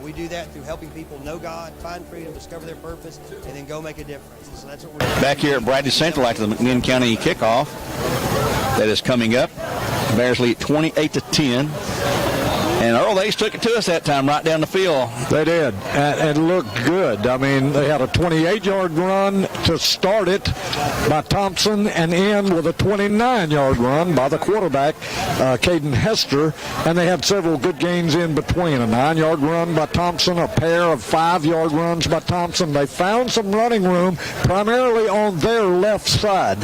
We do that through helping people know God, find freedom, discover their purpose, and then go make a difference. So that's what we're doing. Back here at Bradley Central after the McMinn County kickoff that is coming up. The Bears lead 28-10. And Earl Hayes took it to us that time right down the field. They did, and it looked good. I mean, they had a 28-yard run to start it by Thompson and end with a 29-yard run by the quarterback, Caden Hester, and they had several good gains in between. A 9-yard run by Thompson, a pair of 5-yard runs by Thompson. They found some running room primarily on their left side,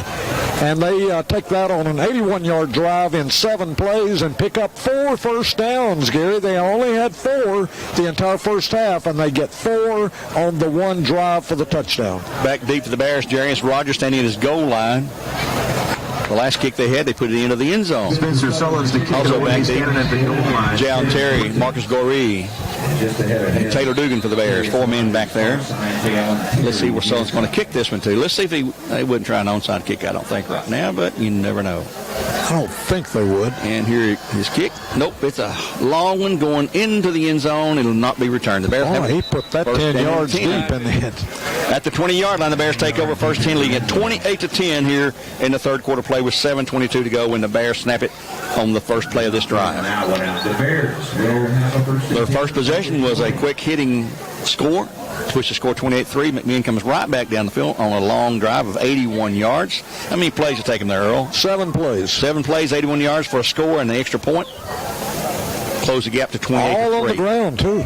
and they take that on an 81-yard drive in 7 plays and pick up 4 first downs. Gary, they only had 4 the entire first half, and they get 4 on the 1 drive for the touchdown. Back deep for the Bears, Jarius Rogers standing at his goal line. The last kick they had, they put it into the end zone. Spencer Sullins to kick also away, back deep, standing at the goal line. Jalen Terry, Marcus Goree, and Taylor Dugan for the Bears. 4 men back there. Let's see where Sullins going to kick this one to. Let's see if they wouldn't try an onside kick, I don't think, right now, but you never know. I don't think they would. And here his kick. Nope, it's a long one going into the end zone. It'll not be returned. The Bears he put that 10 yards deep in the end. At the 20-yard line, the Bears take over first 10, leading at 28-10 here in the third quarter play with 7:22 to go when the Bears snap it on the first play of this drive. Their first possession was a quick hitting score, which to score 28-3. McMinn comes right back down the field on a long drive of 81 yards. How many plays to take them there, Earl? 7 plays. 7 plays, 81 yards for a score and an extra point. Close the gap to 28-3. All on the ground, too.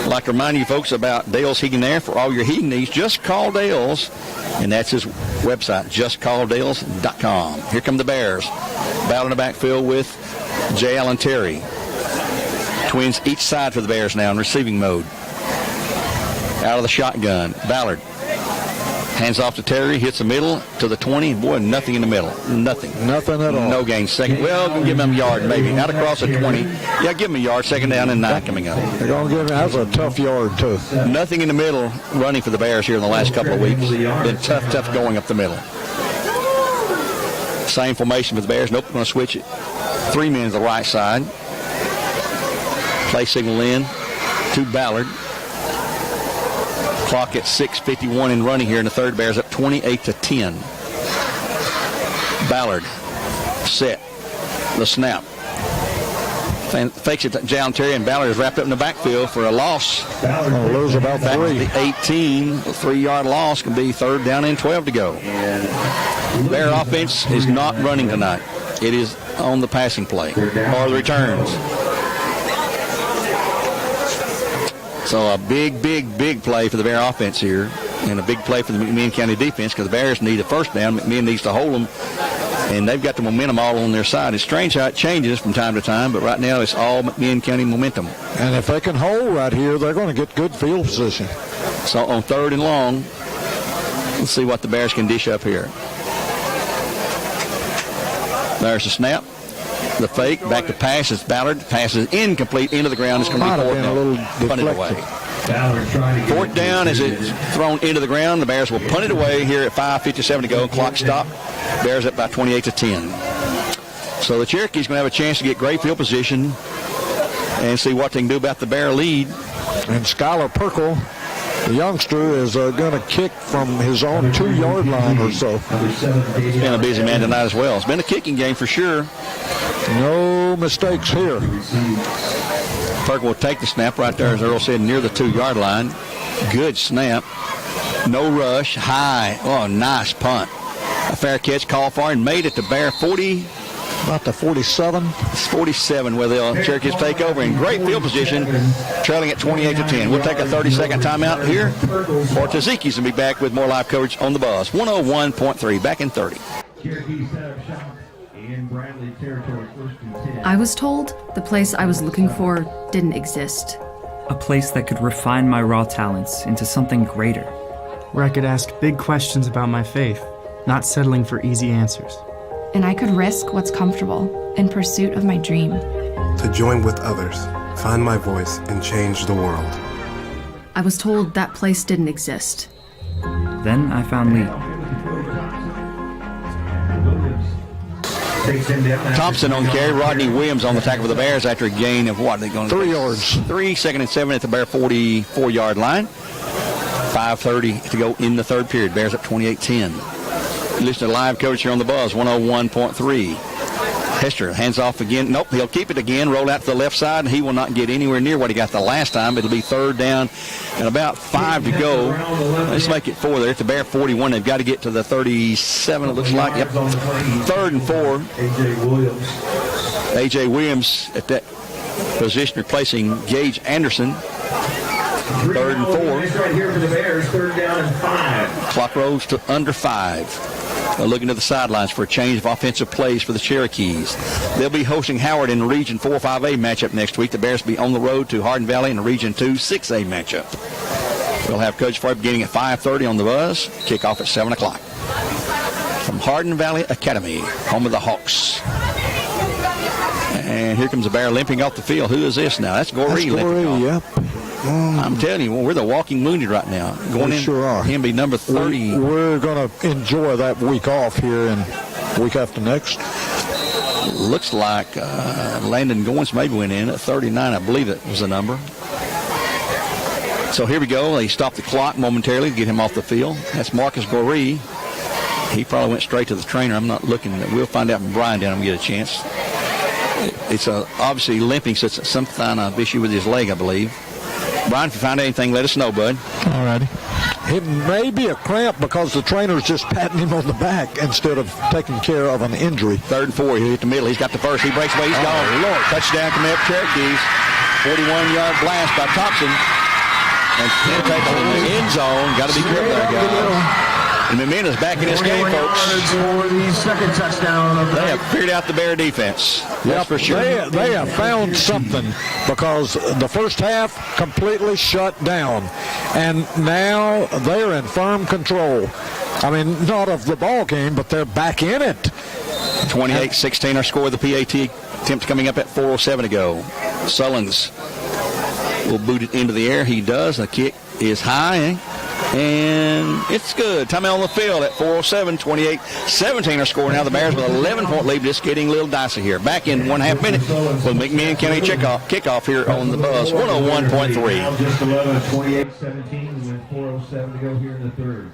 I'd like to remind you folks about Dale's Heating Air. For all your heating needs, just call Dale's, and that's his website, justcalldales.com. Here come the Bears. Battle in the backfield with J. Allen Terry. Twins each side for the Bears now in receiving mode. Out of the shotgun, Ballard. Hands off to Terry, hits the middle to the 20. Boy, nothing in the middle. Nothing at all. No gain. Second. Well, give him a yard maybe. Out across the 20. Yeah, give him a yard. Second down and 9 coming up. They're going to give him. That's a tough yard, too. Nothing in the middle running for the Bears here in the last couple of weeks. Been tough going up the middle. Same formation for the Bears. Nope, going to switch it. 3 men to the right side. Play signal in to Ballard. Clock at 6:51 in running here in the third. Bears up 28-10. Ballard set the snap. fakes it to Jalen Terry, and Ballard is wrapped up in the backfield for a loss. Going to lose about 3. The 18, a 3-yard loss can be 3rd down and 12 to go. Bear offense is not running tonight. It is on the passing play or the returns. So a big play for the Bear offense here, and a big play for the McMinn County defense, because the Bears need a first down. McMinn needs to hold them, and they've got the momentum all on their side. It's strange how it changes from time to time, but right now it's all McMinn County momentum. And if they can hold right here, they're going to get good field position. So on 3rd and long, let's see what the Bears can dish up here. There's the snap. The fake, back to pass. It's Ballard. Pass is incomplete into the ground. It's going to be 4th down. Punt it away. 4th down as it's thrown into the ground. The Bears will punt it away here at 5:57 to go. Clock stop. Bears up by 28-10. So the Cherokees going to have a chance to get great field position and see what they can do about the Bear lead. And Skylar Perkle, the youngster, is going to kick from his own 2-yard line or so. He's been a busy man tonight as well. It's been a kicking game for sure. No mistakes here. Perkle will take the snap right there, as Earl said, near the 2-yard line. Good snap. No rush. High. Oh, nice punt. A fair catch called for and made it to Bear 40. About the 47. It's 47 where the Cherokees take over in great field position, trailing at 28-10. We'll take a 30-second timeout here, or Taziki's will be back with more live coverage on the Buzz. 101.3, back in 30. I was told the place I was looking for didn't exist. A place that could refine my raw talents into something greater. Where I could ask big questions about my faith, not settling for easy answers. And I could risk what's comfortable in pursuit of my dream. To join with others, find my voice, and change the world. I was told that place didn't exist. Then I found Lee. Thompson on carry. Rodney Williams on the tackle for the Bears after a gain of what? They're going to 3 yards. 3, 2nd and 7 at the Bear 44-yard line. 5:30 to go in the 3rd period. Bears up 28-10. Listen to live coverage here on the Buzz, 101.3. Hester hands off again. Nope, he'll keep it again. Roll out to the left side, and he will not get anywhere near what he got the last time. It'll be 3rd down and about 5 to go. Let's make it 4 there. At the Bear 41, they've got to get to the 37, it looks like. Yep. 3rd and 4. A.J. Williams at that position replacing Gage Anderson. 3rd and 4. Right here for the Bears, 3rd down and 5. Clock rolls to under 5. Looking to the sidelines for a change of offensive plays for the Cherokees. They'll be hosting Howard in the Region 4-5A matchup next week. The Bears will be on the road to Hardin Valley in the Region 2-6A matchup. We'll have coach for you beginning at 5:30 on the Buzz. Kickoff at 7 o'clock. From Hardin Valley Academy, home of the Hawks. And here comes the Bear limping off the field. Who is this now? That's Goree. That's Goree, yep. I'm telling you, we're the walking wounded right now. Going we in, sure are. Him be number 30. We're going to enjoy that week off here and week after next. Looks like Landon Goins maybe went in at 39. I believe it was the number. So here we go. They stopped the clock momentarily to get him off the field. That's Marcus Goree. He probably went straight to the trainer. I'm not looking. We'll find out from Brian down and get a chance. It's obviously limping, so it's some kind of issue with his leg, I believe. Brian, if you find anything, let us know, bud. All righty. It may be a cramp because the trainer's just patting him on the back instead of taking care of an injury. 3rd and 4. He'll hit the middle. He's got the first. He breaks away. He's gone. Lord. Touchdown coming up Cherokees. 41-yard blast by Thompson. And he'll take it in the end zone. Got to be careful there, guys. And McMinn is back in this game, folks. For the 2nd touchdown of the They have figured out the Bear defense. That's for sure. They have found something because the first half completely shut down. And now they're in firm control. I mean, not of the ball game, but they're back in it. 28-16 our score. The PAT attempt coming up at 4:07 to go. Sullins will boot it into the air. He does. The kick is high. And it's good. Time out on the field at 4:07, 28-17 our score. Now the Bears with an 11-point lead, just getting a little dicey here. Back in 1.5 minutes with McMinn County kickoff here on the Buzz, 101.3. Just 11, 28-17 with 4:07 to go here in the 3rd.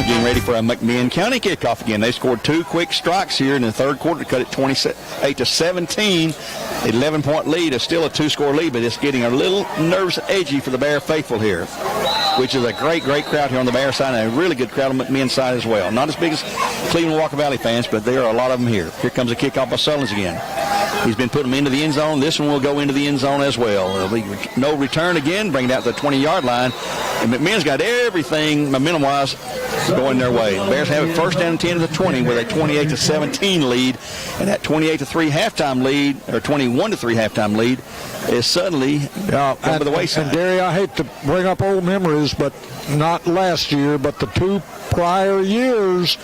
Getting ready for a McMinn County kickoff again. They scored 2 quick strikes here in the third quarter to cut it 28-17. 11-point lead is still a 2-score lead, but it's getting a little nervous and edgy for the Bear faithful here, which is a great crowd here on the Bear side and a really good crowd on the McMinn side as well. Not as big as Cleveland Walker Valley fans, but there are a lot of them here. Here comes a kickoff by Sullins again. He's been putting them into the end zone. This one will go into the end zone as well. There'll be no return again, bring it out to the 20-yard line. And McMinn's got everything momentum-wise going their way. The Bears have it first down and 10 to the 20 with a 28-17 lead. And that 28-3 halftime lead, or 21-3 halftime lead, is suddenly over the wayside. And Gary, I hate to bring up old memories, but not last year, but the 2 prior years,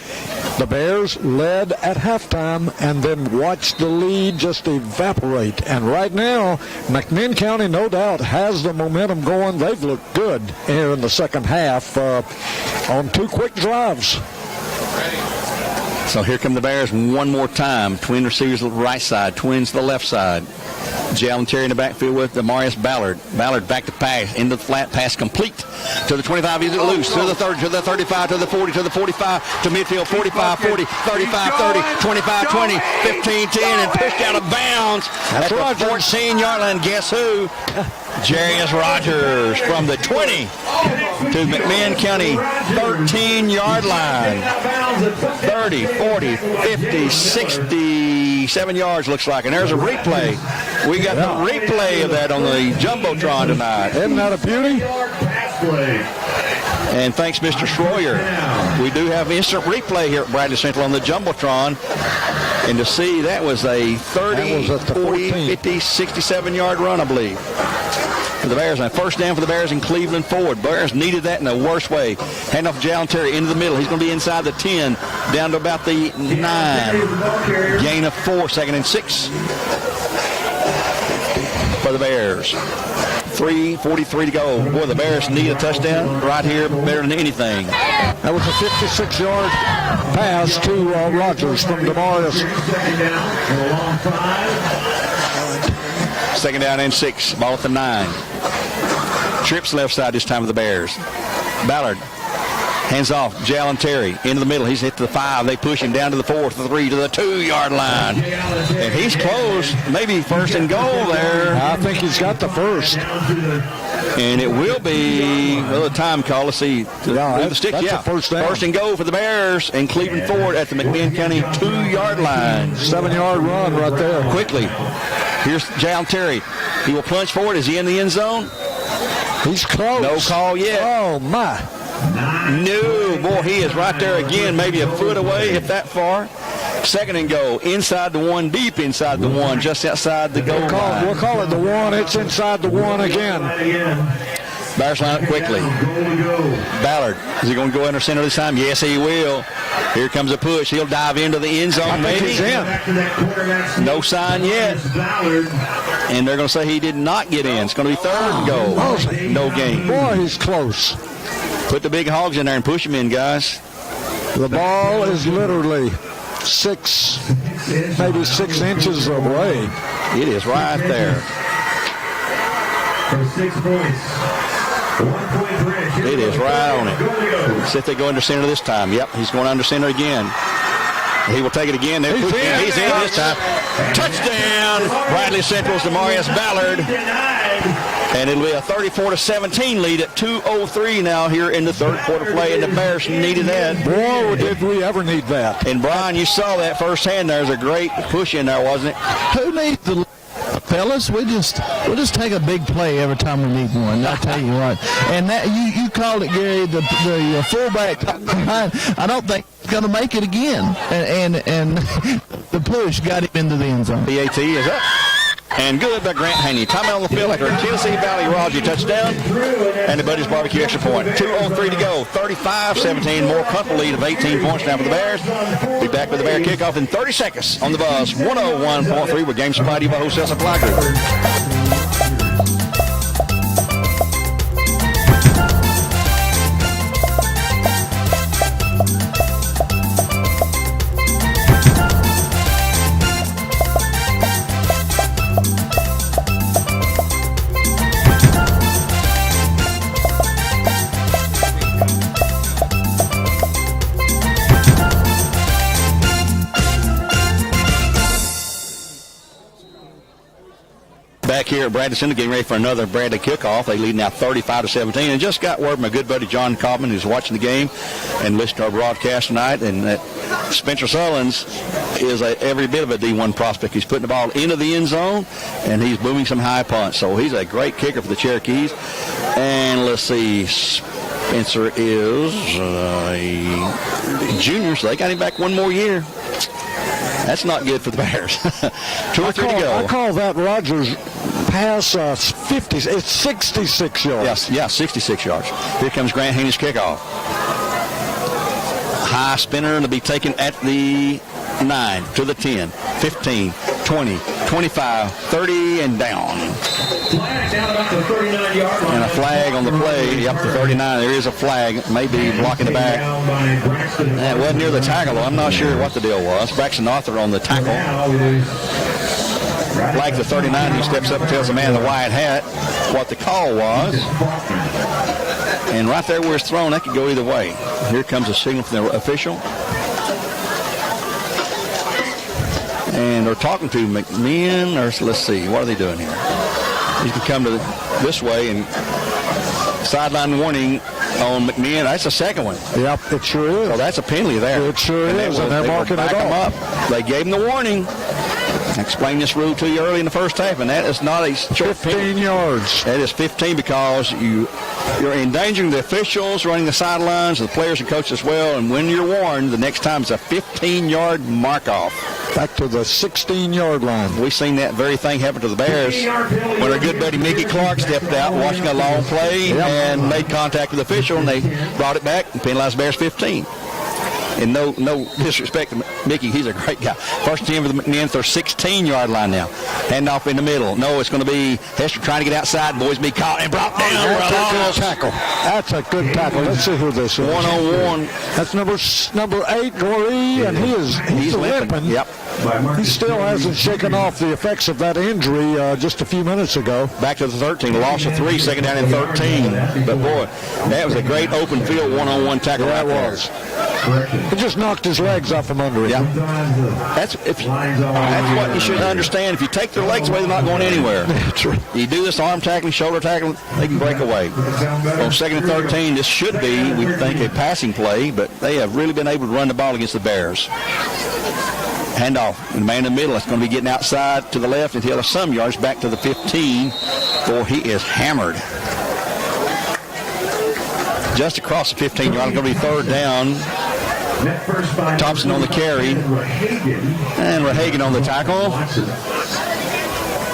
the Bears led at halftime and then watched the lead just evaporate. And right now, McMinn County, no doubt, has the momentum going. They've looked good here in the second half on 2 quick drives. So here come the Bears one more time. Twin receivers to the right side, twins to the left side. Jalen Terry in the backfield with Demarius Ballard. Ballard back to pass, into the flat, pass complete. To the 25, he's loose. To the 30, to the 35, to the 40, to the 45, to midfield, 45, 40, 35, 30, 25, 20, 15, 10, and pushed out of bounds at the 14-yard line. Guess who? Jarius Rogers from the 20 to McMinn County 13-yard line. 30, 40, 50, 60, 7 yards looks like. And there's a replay. We got the replay of that on the Jumbotron tonight. Isn't that a beauty? And thanks, Mr. Schroyer. We do have instant replay here at Bradley Central on the Jumbotron. And to see, that was a 30, 40, 50, 67-yard run, I believe, for the Bears. And first down for the Bears in Cleveland forward. Bears needed that in the worst way. Hand off Jalen Terry into the middle. He's going to be inside the 10, down to about the 9. Gain of 4, 2nd and 6 for the Bears. 3:43 to go. Boy, the Bears need a touchdown right here better than anything. That was a 56-yard pass to Rogers from Demarius. 2nd down and 6. Ball at the 9. Trips left side this time of the Bears. Ballard hands off. Jalen Terry into the middle. He's hit to the 5. They push him down to the 4, to the 3, to the 2-yard line. And he's close. Maybe 1st and goal there. I think he's got the first. And it will be a time call. Let's see. The stick. That's a first down. 1st and goal for the Bears and Cleveland forward at the McMinn County 2-yard line. 7-yard run right there. Quickly. Here's Jalen Terry. He will punch forward. Is he in the end zone? He's close. No call yet. Oh, my. No, boy, he is right there again, maybe a foot away, if that far. 2nd and goal, inside the 1, deep inside the 1, just outside the goal line. We'll call it the 1. It's inside the 1 again. Bears line up quickly. Ballard, is he going to go under center this time? Yes, he will. Here comes a push. He'll dive into the end zone, maybe. He's in. No sign yet. And they're going to say he did not get in. It's going to be 3rd and goal. No gain. Boy, he's close. Put the big hogs in there and push him in, guys. The ball is literally maybe 6 inches away. It is right there. For 6 points. 1 point bridge. It is right on it. Let's see if they go under center this time. Yep, he's going under center again. He will take it again. He's in this time. Touchdown! Bradley Central's Demarius Ballard. And it'll be a 34-17 lead at 2:03 now here in the third quarter play, and the Bears needed that. Boy, did we ever need that. And Brian, you saw that firsthand. There's a great push in there, wasn't it? Who needs the fellas? We'll just take a big play every time we need one. I'll tell you what. And that you called it, Gary, the fullback. I don't think he's going to make it again. And the push got him into the end zone. PAT is up. And good by Grant Haney. Timeout on the field after a Tennessee Valley Raji touchdown and the Buddy's Barbecue extra point. 2:03 to go. 35-17. More comfortable lead of 18 points now for the Bears. Be back with the Bear kickoff in 30 seconds on the Buzz. 101.3 with Game Supply Depot Wholesale Supply Group. back here at Bradley Center getting ready for another Bradley kickoff. They lead now 35-17. And just got word from my good buddy John Cobman, who's watching the game and listening to our broadcast tonight, and that Spencer Sullins is every bit of a D1 prospect. He's putting the ball into the end zone, and he's booming some high punts. So he's a great kicker for the Cherokees. And let's see, Spencer is a junior, so they got him back one more year. That's not good for the Bears. 2 or 3 to go. I call that Rogers pass 50. It's 66 yards. Yes, yeah, 66 yards. Here comes Grant Haney's kickoff. High spinner to be taken at the 9, to the 10, 15, 20, 25, 30, and down. Flag down about the 39-yard line. And a flag on the play up to 39. There is a flag, maybe blocking the back. That wasn't near the tackle. I'm not sure what the deal was. Braxton Arthur on the tackle. Flag to 39. He steps up and tells the man in the white hat what the call was. And right there where it's thrown, that could go either way. Here comes a signal from the official. And they're talking to McMinn, or let's see, what are they doing here? He can come to this way, and sideline warning on McMinn. That's the second one. Yep, it sure is. So that's a penalty there. It sure is, and they're marking it up. They gave him the warning. I explained this rule to you early in the first half, and that is not a short 15 yards. That is 15 because you're endangering the officials running the sidelines, the players and coaches as well, and when you're warned, the next time it's a 15-yard mark-off. Back to the 16-yard line. We've seen that very thing happen to the Bears when our good buddy Mickey Clark stepped out watching a long play and made contact with the official, and they brought it back and penalized the Bears 15. And no disrespect to Mickey, he's a great guy. First team for the McMinn, their 16-yard line now. Hand off in the middle. No, it's going to be Hester trying to get outside. Boys be caught and brought down. That's a good tackle. That's a good tackle. Let's see who this is. One-on-one. That's number 8, Goree, and he's limping. Yep. He still hasn't shaken off the effects of that injury just a few minutes ago. Back to the 13, loss of 3, second down and 13. But boy, that was a great open field one-on-one tackle. That was. It just knocked his legs off from under him. Yeah. That's what you should understand. If you take their legs away, they're not going anywhere. You do this arm tackling, shoulder tackling, they can break away. On second and 13, this should be, we think, a passing play, but they have really been able to run the ball against the Bears. Handoff, and the man in the middle is going to be getting outside to the left until some yards back to the 15. Boy, he is hammered. Just across the 15-yard, going to be third down. Thompson on the carry. And Rehagen on the tackle.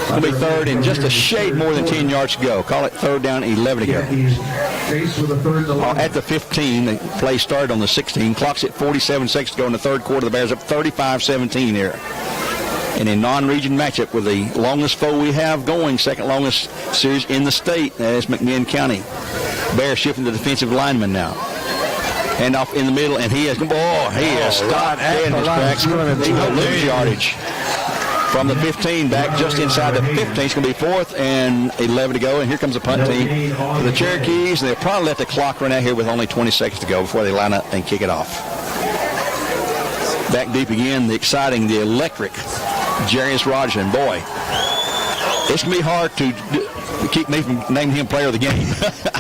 It'll be third and just a shade more than 10 yards to go. Call it third down, 11 to go. At the 15, the play started on the 16. Clock's at 47 seconds to go in the third quarter. The Bears up 35-17 here. In a non-region matchup with the longest foe we have going, second longest series in the state, that is McMinn County. Bears shifting to defensive lineman now. Hand off in the middle, and he has stopped dead in his tracks. He will lose yardage. From the 15 back just inside the 15. It's going to be fourth and 11 to go. And here comes the punt team for the Cherokees. And they'll probably let the clock run out here with only 20 seconds to go before they line up and kick it off. Back deep again, the exciting, the electric Jarius Rogers. And boy, it's going to be hard to keep me from naming him player of the game.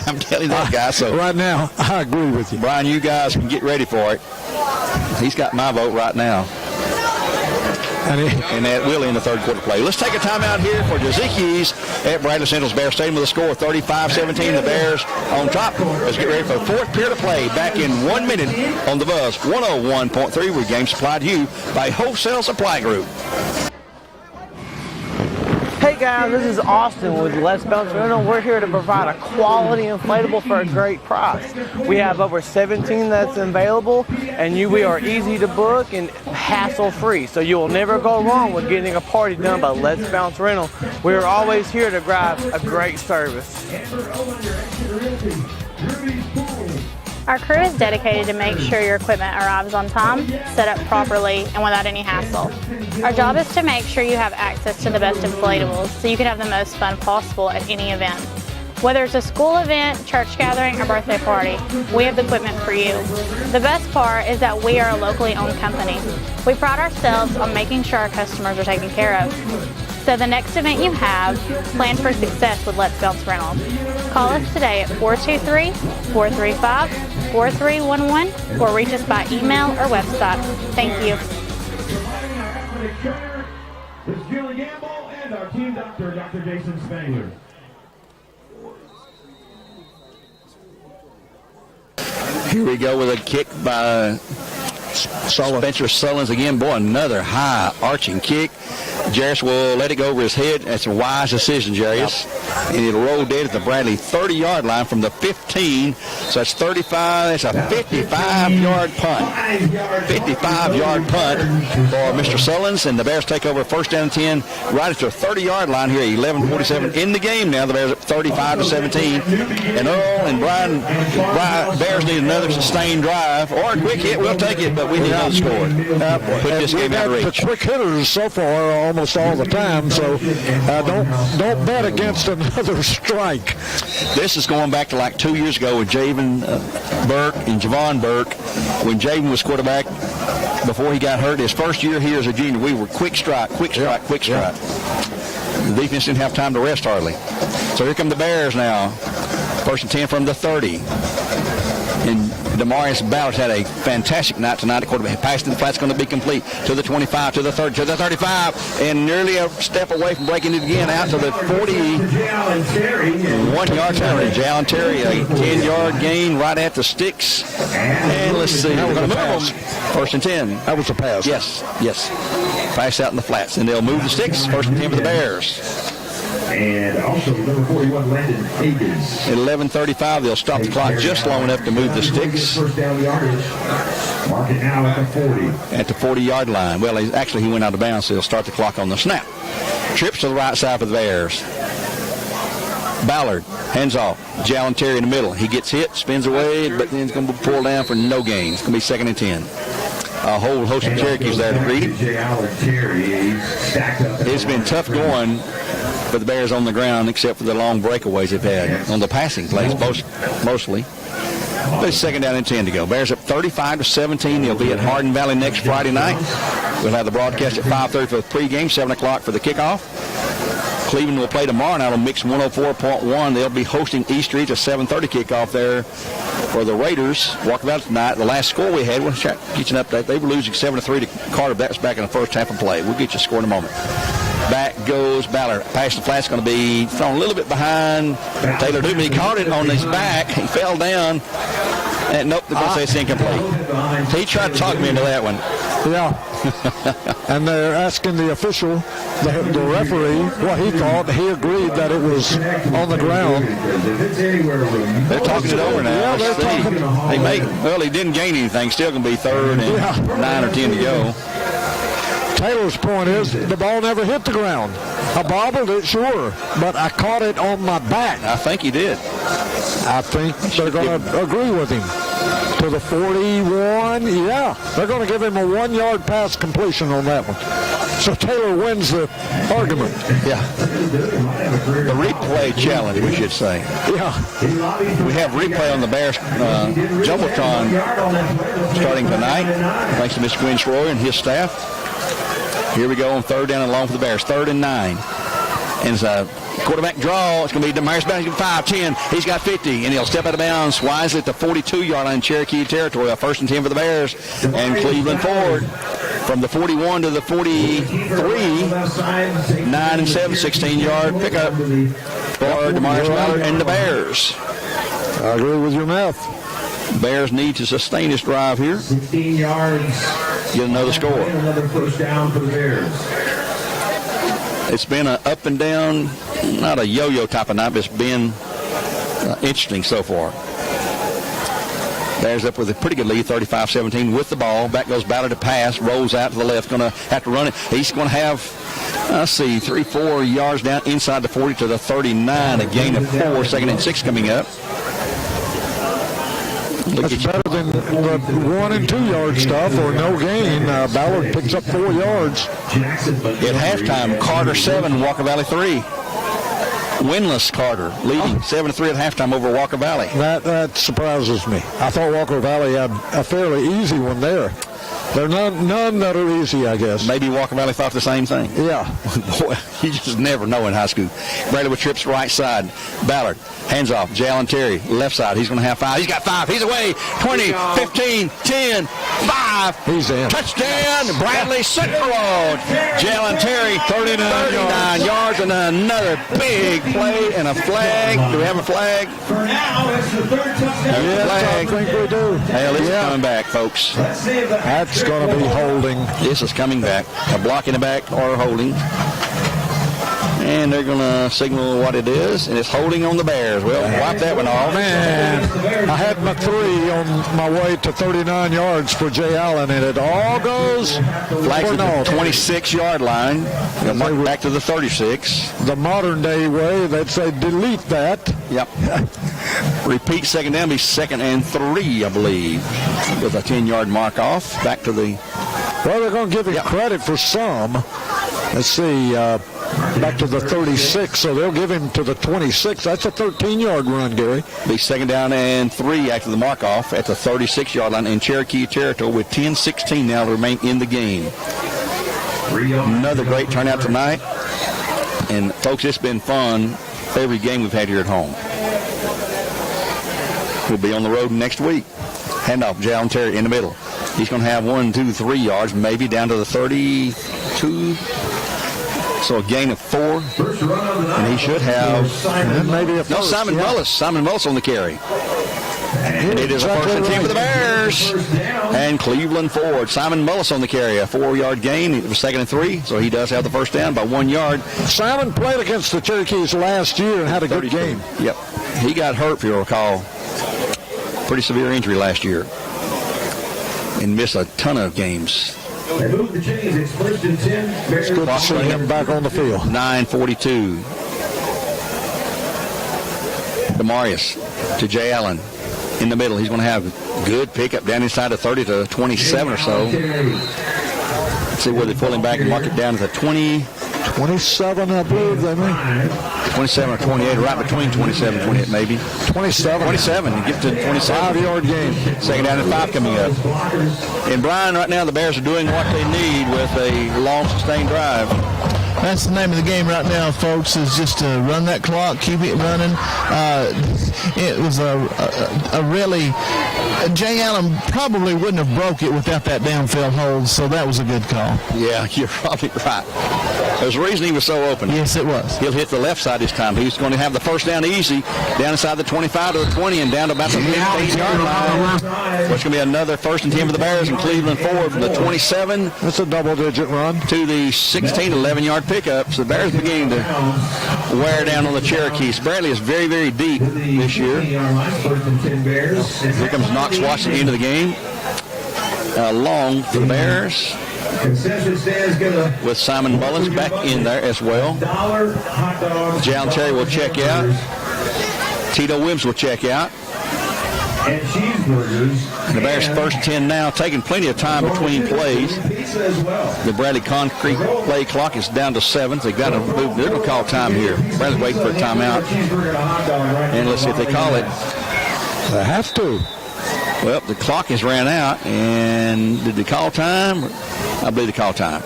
I'm telling you that, guys. So right now, I agree with you. Brian, you guys can get ready for it. He's got my vote right now. And that will end the third quarter play. Let's take a timeout here for Cherokees at Bradley Central's Bears Stadium with a score of 35-17. The Bears on top. Let's get ready for the fourth period of play back in 1 minute on the Buzz 101.3, where game supplied to you by Wholesale Supply Group. Hey guys, this is Austin with Let's Bounce Rental. We're here to provide a quality inflatable for a great price. We have over 17 that's available, and we are easy to book and hassle-free. So you will never go wrong with getting a party done by Let's Bounce Rental. We are always here to provide a great service. Our crew is dedicated to make sure your equipment arrives on time, set up properly, and without any hassle. Our job is to make sure you have access to the best inflatables so you can have the most fun possible at any event. Whether it's a school event, church gathering, or birthday party, we have the equipment for you. The best part is that we are a locally owned company. We pride ourselves on making sure our customers are taken care of. So the next event you have, plan for success with Let's Bounce Reynolds. Call us today at 423-435-4311 or reach us by email or website. Thank you. This is Julie Gamble and our team doctor, Dr. Jason Spangler. Here we go with a kick by Spencer Sullins again. Boy, another high arching kick. Jarius will let it go over his head. That's a wise decision, Jarius. And it'll roll dead at the Bradley 30-yard line from the 15. So that's 35. That's a 55-yard punt. 55-yard punt for Mr. Sullins. And the Bears take over first down and 10 right at their 30-yard line here. 11:47 in the game now. The Bears at 35-17. And Earl and Brian Bears need another sustained drive or a quick hit. We'll take it, but we need to score. Put this game out of reach. The quick hitters so far almost all the time, so don't bet against another strike. This is going back to like 2 years ago with Javen Burke and Javon Burke. When Javen was quarterback before he got hurt, his first year here as a junior, we were quick strike. The defense didn't have time to rest hardly. So here come the Bears now. First and 10 from the 30. And Demarius Ballard had a fantastic night tonight. The quarterback pass to the flat's going to be complete to the 25, to the 30, to the 35, and nearly a step away from breaking it again out to the 41-yard turn. Jalen Terry, a 10-yard gain right at the sticks. And let's see. We're going to move them. First and 10. That was a pass. Yes. Pass out in the flats. And they'll move the sticks. First and 10 for the Bears. And also number 41, Landon Higgins. At 11:35, they'll stop the clock just long enough to move the sticks. First down yardage. Mark it now at the 40. At the 40-yard line. Well, he went out of bounds, so they'll start the clock on the snap. Trips to the right side for the Bears. Ballard, hands off. Jalen Terry in the middle. He gets hit, spins away, but then it's going to be pulled down for no gain. It's going to be second and 10. A whole host of Cherokees there to greet him. It's been tough going for the Bears on the ground, except for the long breakaways they've had on the passing plays, mostly. But it's second down and 10 to go. Bears up 35-17. They'll be at Hardin Valley next Friday night. We'll have the broadcast at 5:30 for the pregame, 7 o'clock for the kickoff. Cleveland will play tomorrow night on Mix 104.1. They'll be hosting East Street, a 7:30 kickoff there for the Raiders. Walk about tonight. The last score we had, we'll get you an update. They were losing 7-3 to Carter. That was back in the first half of play. We'll get you a score in a moment. Back goes Ballard. Pass to flat's going to be thrown a little bit behind Taylor Dubin. He caught it on his back. He fell down. And nope, they're going to say it's incomplete. He tried to talk me into that one. Yeah. And they're asking the official, the referee, what he thought. He agreed that it was on the ground. They're talking it over now. Yeah, they're talking. Well, he didn't gain anything. Still going to be third and 9 or 10 to go. Taylor's point is the ball never hit the ground. I bobbled it, sure, but I caught it on my back. I think he did. I think they're going to agree with him. To the 41, yeah. They're going to give him a 1-yard pass completion on that one. So Taylor wins the argument. Yeah. The replay challenge, we should say. Yeah. We have replay on the Bears Jumbotron starting tonight, thanks to Mr. Gwen Schroyer and his staff. Here we go on third down and long for the Bears. 3rd and 9. And it's a quarterback draw. It's going to be Demarius Ballard. 5-10. He's got 50, and he'll step out of bounds wisely at the 42-yard line, Cherokee territory. A 1st and 10 for the Bears. And Cleveland forward from the 41 to the 43. 9 and 7, 16-yard pickup for Demarius Ballard and the Bears. I agree with your math. Bears need to sustain this drive here. 16 yards. Get another score. Another first down for the Bears. It's been an up and down, not a yo-yo type of night, but it's been interesting so far. Bears up with a pretty good lead, 35-17 with the ball. Back goes Ballard to pass, rolls out to the left, going to have to run it. He's going to have, 3-4 yards down inside the 40 to the 39, a gain of 4, 2nd and 6 coming up. That's better than the 1 and 2 yard stuff or no gain. Ballard picks up 4 yards. At halftime, Carter 7, Walker Valley 3. Winless Carter leading 7-3 at halftime over Walker Valley. That surprises me. I thought Walker Valley had a fairly easy one there. There are none that are easy, I guess. Maybe Walker Valley thought the same thing. Yeah. Boy, you just never know in high school. Bradley with trips right side. Ballard, hands off. Jalen Terry, left side. He's going to have 5. He's got 5. He's away. 20, 15, 10, 5. He's in. Touchdown. Bradley Central Road. Jalen Terry, 39 yards, and another big play and a flag. Do we have a flag? For now, it's the third touchdown. Yes, I think we do. Hell, it's coming back, folks. That's going to be holding. This is coming back. A block in the back or holding. And they're going to signal what it is, and it's holding on the Bears. Well, wipe that one off. Man, I had my 3 on my way to 39 yards for Jay Allen, and it all goes flags at the 26-yard line. Back to the 36. The modern-day way, they'd say delete that. Yep. Repeat second down, be 2nd and 3, I believe, with a 10-yard mark off. Back to the... Well, they're going to give him credit for some. Let's see, back to the 36, so they'll give him to the 26. That's a 13-yard run, Gary. Be 2nd down and 3 after the mark off at the 36-yard line in Cherokee territory with 10-16 now to remain in the game. Another great turnout tonight. And, folks, it's been fun every game we've had here at home. We'll be on the road next week. Handoff, Jalen Terry in the middle. He's going to have 1, 2, 3 yards, maybe down to the 32. So a gain of 4. And he should have maybe a first. Simon Mullis. Simon Mullis on the carry. And it is a 1st and 10 for the Bears. And Cleveland Ford. Simon Mullis on the carry. A 4-yard gain. It was 2nd and 3, so he does have the first down by 1 yard. Simon played against the Cherokees last year and had a good game. Yep. He got hurt, if you recall. Pretty severe injury last year. And missed a ton of games. They move the chains. It's 1st and 10. It's good to see him back on the field. 9:42. Demarius to Jay Allen in the middle. He's going to have good pickup down inside the 30 to 27 or so. Let's see where they pull him back and mark it down to the 20. 27, I believe they may. 27 or 28, right between 27 and 28 maybe. 27. 27, and get to 27. 5-yard gain. 2nd down and 5 coming up. And Brian, right now the Bears are doing what they need with a long sustained drive. That's the name of the game right now, folks, is just to run that clock, keep it running. It was a really... Jay Allen probably wouldn't have broke it without that downfield hold, so that was a good call. Yeah, you're probably right. There's a reason he was so open. Yes, it was. He'll hit the left side this time. He's going to have the first down easy, down inside the 25 to the 20 and down to about the 15-yard line. Which going to be another 1st and 10 for the Bears, and Cleveland Ford from the 27. That's a double-digit run. To the 16, 11-yard pickup. So the Bears beginning to wear down on the Cherokees. Bradley is very, very deep this year. Here comes Knox Watson into the game. Long for the Bears. With Simon Mullins back in there as well. Jalen Terry will check out. Tito Williams will check out. And cheeseburgers. And the Bears' first 10 now, taking plenty of time between plays. The Bradley Concrete play clock is down to 7. They've got to move. They're going to call time here. Bradley's waiting for a timeout. And let's see if they call it. They have to. Well, the clock has ran out. And did they call time? I believe they call time.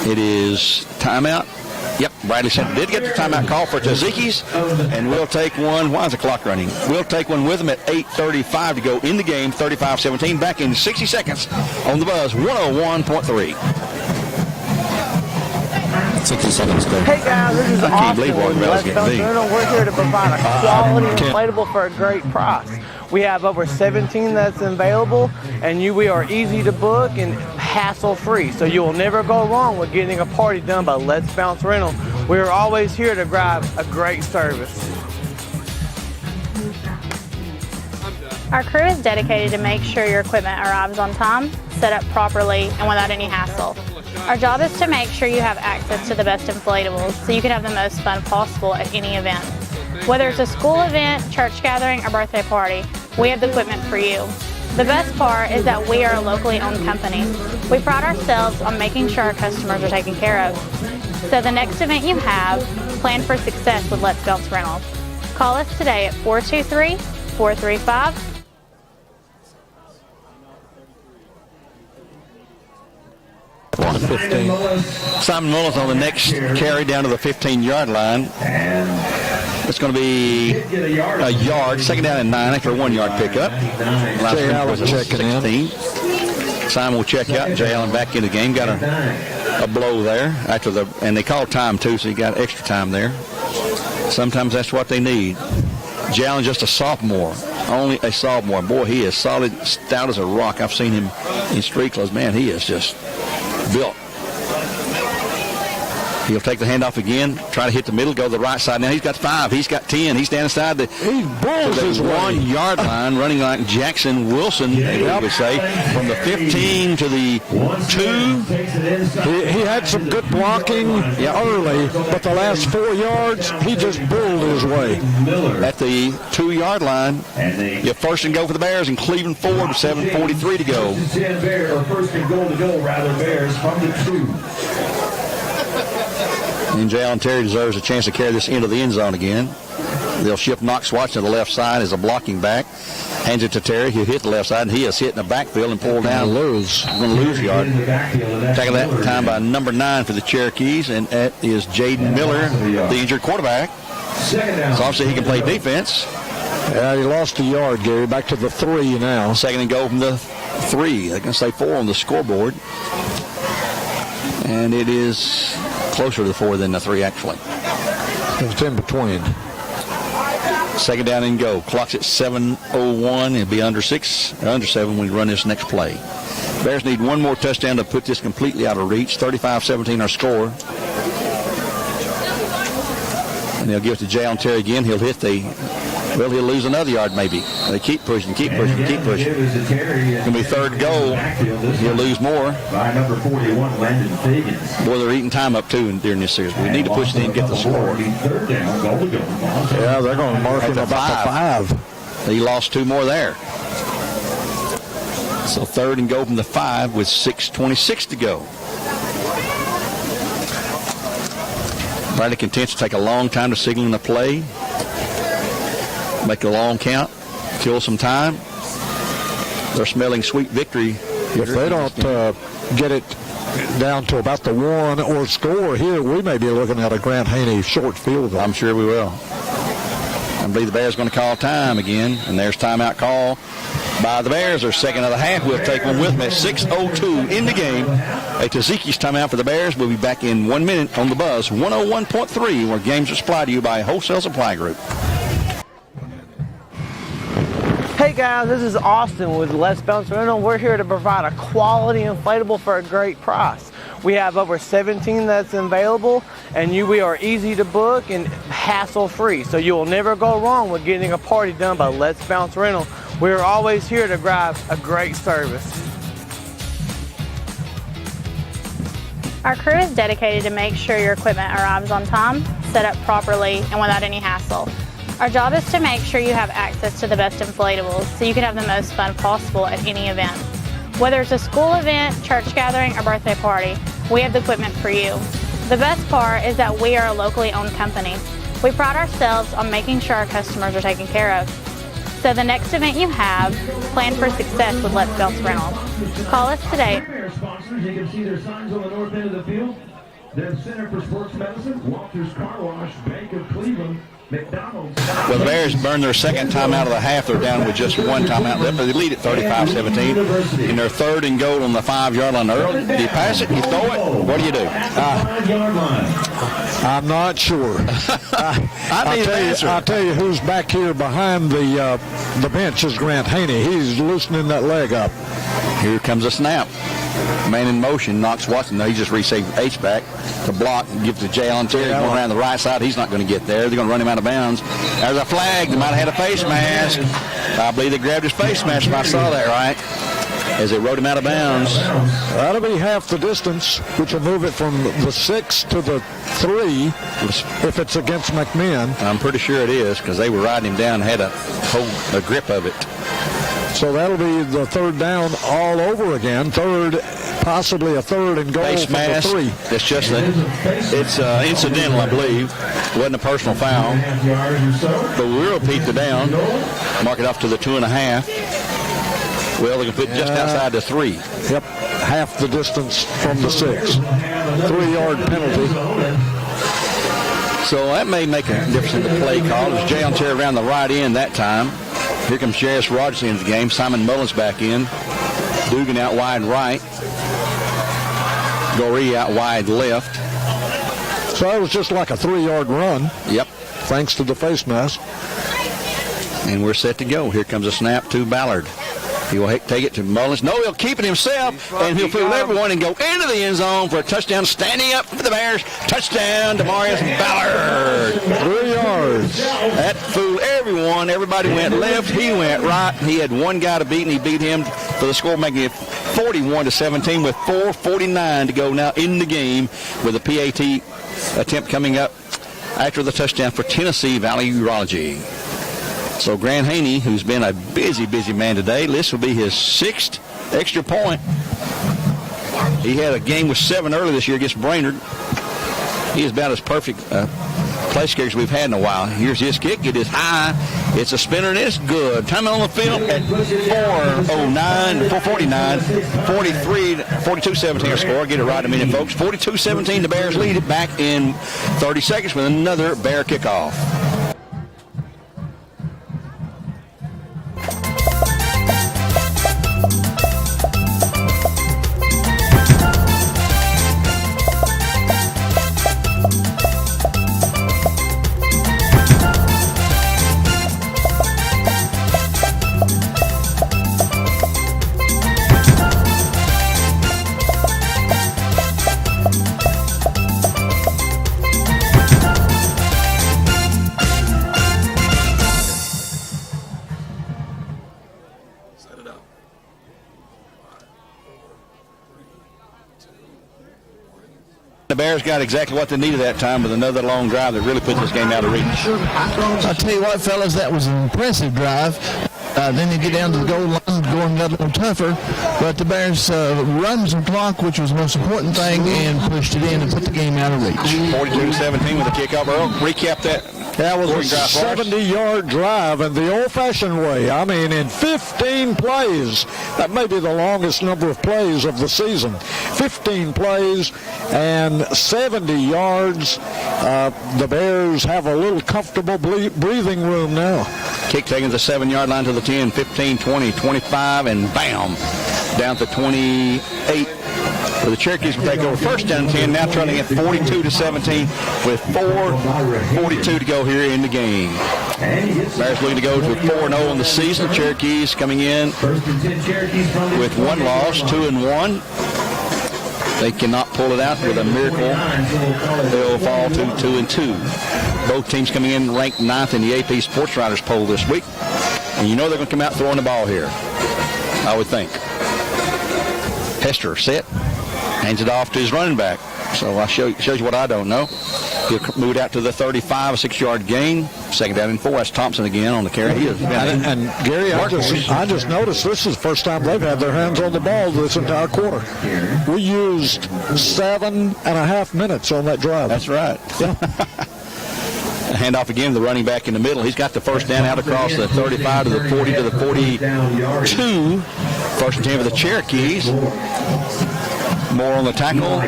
It is timeout. Yep, Bradley Center did get the timeout call for Cherokees, and we'll take one. Why is the clock running? We'll take one with them at 8:35 to go in the game, 35-17, back in 60 seconds on the Buzz, 101.3. 60 seconds, go. Hey guys, this is Austin with Let's Bounce Rental. We're here to provide a quality inflatable for a great price. We have over 17 that's available, and we are easy to book and hassle-free, so you will never go wrong with getting a party done by Let's Bounce Rental. We are always here to provide a great service. Our crew is dedicated to make sure your equipment arrives on time, set up properly, and without any hassle. Our job is to make sure you have access to the best inflatables so you can have the most fun possible at any event. Whether it's a school event, church gathering, or birthday party, we have the equipment for you. The best part is that we are a locally owned company. We pride ourselves on making sure our customers are taken care of. So the next event you have, plan for success with Let's Bounce Rental. Call us today at 423-435. 15. Simon Mullins on the next carry down to the 15-yard line. It's going to be a yard. Second down and 9 after a 1-yard pickup. Jay Allen checking in. Simon will check out. Jay Allen back in the game. Got a blow there and they called time too, so he got extra time there. Sometimes that's what they need. Jay Allen just a sophomore. Only a sophomore. Boy, he is solid, stout as a rock. I've seen him in street clothes. Man, he is just built. He'll take the handoff again, try to hit the middle, go to the right side. Now he's got 5, he's got 10. He's down inside the 1-yard line, running like Jackson Wilson, we would say, from the 15 to the 2. He had some good blocking early, but the last 4 yards, he just bulled his way. At the 2-yard line, you first and go for the Bears, and Cleveland forward, 7:43 to go. First and goal to go, Bears from the 2. And Jalen Terry deserves a chance to carry this into the end zone again. They'll shift Knox Watson to the left side as a blocking back. Hands it to Terry. He'll hit the left side, and he is hit in the backfield and pulled down. Going to lose yard. Taken that time by number 9 for the Cherokees, and that is Jaden Miller, the injured quarterback. So obviously he can play defense. Yeah, he lost a yard, Gary. Back to the 3 now. Second and go from the 3. They can say 4 on the scoreboard. And it is closer to the 4 than the 3, actually. It's in between. Second down and go. Clock's at 7:01. It'll be under 7 when we run this next play. Bears need one more touchdown to put this completely out of reach. 35-17 our score. And they'll give it to Jalen Terry again. He'll hit he'll lose another yard maybe. They keep pushing. It's going to be third goal. He'll lose more. By number 41, Landon Fagans. Boy, they're eating time up too during this series. We need to push it in and get the score. Yeah, they're going to mark him about the 5. He lost 2 more there. So third and go from the 5 with 6:26 to go. Bradley Contents to take a long time to signal in the play. Make a long count, kill some time. They're smelling sweet victory. If they don't get it down to about the 1 or score here, we may be looking at a Grant Haney short field goal. I'm sure we will. I believe the Bears going to call time again, and there's timeout call by the Bears. Their second of the half. We'll take one with them at 6:02 in the game. A Taziki's timeout for the Bears. We'll be back in 1 minute on the Buzz 101.3, where games are supplied to you by Wholesale Supply Group. Hey guys, this is Austin with Let's Bounce Rental. We're here to provide a quality inflatable for a great price. We have over 17 that's available, and we are easy to book and hassle-free. So you will never go wrong with getting a party done by Let's Bounce Rental. We're always here to provide a great service. Our crew is dedicated to make sure your equipment arrives on time, set up properly, and without any hassle. Our job is to make sure you have access to the best inflatables so you can have the most fun possible at any event. Whether it's a school event, church gathering, or birthday party, we have the equipment for you. The best part is that we are a locally owned company. We pride ourselves on making sure our customers are taken care of. So the next event you have, plan for success with Let's Bounce Rental. Call us today. Sponsors, you can see their signs on the north end of the field. The Center for Sports Medicine, Walters Car Wash, Bank of Cleveland, McDonald's. Well, the Bears burned their second time out of the half. They're down with just 1 timeout left, but they lead at 35-17. In their third and goal on the 5-yard line early. Do you pass it? You throw it? What do you do? I'm not sure. I'll tell you who's back here behind the bench is Grant Haney. He's loosening that leg up. Here comes a snap. Man in motion, Knox Watson. He just received H-back to block and give to Jalen Terry. Going around the right side. He's not going to get there. They're going to run him out of bounds. There's a flag. They might have had a face mask. I believe they grabbed his face mask if I saw that right. As they rode him out of bounds. That'll be half the distance, which will move it from the 6 to the 3 if it's against McMinn. I'm pretty sure it is because they were riding him down and had a grip of it. So that'll be the third down all over again. Possibly a third and goal face from mask. the 3. It's just it's incidental, I believe. It wasn't a personal foul. But we'll repeat the down. Mark it off to the 2.5. Well, they can put just outside the 3. Yep. half the distance from the 6. 3-yard penalty. So that may make a difference in the play call. It was Jay on chair around the right end that time. Here comes J.S. Rogers into the game. Simon Mullins back in. Dugan out wide right. Goree out wide left. So it was just like a 3-yard run. Yep. Thanks to the face mask. And we're set to go. Here comes a snap to Ballard. He will take it to Mullins. No, he'll keep it himself, and he'll fool everyone and go into the end zone for a touchdown. Standing up for the Bears. Touchdown to Demarius Ballard. 3 yards. That fooled everyone. Everybody went left. He went right. He had one guy to beat, and he beat him for the score, making it 41-17 with 4:49 to go now in the game, with a PAT attempt coming up after the touchdown for Tennessee Valley Urology. So Grant Haney, who's been a busy man today, this will be his 6th extra point. He had a game with 7 early this year against Brainerd. He is about as perfect place carrier as we've had in a while. Here's his kick. It is high. It's a spinner, and it's good. Time on the field at 4:49, 42-17 our score. Get it right in a minute, folks. 42-17, the Bears lead it back in 30 seconds with another Bear kickoff. The Bears got exactly what they needed that time with another long drive that really put this game out of reach. I'll tell you what, fellas, that was an impressive drive. Then you get down to the goal line, going got a little tougher, but the Bears run some clock, which was the most important thing, and pushed it in and put the game out of reach. 42-17 with a kickoff. Earl, recap that. That was a 70-yard drive in the old-fashioned way. I mean, in 15 plays. That may be the longest number of plays of the season. 15 plays and 70 yards. The Bears have a little comfortable breathing room now. Kick taking the 7-yard line to the 10, 15, 20, 25, and bam, down to 28. So the Cherokees will take over first down 10, now trailing at 42-17 with 4:42 to go here in the game. Bears looking to go to 4-0 in the season. Cherokees coming in with 1 loss, 2-1. They cannot pull it out with a miracle. They'll fall to 2-2. Both teams coming in ranked 9th in the AP Sports Writers poll this week. And you know they're going to come out throwing the ball here, I would think. Hester set. Hands it off to his running back. So I'll shows you what I don't know. He'll move it out to the 35, a 6-yard gain. 2nd down and 4. That's Thompson again on the carry. And Gary, I just noticed this is the first time they've had their hands on the ball this entire quarter. We used 7.5 minutes on that drive. That's right. Yeah. Handoff again, the running back in the middle. He's got the first down out across the 35 to the 40 to the 42. 1st and 10 for the Cherokees. More on the tackle.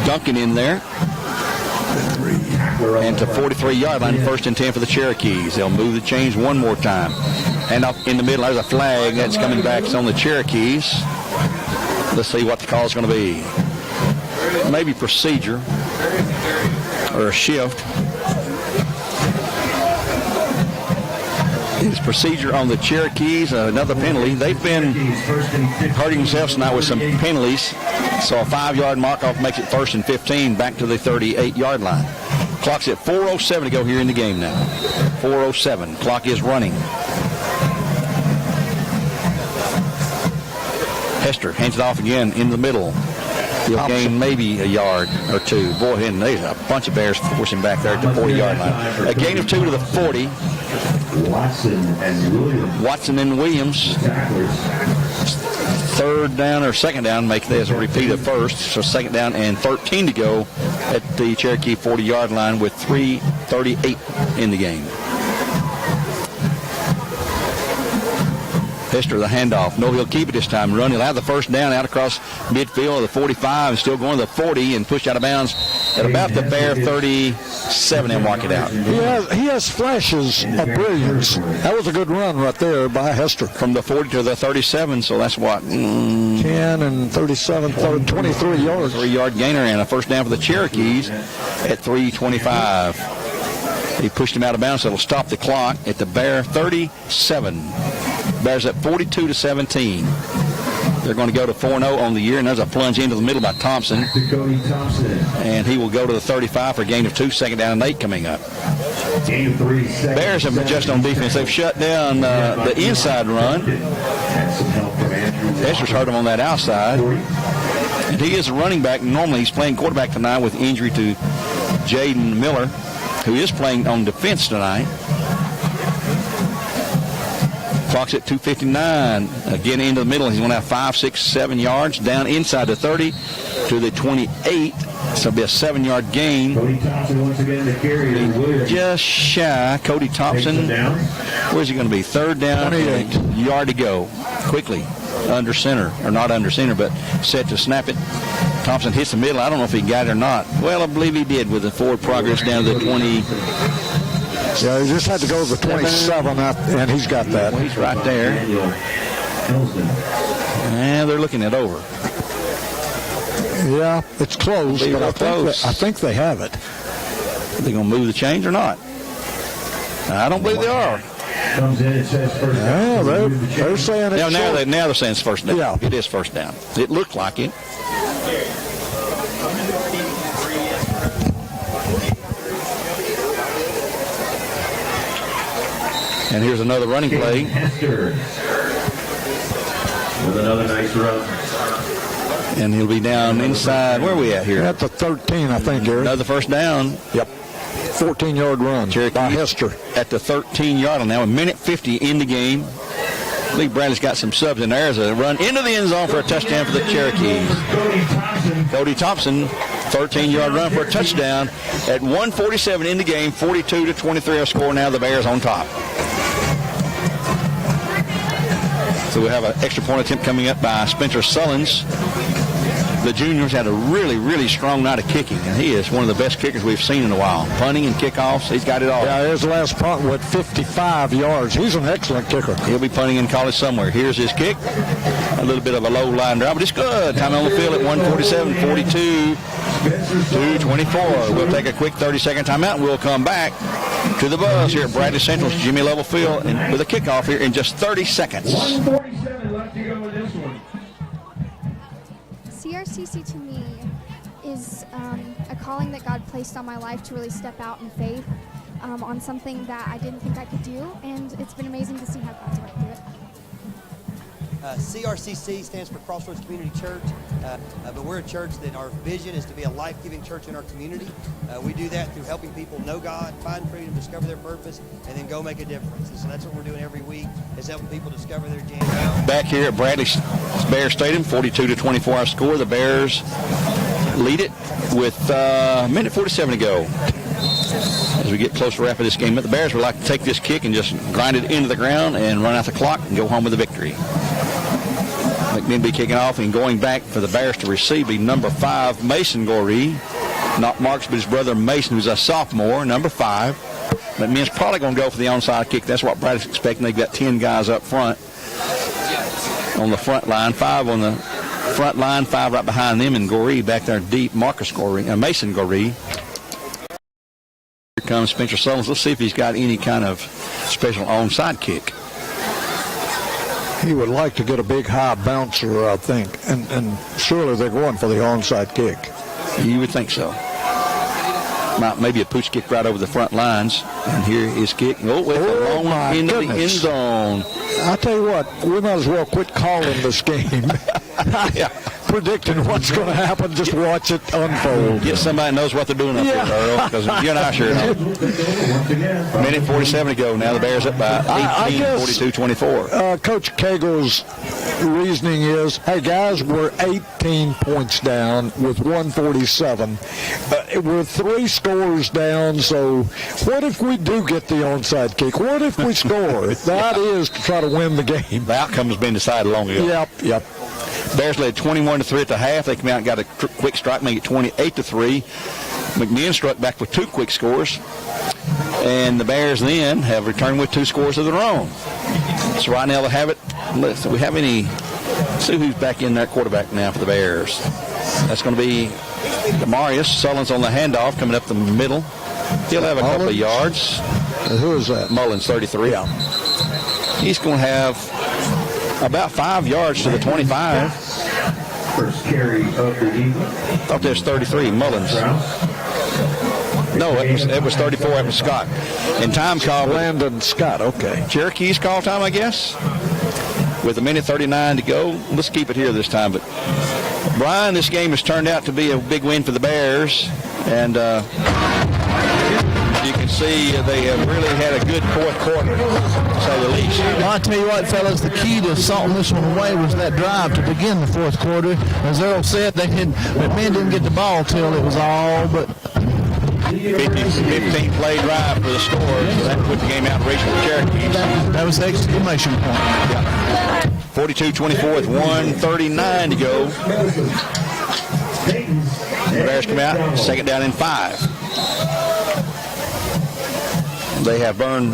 Duncan in there. And to 43-yard line, 1st and 10 for the Cherokees. They'll move the chains one more time. Handoff in the middle. There's a flag that's coming back. It's on the Cherokees. Let's see what the call is going to be. Maybe procedure or a shift. It's procedure on the Cherokees, another penalty. They've been hurting themselves tonight with some penalties. So a 5-yard mark-off makes it 1st and 15 back to the 38-yard line. Clock's at 4:07 to go here in the game now. 4:07. Clock is running. Hester hands it off again in the middle. He'll gain maybe a yard or 2. Boy, there's a bunch of Bears forcing back there at the 40-yard line. A gain of 2 to the 40. Watson and Williams. 3rd down or 2nd down, make this a repeat of 1st. So 2nd down and 13 to go at the Cherokee 40-yard line with 3:38 in the game. Hester, the handoff. No, he'll keep it this time. Run. He'll have the first down out across midfield of the 45 and still going to the 40 and push out of bounds at about the Bear 37 and mark it out. He has flashes of brilliance. That was a good run right there by Hester. From the 40 to the 37, so that's what? 10 and 37, 23 yards. 3-yard gainer and a first down for the Cherokees at 3:25. He pushed him out of bounds, so it'll stop the clock at the Bear 37. Bears at 42-17. They're going to go to 4-0 on the year, and there's a plunge into the middle by Thompson. And he will go to the 35 for a gain of 2, second down and 8 coming up. Bears have adjusted on defense. They've shut down the inside run. Hester's hurt him on that outside. And he is a running back. Normally he's playing quarterback tonight with injury to Jaden Miller, who is playing on defense tonight. Clock's at 2:59. Again into the middle. He's going to have 5, 6, 7 yards. Down inside the 30 to the 28. So it'll be a 7-yard gain. Cody Thompson once again to carry. Just shy. Cody Thompson. Where's he going to be? Third down. 28. Yard to go. Quickly. Under center. Or not under center, but set to snap it. Thompson hits the middle. I don't know if he got it or not. Well, I believe he did with the forward progress down to the 20. Yeah, he just had to go to the 27, and he's got that. Well, he's right there. And they're looking it over. Yeah, it's close, but I think they have it. Are they going to move the chains or not? I don't believe they are. Comes in, it says first down. Yeah, they're saying it's now they're saying it's first down. Yeah. It is first down. It looked like it. And here's another running play. Hester with another nice run. And he'll be down inside. Where are we at here? At the 13, I think, Eric. Another first down. Yep. 14-yard run by Hester. At the 13-yard line now. A minute 50 in the game. I believe Bradley's got some subs in there as a run into the end zone for a touchdown for the Cherokees. Cody Thompson, 13-yard run for a touchdown at 1:47 in the game. 42-23 our score now. The Bears on top. So we have an extra point attempt coming up by Spencer Sullins. The juniors had a really, really strong night of kicking, and he is one of the best kickers we've seen in a while. Punting and kickoffs, he's got it all. Yeah, his last punt went 55 yards. He's an excellent kicker. He'll be punting in college somewhere. Here's his kick. A little bit of a low line drive, but it's good. Time on the field at 1:47, 42-24. We'll take a quick 30-second timeout, and we'll come back to the buzz here at Bradley Central's Jimmy Level Field and with a kickoff here in just 30 seconds. 1:47 left to go with this one. CRCC to me is a calling that God placed on my life to really step out in faith on something that I didn't think I could do, and it's been amazing to see how God's worked through it. CRCC stands for Crossroads Community Church, but we're a church that our vision is to be a life-giving church in our community. We do that through helping people know God, find freedom, discover their purpose, and then go make a difference. And so that's what we're doing every week, is helping people discover their jam. Back here at Bradley Bears Stadium, 42-24 our score. The Bears lead it with minute 47 to go. As we get close to wrapping this game up, the Bears would like to take this kick and just grind it into the ground and run out the clock and go home with a victory. McMinn be kicking off, and going back for the Bears to receive be number 5, Mason Goree. Not Marks, but his brother Mason, who's a sophomore, number 5. McMinn's probably going to go for the onside kick. That's what Bradley's expecting. They've got 10 guys up front on the front line, 5 on the front line, 5 right behind them, and Goree back there deep, Mason Goree. Here comes Spencer Sullins. Let's see if he's got any kind of special onside kick. He would like to get a big high bouncer, I think, and surely they're going for the onside kick. You would think so. Maybe a pooch kick right over the front lines. And here is kick. Oh, it's a long one into the end zone. I tell you what, we might as well quit calling this game. Yeah. Predicting what's going to happen, just watch it unfold. Get somebody that knows what they're doing up here, Earl, because you and I sure know. Minute 47 to go. Now the Bears up by 18, 42-24. Coach Cagle's reasoning is, hey, guys, we're 18 points down with 1:47. We're 3 scores down, so what if we we do get the onside kick? What if we score? That is to try to win the game. The outcome has been decided long ago. Yep. Bears led 21-3 at the half. They came out and got a quick strike, make it 28-3. McMinn struck back with 2 quick scores. And the Bears then have returned with 2 scores of their own. So right now they have it. Let's see who's back in there quarterback now for the Bears. That's going to be Demarius. Sullivan's on the handoff coming up the middle. He'll have a couple of yards. Who is that? Mullins, 33. Yeah. He's going to have about 5 yards to the 25. First carry of the evening. I thought there's 33. Mullins. No, it was 34. It was Scott. And time call. Landon Scott. Okay. Cherokees call time, I guess. With 1:39 to go. Let's keep it here this time. But Brian, this game has turned out to be a big win for the Bears, and you can see they have really had a good fourth quarter, to say the least. Well, I tell you what, fellas, the key to salting this one away was that drive to begin the fourth quarter. As Earl said, McMinn didn't get the ball till it was all but 15-play drive for the score. So that put the game out of reach for the Cherokees. That was the exclamation point. Yeah. 42-24 with 1:39 to go. The Bears come out, second down and 5. They have burned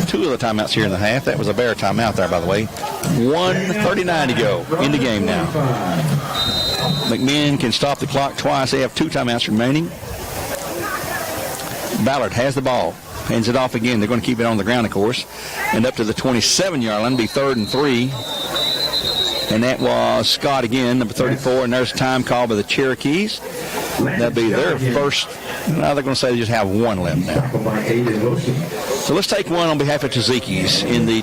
2 of the timeouts here in the half. That was a Bear timeout there, by the way. 1:39 to go in the game now. McMinn can stop the clock twice. They have 2 timeouts remaining. Ballard has the ball. Hands it off again. They're going to keep it on the ground, of course. And up to the 27-yard line, be 3rd and 3. And that was Scott again, number 34. And there's a time call by the Cherokees. That'll be their first. Now they're going to say they just have 1 left now. So let's take one on behalf of Tzatziki's in the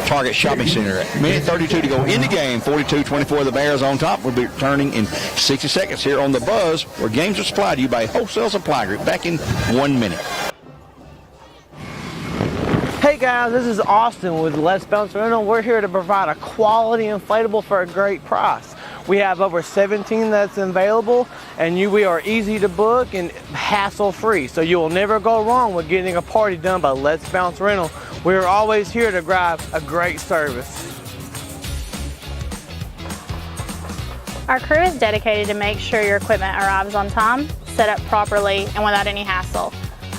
Target Shopping Center. 1:32 to go in the game. 42-24, the Bears on top. We'll be returning in 60 seconds here on The Buzz, where games are supplied to you by Wholesale Supply Group. Back in 1 minute. Hey guys, this is Austin with Let's Bounce Rental. We're here to provide a quality inflatable for a great price. We have over 17 that's available, and we are easy to book and hassle-free. So you will never go wrong with getting a party done by Let's Bounce Rental. We are always here to provide a great service. Our crew is dedicated to make sure your equipment arrives on time, set up properly, and without any hassle.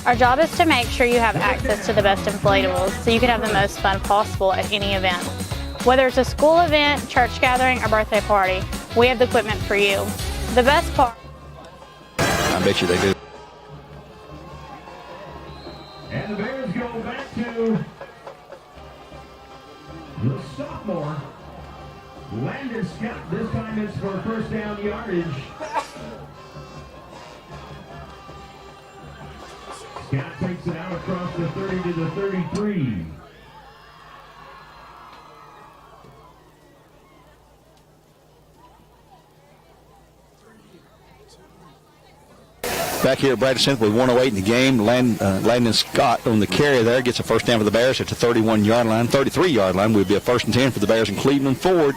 Our job is to make sure you have access to the best inflatables so you can have the most fun possible at any event. Whether it's a school event, church gathering, or birthday party, we have the equipment for you. The best part... I bet you they do. And the Bears go back to the sophomore, Landon Scott. This time it's for first down yardage. Scott takes it out across the 30 to the 33. Back here at Bradley Central with 1:08 in the game. Landon Scott on the carry there gets a first down for the Bears at the 31-yard line. 33-yard line would be a 1st and 10 for the Bears in Cleveland Ford.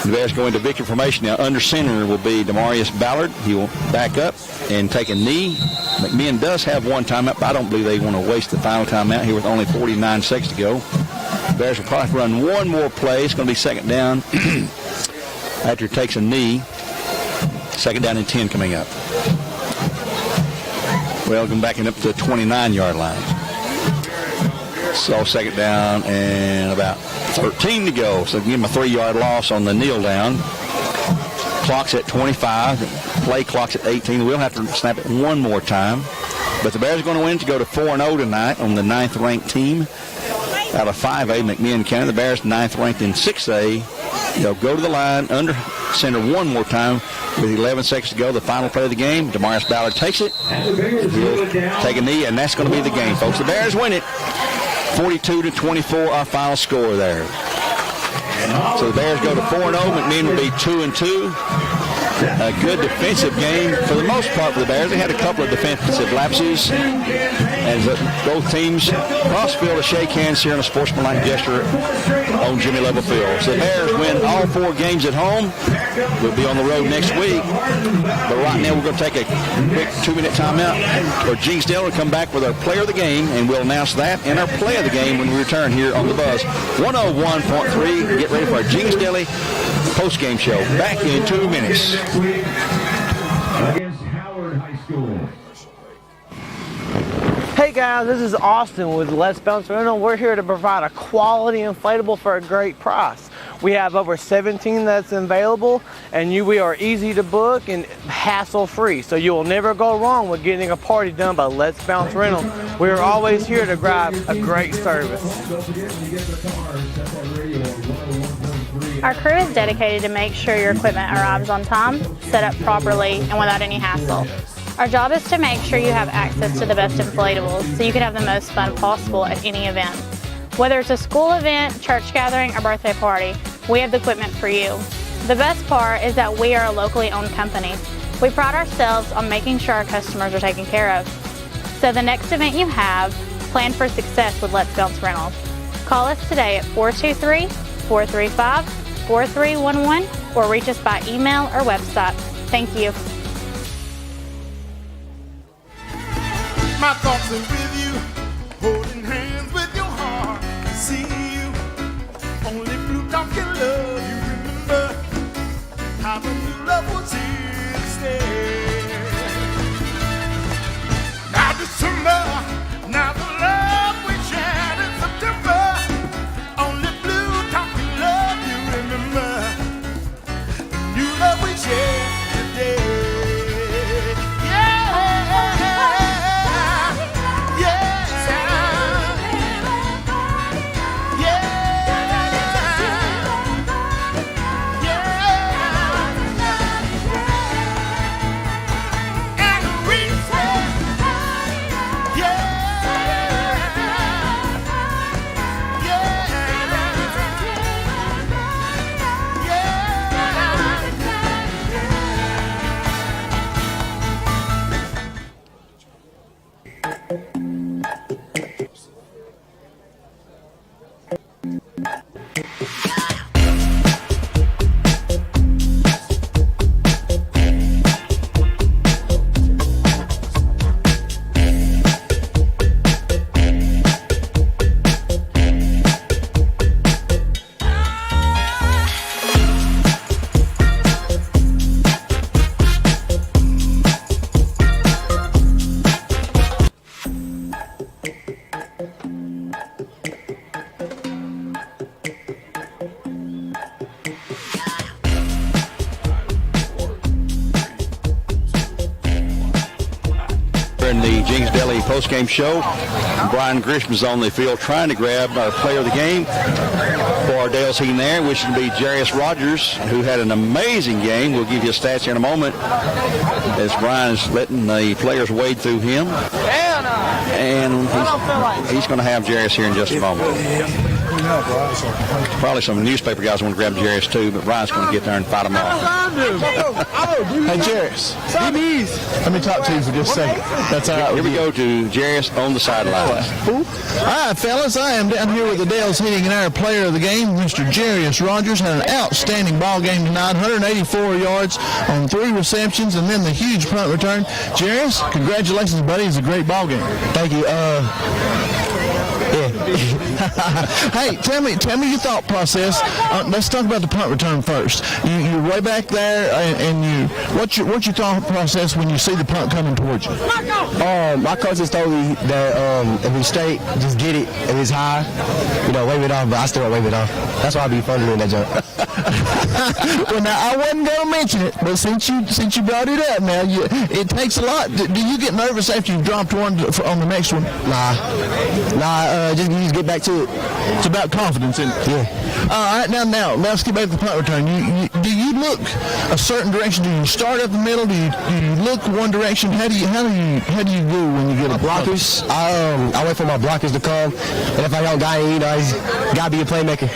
The Bears go into victory formation. Now under center will be Demarius Ballard. He will back up and take a knee. McMinn does have 1 timeout, but I don't believe they want to waste the final timeout here with only 49 seconds to go. The Bears will probably run 1 more play. It's going to be second down after he takes a knee. Second down and 10 coming up. Well, going back up to the 29-yard line. So second down and about 13 to go. So give him a 3-yard loss on the kneel down. Clock's at 25. Play clock's at 18. We'll have to snap it 1 more time. But the Bears are going to win to go to 4-0 tonight on the 9th-ranked team out of 5A McMinn County. The Bears 9th ranked in 6A. They'll go to the line under center 1 more time with 11 seconds to go. The final play of the game. Demarius Ballard takes it. He'll take a knee, and that's going to be the game, folks. The Bears win it. 42-24, our final score there. So the Bears go to 4-0. McMinn will be 2-2. A good defensive game for the most part for the Bears. They had a couple of defensive lapses as both teams cross field to shake hands here in a sportsmanlike gesture on Jimmy Level Field. So the Bears win all 4 games at home. We'll be on the road next week. But right now we're going to take a quick 2-minute timeout. Or Gene Stell will come back with our player of the game, and we'll announce that and our play of the game when we return here on the Buzz. 101.3. Get ready for our Gene Stelly post-game show. Back in 2 minutes. Against Howard High School. Hey guys, this is Austin with Let's Bounce Rental. We're here to provide a quality inflatable for a great price. We have over 17 that's available, and we are easy to book and hassle-free. So you will never go wrong with getting a party done by Let's Bounce Rental. We are always here to provide a great service. Our crew is dedicated to make sure your equipment arrives on time, set up properly, and without any hassle. Our job is to make sure you have access to the best inflatables so you can have the most fun possible at any event. Whether it's a school event, church gathering, or birthday party, we have the equipment for you. The best part is that we are a locally owned company. We pride ourselves on making sure our customers are taken care of. So the next event you have, plan for success with Let's Bounce Rental. Call us today at 423-435-4311 or reach us by email or website. Thank you. My thoughts are with you, holding hands with your heart. See you, only blue dog can love you. Remember how the new love was here to stay. Now December, now the love we shared in September. Only blue dog can love you. Remember the new love we shared today. Post-game show. Brian Grisham's on the field trying to grab our player of the game for our Dale's Heating there, which would be Jarius Rogers, who had an amazing game. We'll give you stats here in a moment as Brian's letting the players wade through him. And he's going to have Jarius here in just a moment. Probably some newspaper guys want to grab Jarius too, but Brian's going to get there and fight them off. Hey, Jarius. Let me talk to you for just a second. That's all right. Here we go to Jarius on the sidelines. All right, fellas. I am down here with the Dale's Heating and Air player of the game, Mr. Jarius Rogers. Had an outstanding ball game tonight, 184 yards on 3 receptions, and then the huge punt return. Jarius, congratulations, buddy. It's a great ball game. Thank you. Hey, tell me your thought process. Let's talk about the punt return first. You're way back there, and what's your thought process when you see the punt coming towards you? My coach just told me that if we straight, just get it. If it's high, wave it off. But I still won't wave it off. That's why I be fun doing that jump. Well, now I wasn't gonna mention it, but since you brought it up, now it takes a lot. Do you get nervous after you've dropped one on the next one? Nah. Just get back to it. It's about confidence, isn't it? Yeah. All right, now let's get back to the punt return. Do you look a certain direction? Do you start at the middle? Do you look one direction? How do you go when you get a blockers? I wait for my blockers to come, and if I don't got any, he's got to be a playmaker.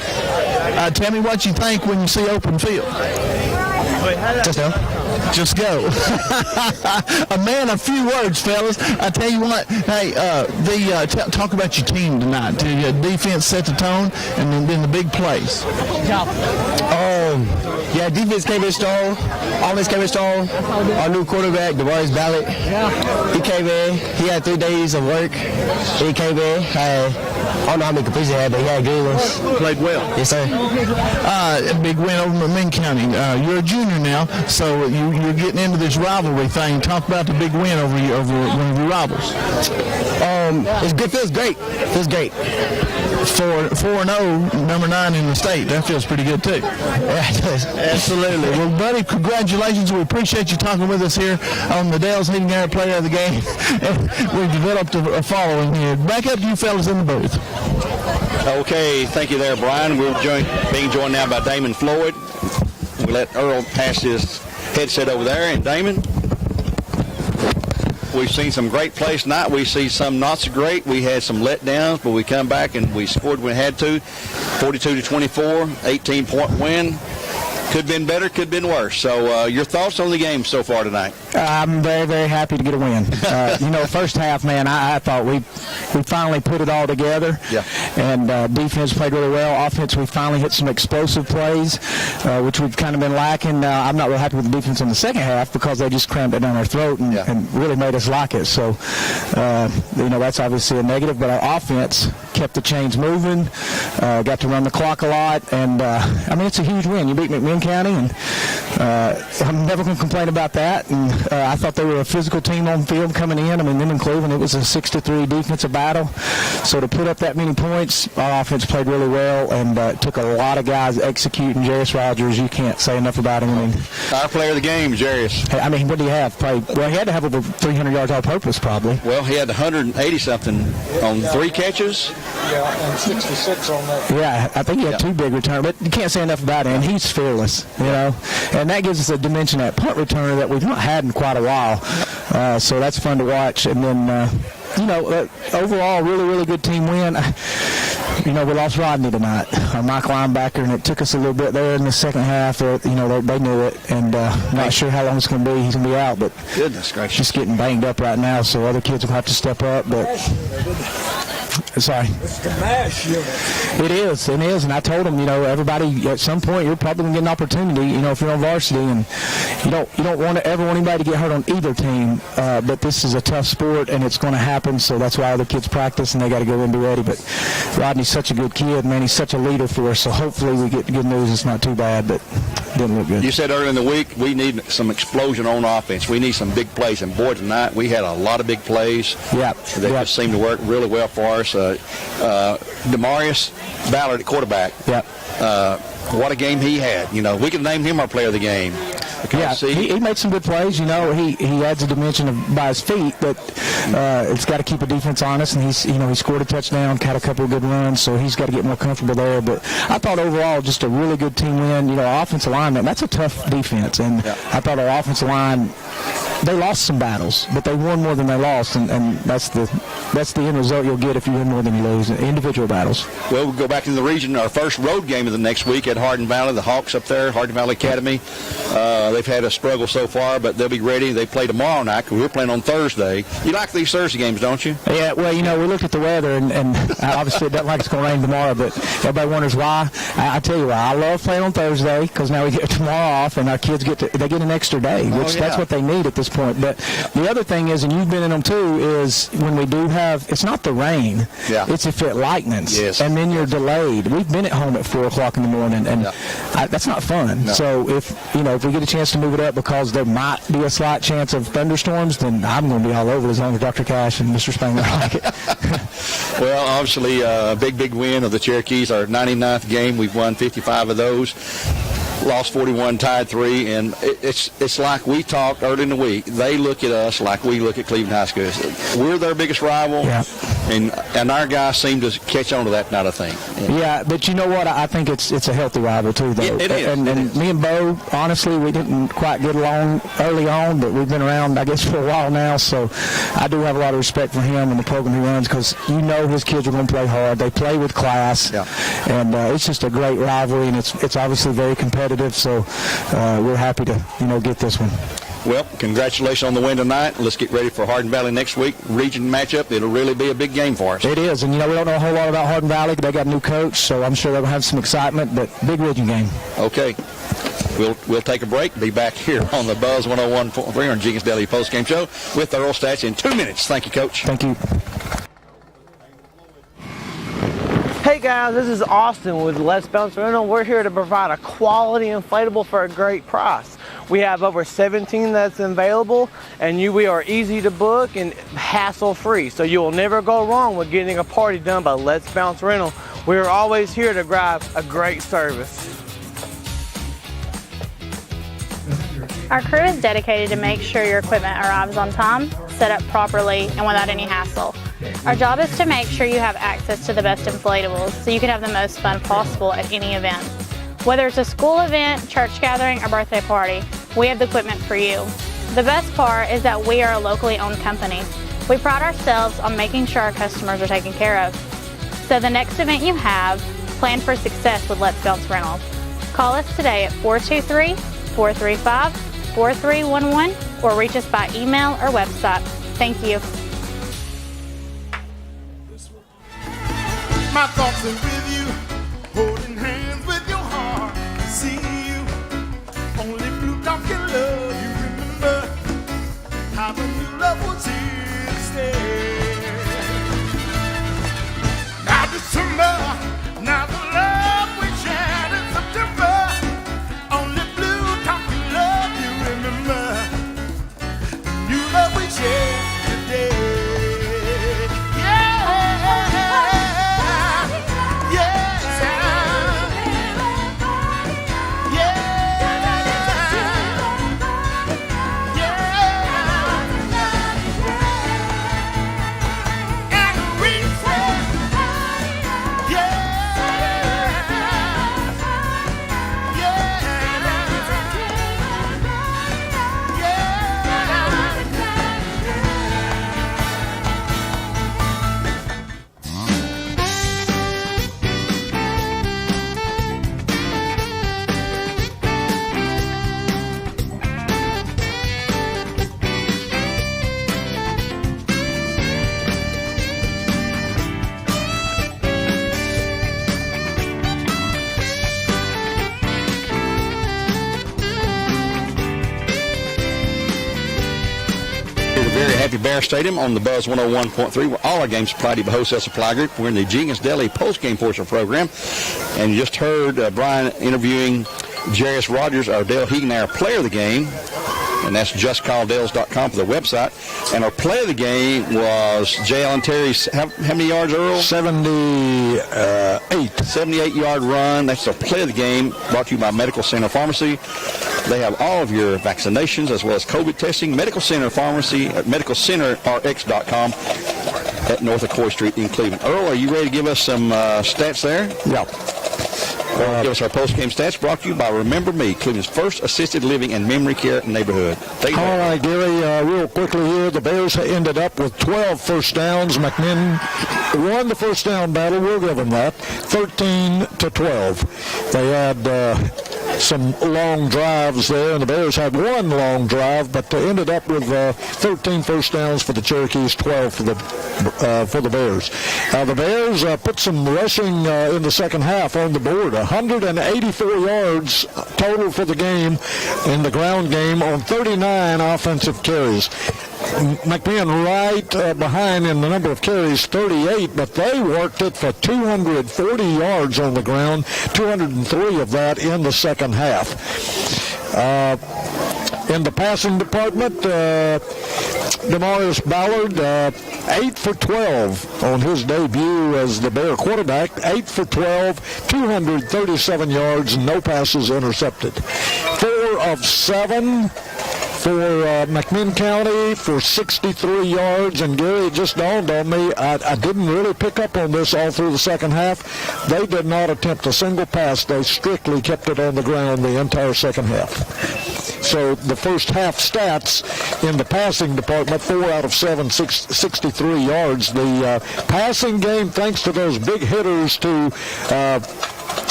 Tell me what you think when you see open field. Just go. A man, a few words, fellas. I tell you what. Hey, talk about your team tonight. The defense set the tone, and then the big plays. Yeah, defense came in strong. Offense came in strong. Our new quarterback, DeMarius Ballard, he came in. He had 3 days of work. He came in. I don't know how many completions he had, but he had good ones. Played well. Yes, sir. A big win over McMinn County. You're a junior now, so you're getting into this rivalry thing. Talk about the big win over one of your rivals. It's good. Feels great. Feels great. 4-0, number 9 in the state. That feels pretty good too. Yeah, it does. Absolutely. Well, buddy, congratulations. We appreciate you talking with us here on the Dale's Heating Air Player of the Game. We've developed a following here. Back up to you fellas in the booth. Okay, thank you there, Brian. We're being joined now by Damon Floyd. We let Earl pass his headset over there, and Damon, we've seen some great plays tonight. We see some not so great. We had some letdowns, but we come back and we scored when we had to. 42-24, 18-point win. Could have been better, could have been worse. So your thoughts on the game so far tonight? I'm very, very happy to get a win. First half, man, I thought we finally put it all together. Yeah. And defense played really well. Offense, we finally hit some explosive plays, which we've kind of been lacking. I'm not real happy with the defense in the second half because they just crammed it down our throat and really made us like it. So, that's obviously a negative. But our offense kept the chains moving, got to run the clock a lot. And, it's a huge win. You beat McMinn County, and I'm never going to complain about that. And I thought they were a physical team on field coming in. Them in Cleveland, it was a 6-3 defensive battle. So to put up that many points, our offense played really well, and it took a lot of guys executing. Jarius Rogers, you can't say enough about him. Our player of the game, Jarius. What do you have? Well, he had to have over 300 yards all purpose, probably. Well, he had 180-something on 3 catches. Yeah, and 66 on that. Yeah, I think he had 2 big returns, but you can't say enough about him. He's fearless, and that gives us a dimension at punt returner that we've not had in quite a while. So that's fun to watch. And then, overall, really, really good team win. We lost Rodney tonight, our Mike linebacker, and it took us a little bit there in the second half. They knew it, and not sure how long it's going to be. He's going to be out, but goodness gracious, just getting banged up right now, so other kids will have to step up. But sorry. It's the MASH unit. It is, and I told them, everybody at some point you're probably going to get an opportunity, if you're on varsity, and you don't want to ever want anybody to get hurt on either team, but this is a tough sport, and it's going to happen, so that's why other kids practice, and they got to go in and be ready. But Rodney's such a good kid, man. He's such a leader for us, so hopefully we get good news. It's not too bad, but it didn't look good. You said earlier in the week we need some explosion on offense. We need some big plays, and boy, tonight we had a lot of big plays. Yeah, they just seemed to work really well for us. DeMarius Ballard at quarterback. Yep. What a game he had. We could name him our player of the game. He made some good plays. He adds a dimension by his feet, but it's got to keep a defense honest. And he scored a touchdown, had a couple of good runs, so he's got to get more comfortable there. But I thought overall just a really good team win. Our offensive line, man, that's a tough defense, and I thought our offensive line, they lost some battles, but they won more than they lost, and that's the end result you'll get if you win more than you lose in individual battles. Well, we'll go back into the region. Our first road game of the next week at Hardin Valley, the Hawks up there, Hardin Valley Academy. They've had a struggle so far, but they'll be ready. They play tomorrow night. We're playing on Thursday. You like these Thursday games, don't you? Yeah, well, we looked at the weather, and obviously it doesn't like it's going to rain tomorrow, but everybody wonders why. I tell you why. I love playing on Thursday because now we get tomorrow off, and our kids get an extra day, which that's what they need at this point. But the other thing is, and you've been in them too, is when we do have, it's not the rain. Yeah. It's if it lightens. Yes. And then you're delayed. We've been at home at 4 o'clock in the morning, and that's not fun. No. So if we get a chance to move it up because there might be a slight chance of thunderstorms, then I'm going to be all over it as long as Dr. Cash and Mr. Spangler like it. Well, obviously a big win of the Cherokees, our 99th game. We've won 55 of those. Lost 41, tied 3, and it's like we talked early in the week. They look at us like we look at Cleveland High School. We're their biggest rival, and our guys seem to catch on to that kind of thing. Yeah, but you know what? I think it's a healthy rival too, though. It is. And me and Bo, honestly, we didn't quite get along early on, but we've been around, I guess, for a while now. So I do have a lot of respect for him and the program he runs because his kids are going to play hard. They play with class, and it's just a great rivalry, and it's obviously very competitive. So we're happy to get this one. Well, congratulations on the win tonight. Let's get ready for Hardin Valley next week. Region matchup. It'll really be a big game for us. It is, and we don't know a whole lot about Hardin Valley. They got a new coach, so I'm sure they'll have some excitement. But big region game. Okay. We'll take a break. Be back here on the Buzz 101.3 on Jenkins Daily Postgame Show with the Earl Stats in 2 minutes. Thank you, Coach. Thank you. Hey guys, this is Austin with Let's Bounce Rental. We're here to provide a quality inflatable for a great price. We have over 17 that's available, and we are easy to book and hassle-free. So you will never go wrong with getting a party done by Let's Bounce Rental. We are always here to provide a great service. Our crew is dedicated to make sure your equipment arrives on time, set up properly, and without any hassle. Our job is to make sure you have access to the best inflatables so you can have the most fun possible at any event. Whether it's a school event, church gathering, or birthday party, we have the equipment for you. The best part is that we are a locally owned company. We pride ourselves on making sure our customers are taken care of. So the next event you have, plan for success with Let's Bounce Rentals. Call us today at 423-435-4311 or reach us by email or website. Thank you. My thoughts are with you, holding hands with your heart. See you, only blue dog can love you. Remember how the new love was here to stay. Now December, now the love we shared in September. Only blue dog can love you. Remember the new love we shared today. Bear Stadium on the Buzz 101.3, where all our games are supplied by Wholesale Supply Group. We're in the Jenkins Daily Postgame portion of the program, and you just heard Brian interviewing Jarius Rogers, our Dale Hegan, our player of the game, and that's justcalldales.com for the website. And our player of the game was J. Allen Terry's, how many yards, Earl? 78-yard run. That's our player of the game, brought to you by Medical Center Pharmacy. They have all of your vaccinations as well as COVID testing. Medical Center Pharmacy at medicalcenterrx.com at north of Coy Street in Cleveland. Earl, are you ready to give us some stats there? Yeah. Give us our post-game stats, brought to you by Remember Me, Cleveland's first assisted living and memory care neighborhood. All right, Gary, real quickly here, the Bears ended up with 12 first downs. McMinn won the first down battle. We'll give them that. 13-12. They had some long drives there, and the Bears had one long drive, but they ended up with 13 first downs for the Cherokees, 12 for the Bears. The Bears put some rushing in the second half on the board. 184 yards total for the game in the ground game on 39 offensive carries. McMinn right behind in the number of carries, 38, but they worked it for 240 yards on the ground, 203 of that in the second half. In the passing department, Demarius Ballard, 8 for 12 on his debut as the Bear quarterback, 8 for 12, 237 yards, no passes intercepted. 4 of 7 for McMinn County for 63 yards, and Gary, it just dawned on me, I didn't really pick up on this all through the second half. They did not attempt a single pass. They strictly kept it on the ground the entire second half. So the first half stats in the passing department, 4 out of 7, 63 yards. The passing game, thanks to those big hitters to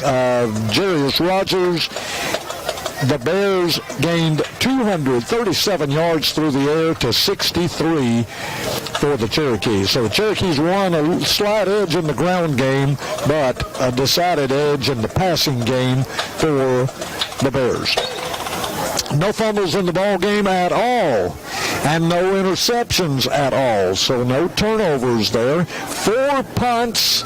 Jarius Rogers, the Bears gained 237 yards through the air to 63 for the Cherokees. So the Cherokees won a slight edge in the ground game, but a decided edge in the passing game for the Bears. No fumbles in the ball game at all, and no interceptions at all, so no turnovers there. 4 punts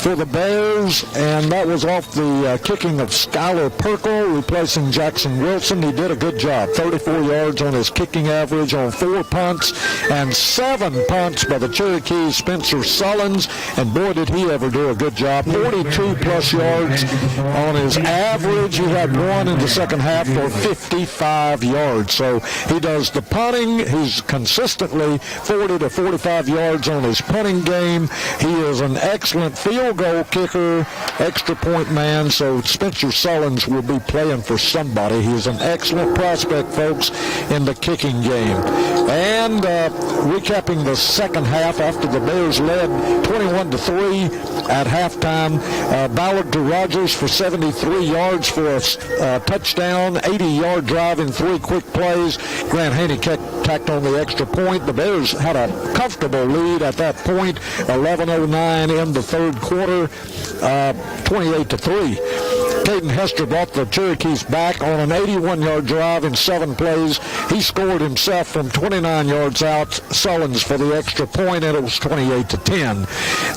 for the Bears, and that was off the kicking of Skylar Perkle, replacing Jackson Wilson. He did a good job, 34 yards on his kicking average on 4 punts, and 7 punts by the Cherokees, Spencer Sullins, and boy, did he ever do a good job. 42-plus yards on his average. He had 1 in the second half for 55 yards. So he does the punting. He's consistently 40 to 45 yards on his punting game. He is an excellent field goal kicker, extra point man. So Spencer Sullins will be playing for somebody. He's an excellent prospect, folks, in the kicking game. And recapping the second half after the Bears led 21-3 at halftime, Ballard to Rogers for 73 yards for a touchdown, 80-yard drive in 3 quick plays. Grant Haney tacked on the extra point. The Bears had a comfortable lead at that point, 11:09 in the third quarter, 28-3. Caden Hester brought the Cherokees back on an 81-yard drive in 7 plays. He scored himself from 29 yards out, Sullins for the extra point, and it was 28-10.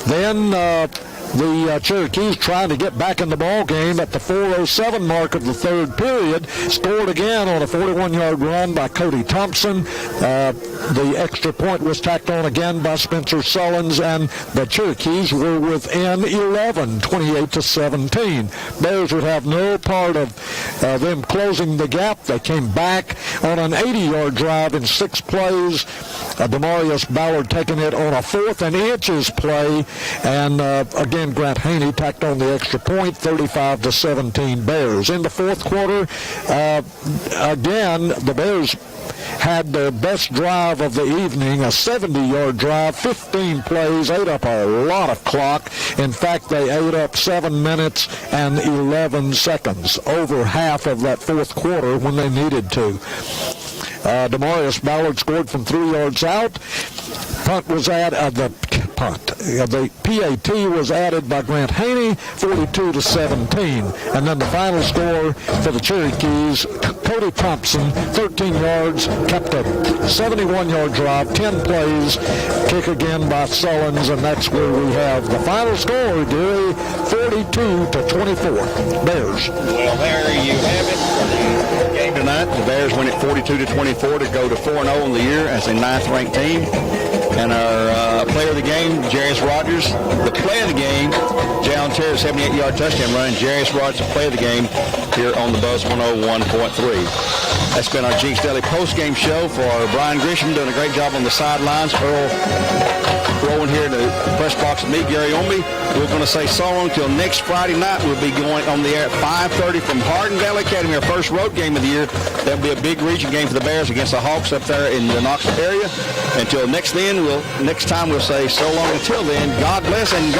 Then the Cherokees trying to get back in the ball game at the 4:07 mark of the third period, scored again on a 41-yard run by Cody Thompson. The extra point was tacked on again by Spencer Sullins, and the Cherokees were within 11, 28-17. Bears would have no part of them closing the gap. They came back on an 80-yard drive in 6 plays. Demarius Ballard taking it on a 4th and inches play, and again Grant Haney tacked on the extra point, 35-17 Bears. In the fourth quarter, again, the Bears had their best drive of the evening, a 70-yard drive, 15 plays, ate up a lot of clock. In fact, they ate up 7 minutes and 11 seconds, over half of that fourth quarter when they needed to. Demarius Ballard scored from 3 yards out. Punt was added, the PAT was added by Grant Haney, 42-17. And then the final score for the Cherokees, Cody Thompson, 13 yards, kept a 71-yard drive, 10 plays, kick again by Sullins, and that's where we have the final score, Gary, 42-24, Bears. Well, there you have it. Game tonight, the Bears win it 42-24 to go to 4-0 in the year as a 9th-ranked team. And our player of the game, Jarius Rogers. The play of the game, Jalen Terry, 78-yard touchdown run. Jarius Rogers, the play of the game here on the Buzz 101.3. That's been our Jinx Daily post-game show for Brian Grisham, doing a great job on the sidelines. Earl rolling here in the press box with me, Gary Omby. We're going to say so long until next Friday night. We'll be going on the air at 5:30 from Hardin Valley Academy, our first road game of the year. That'll be a big region game for the Bears against the Hawks up there in the Knoxville area. Until next time we'll say so long. Until then, God bless and go.